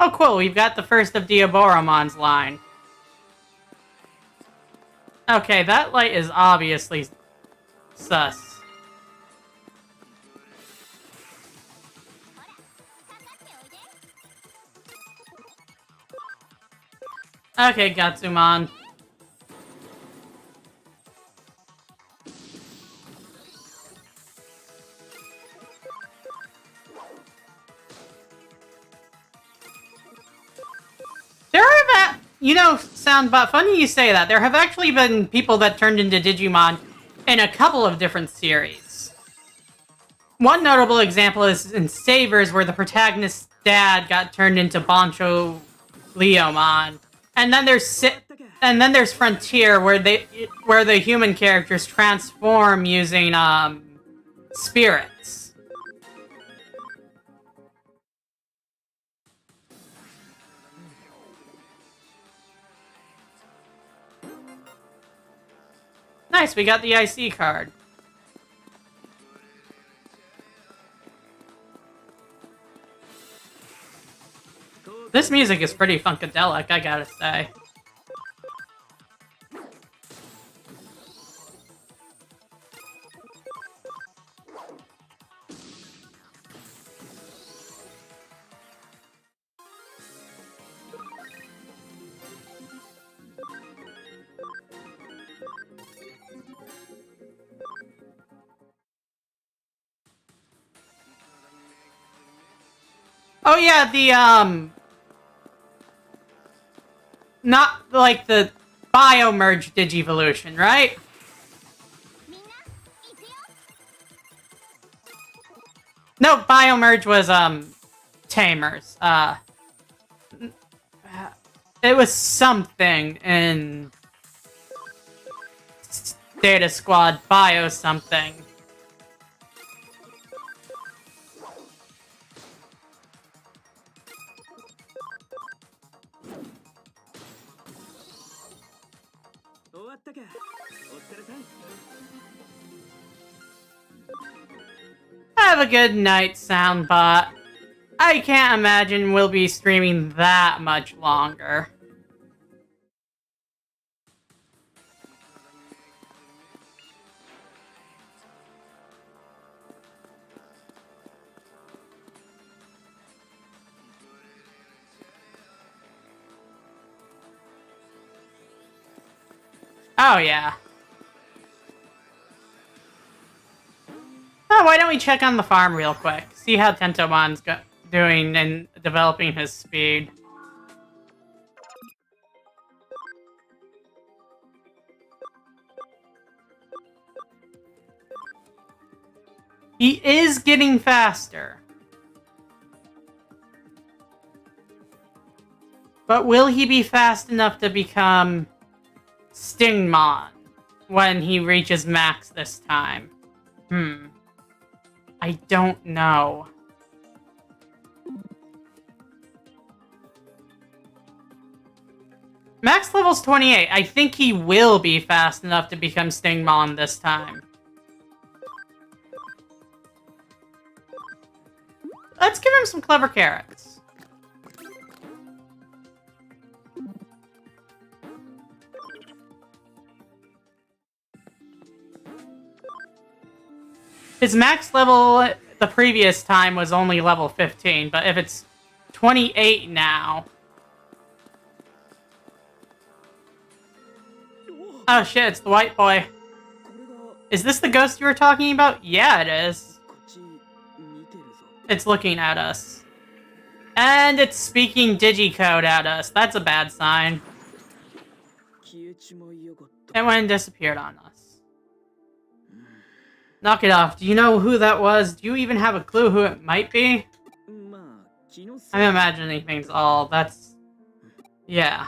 Oh, cool. We've got the first of Dorumon's line. Okay, that light is obviously sus. Okay, Gatsumon. You know, Soundbot, funny you say that. There have actually been people that turned into Digimon in a couple of different series. One notable example is in Savers, where the protagonist's dad got turned into Bancho Leomon. And then there's Frontier, where the human characters transform using spirits. Nice, we got the IC card. This music is pretty funkadelic, I gotta say. Oh yeah, the not like the bio-merge Digivolution, right? No, bio-merge was Tamers. It was something in Data Squad bio something. Have a good night, Soundbot. I can't imagine we'll be streaming that much longer. Oh, yeah. Oh, why don't we check on the farm real quick? See how Tentomon's doing and developing his speed. He is getting faster. But will he be fast enough to become Stingmon when he reaches max this time? I don't know. Max level's 28. I think he will be fast enough to become Stingmon this time. Let's give him some clever carrots. His max level the previous time was only level 15, but if it's 28 now... Oh shit, it's the white boy. Is this the ghost you were talking about? Yeah, it is. It's looking at us. And it's speaking digicode at us. That's a bad sign. It went and disappeared on us. Knock it off. Do you know who that was? Do you even have a clue who it might be? I'm imagining things all. That's... Yeah.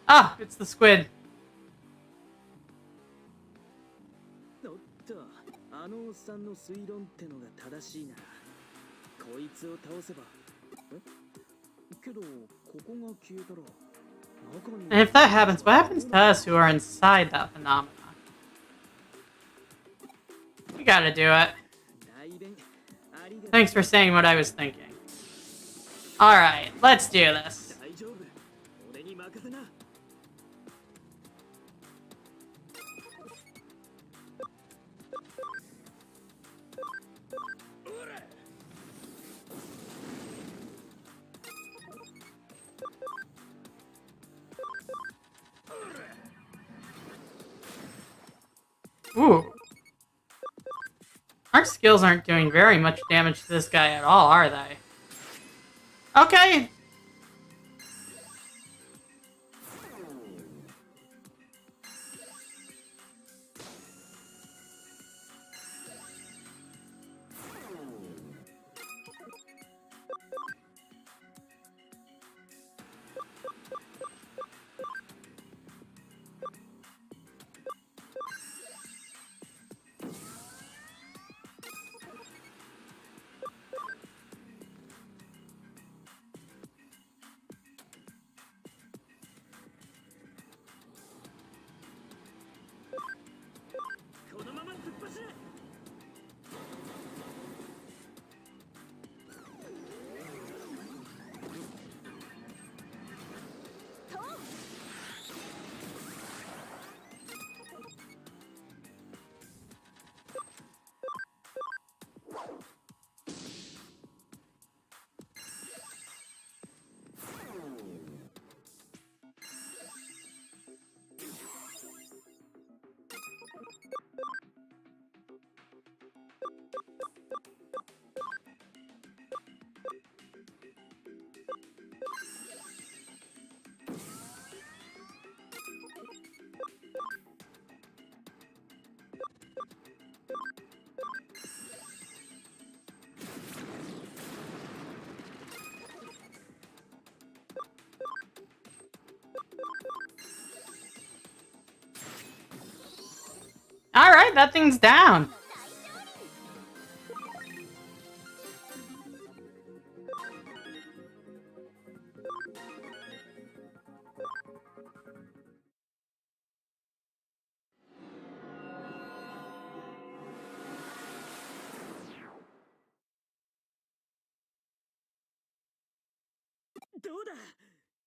Ah, it's the squid. And if that happens, what happens to us who are inside that phenomenon? We gotta do it. Thanks for saying what I was thinking. Alright, let's do this. Ooh. Our skills aren't doing very much damage to this guy at all, are they? Okay. Alright, that thing's down.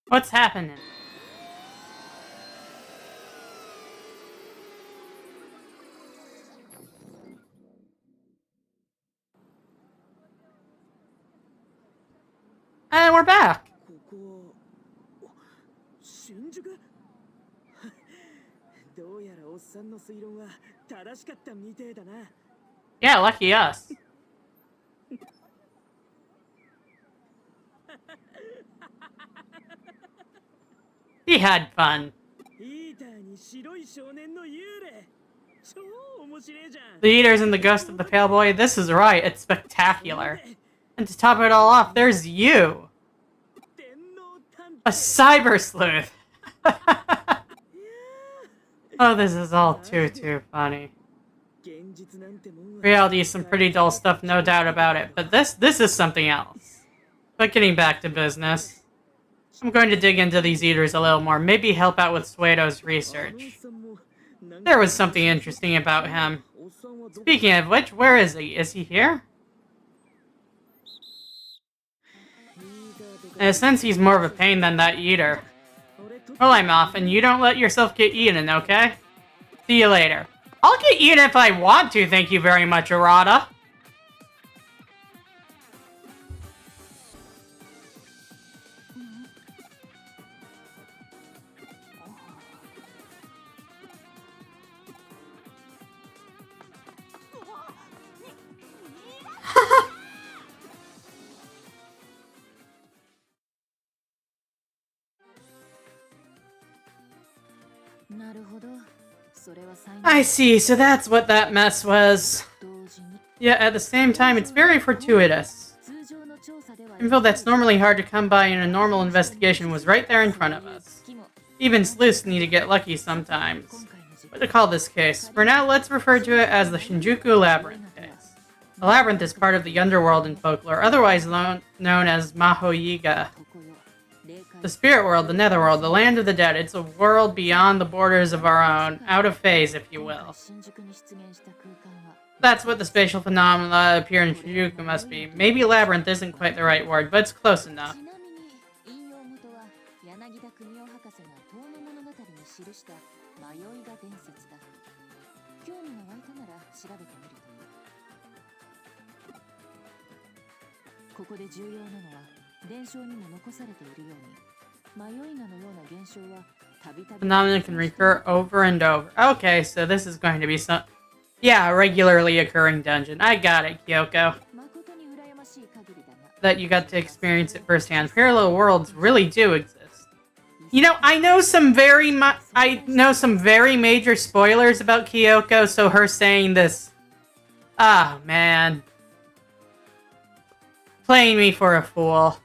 What's happening? And we're back. ここ新宿どうやらおっさんの推論は正しかったみてえだな Yeah, lucky us. He had fun. イーターに白い少年の幽霊超面白いじゃん The Eaters and the Ghost of the Pale Boy. This is right. It's spectacular. And to top it all off, there's you. 天皇探 A cyber sleuth. Oh, this is all too funny. 現実なんてもんは Reality is some pretty dull stuff, no doubt about it. But this is something else. But getting back to business. I'm going to dig into these eaters a little more. Maybe help out with Suedo's research. There was something interesting about him. Speaking of which, where is he? Is he here? In a sense, he's more of a pain than that eater. Well, I'm off, and you don't let yourself get eaten, okay? See you later. I'll get eaten if I want to, thank you very much, Arata. I see, so that's what that mess was. Yet at the same time, it's very fortuitous. Info that's normally hard to come by in a normal investigation was right there in front of us. Even sleuths need to get lucky sometimes. What to call this case? For now, let's refer to it as the Shinjuku Labyrinth case. The labyrinth is part of the underworld in folklore, otherwise known as Mahoyiga. The spirit world, the netherworld, the land of the dead. It's a world beyond the borders of our own, out of phase, if you will. That's what the spatial phenomena appear in Shinjuku must be. Maybe labyrinth isn't quite the right word, but it's close enough. Phenomena can recur over and over. Okay, so this is going to be some... Yeah, a regularly occurring dungeon. I got it, Kyoko. That you got to experience it firsthand. Parallel worlds really do exist. You know, I know some very major spoilers about Kyoko, so her saying this... Ah, man. Playing me for a fool.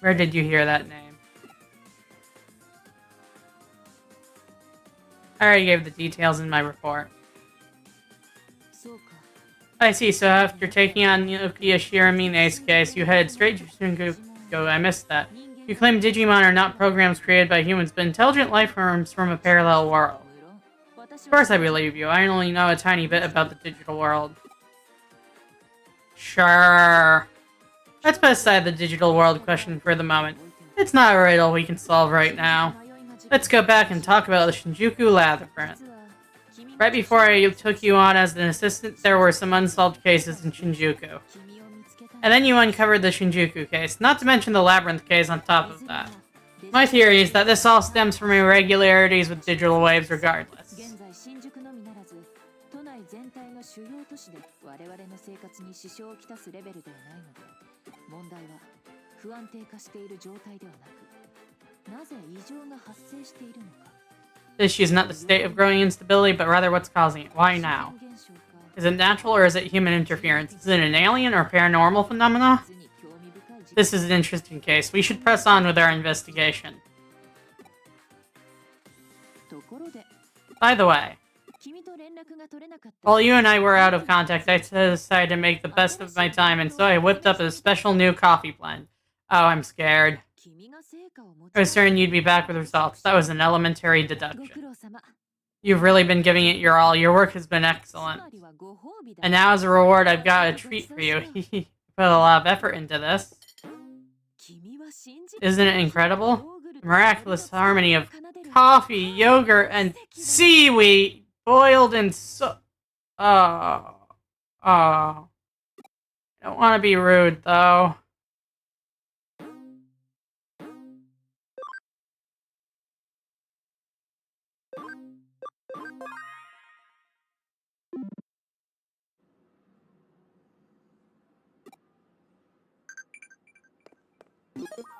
Where did you hear that name? I already gave the details in my report. I see, so after taking on Nokia Shiramine's case, you headed straight to Shinjuku. I missed that. You claim Digimon are not programs created by humans, but intelligent life forms from a parallel world. Of course I believe you. I only know a tiny bit about the digital world. Sure. Let's put aside the digital world question for the moment. It's not a riddle we can solve right now. Let's go back and talk about the Shinjuku Labyrinth. Right before I took you on as an assistant, there were some unsolved cases in Shinjuku. And then you uncovered the Shinjuku case, not to mention the Labyrinth case on top of that. My theory is that this all stems from irregularities with digital waves regardless. The issue is not the state of growing instability, but rather what's causing it. Why now? Is it natural or is it human interference? Is it an alien or paranormal phenomena? This is an interesting case. We should press on with our investigation. ところで By the way, 君と連絡が取れなかった while you and I were out of contact, I decided to make the best of my time, and so I whipped up a special new coffee blend. Oh, I'm scared. 君が成果を持 I was certain you'd be back with results. That was an elementary ご苦 deduction. 労様 You've really been giving it your all. Your work has been つ excellent. まりはご褒美だ And now as a reward, I've got a treat for you. Put a lot of effort into this. 君は信じ Isn't it incredible? ヨーグル The ト miraculous harmony of 奏でる coffee, yogurt, and seaweed boiled in so... Oh. Oh. I don't want to be rude, though.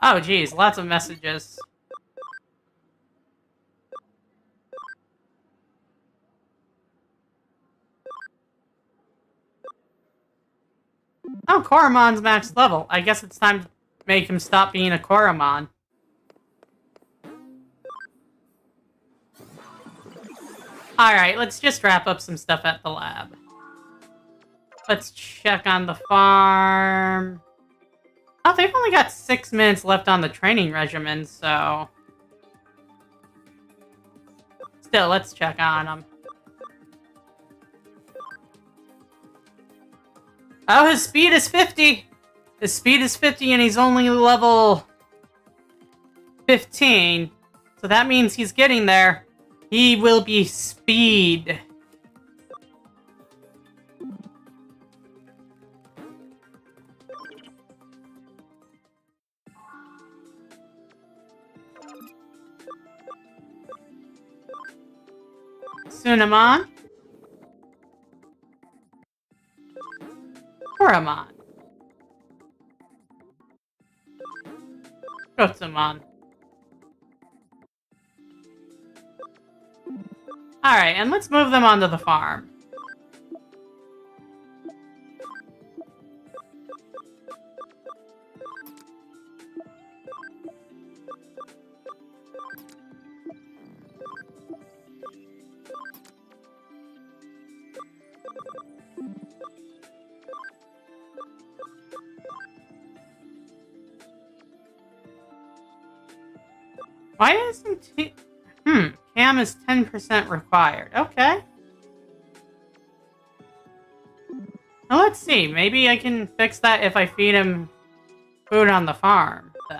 Oh, geez, lots of messages. Oh, Korumon's max level. I guess it's time to make him stop being a Koromon. Alright, let's just wrap up some stuff at the lab. Let's check on the farm. Oh, they've only got 6 minutes left on the training regimen, so... Still, let's check on them. Oh, his speed is 50! His speed is 50 and he's only level 15. So that means he's getting there. He will be speed. Sunamon. Dorumon. Gotsumon. Alright, and let's move them onto the farm. Why isn't he... Cam is 10% required. Okay. Now let's see. Maybe I can fix that if I feed him food on the farm, then.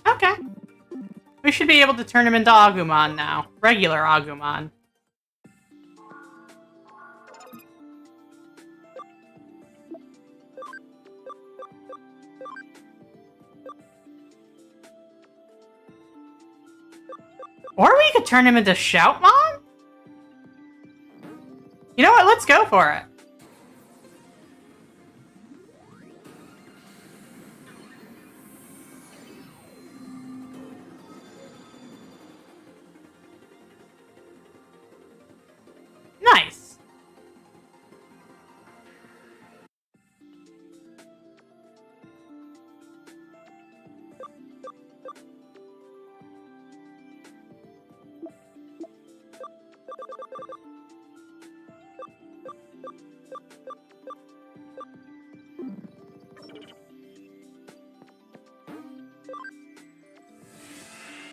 Okay. We should be able to turn him into Agumon now. Regular Agumon. Or we could turn him into Shoutmon? You know what? Let's go for it. Nice.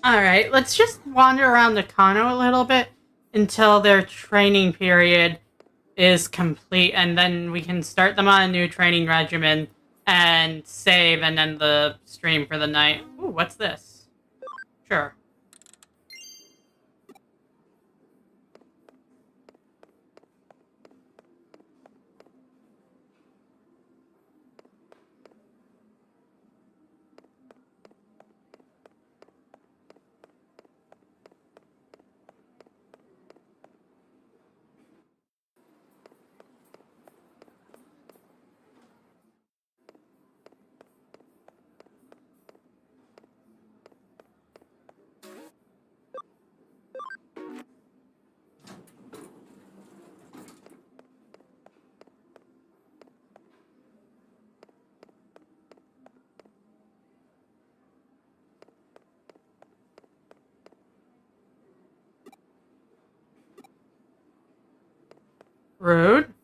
Alright, let's just wander around the Kano a little bit until their training period is complete, and then we can start them on a new training regimen and save and end the stream for the night. Ooh, what's this? Sure. Rude.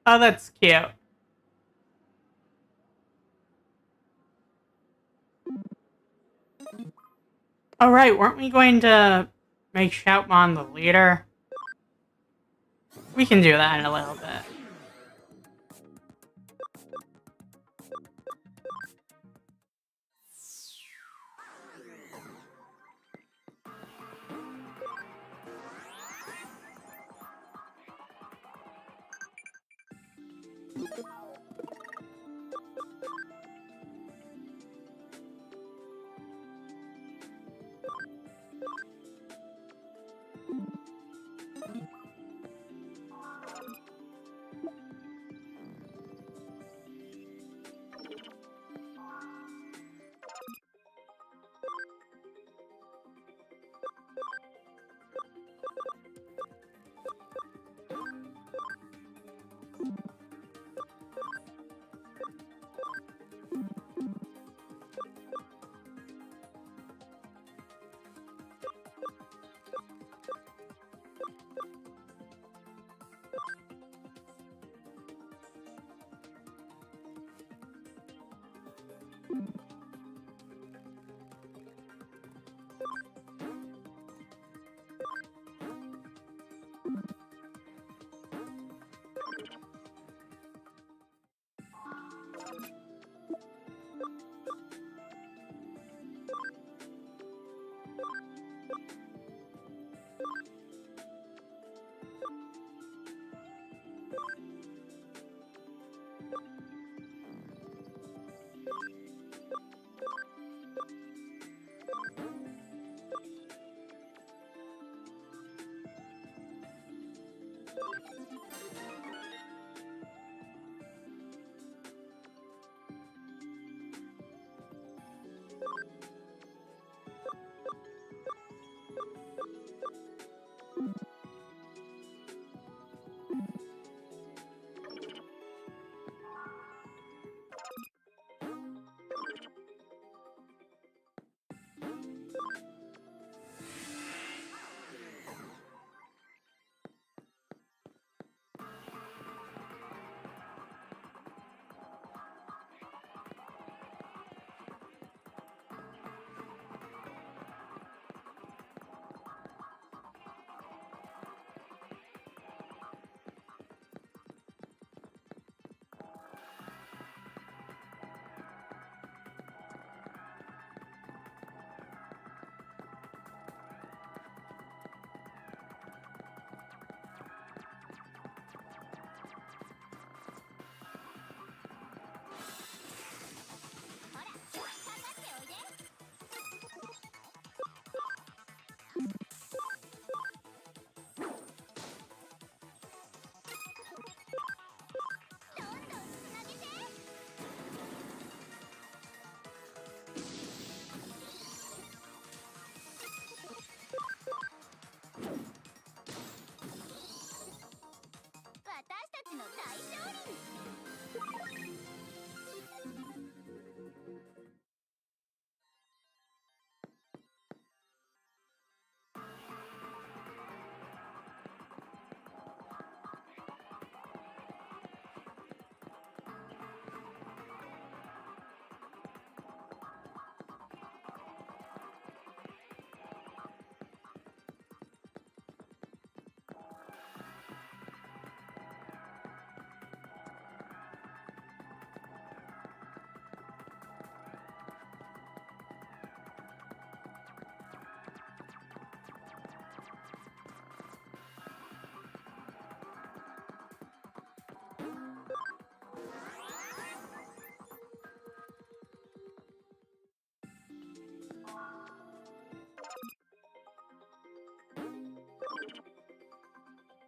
Oh, that's cute. Oh, right, weren't we going to make Shoutmon the leader? We can do that in a little bit.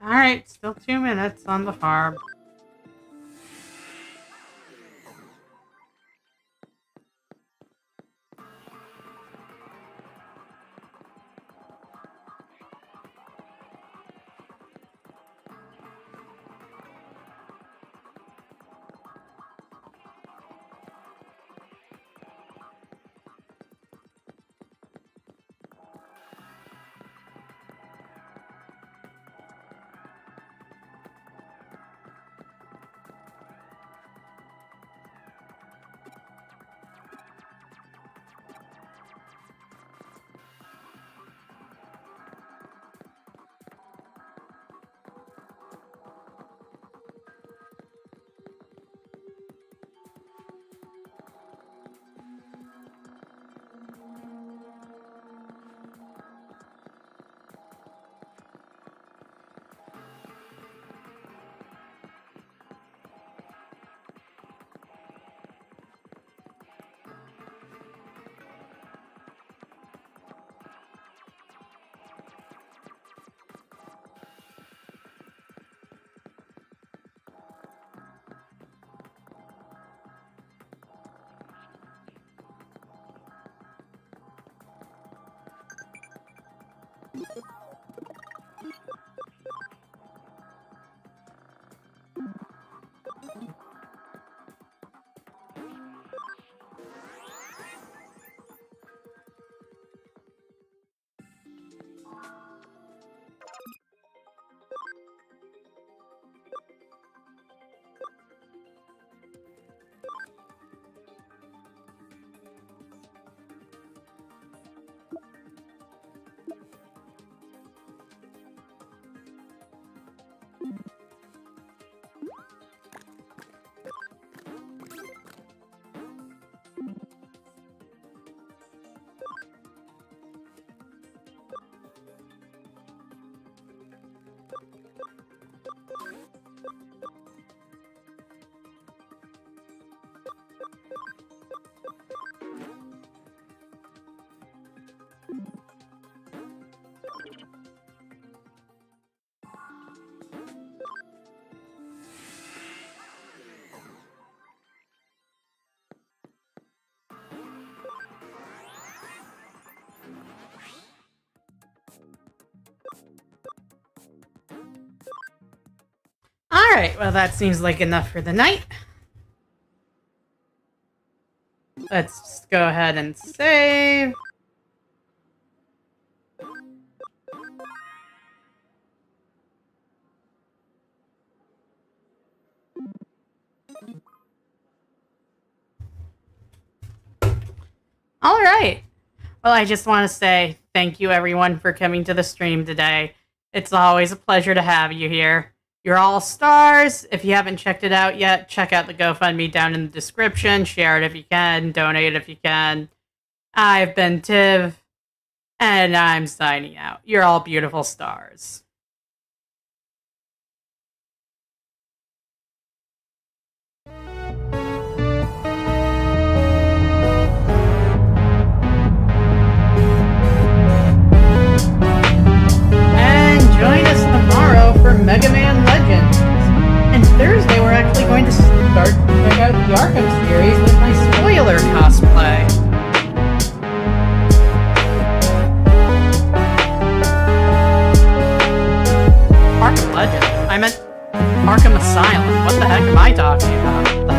Alright, still 2 minutes on the farm. Alright, well that seems like enough for the night. Let's just go ahead and save. Alright. Well, I just want to say thank you everyone for coming to the stream today. It's always a pleasure to have you here. You're all stars. If you haven't checked it out yet, check out the GoFundMe down in the description. Share it if you can. Donate if you can. I've been Tiv, and I'm signing out. You're all beautiful stars. Join us tomorrow for Mega Man Legends. And Thursday we're actually going to start to check out the Arkham series with my spoiler cosplay. Arkham Legends? I meant Arkham Asylum. What the heck am I talking about? What the hell?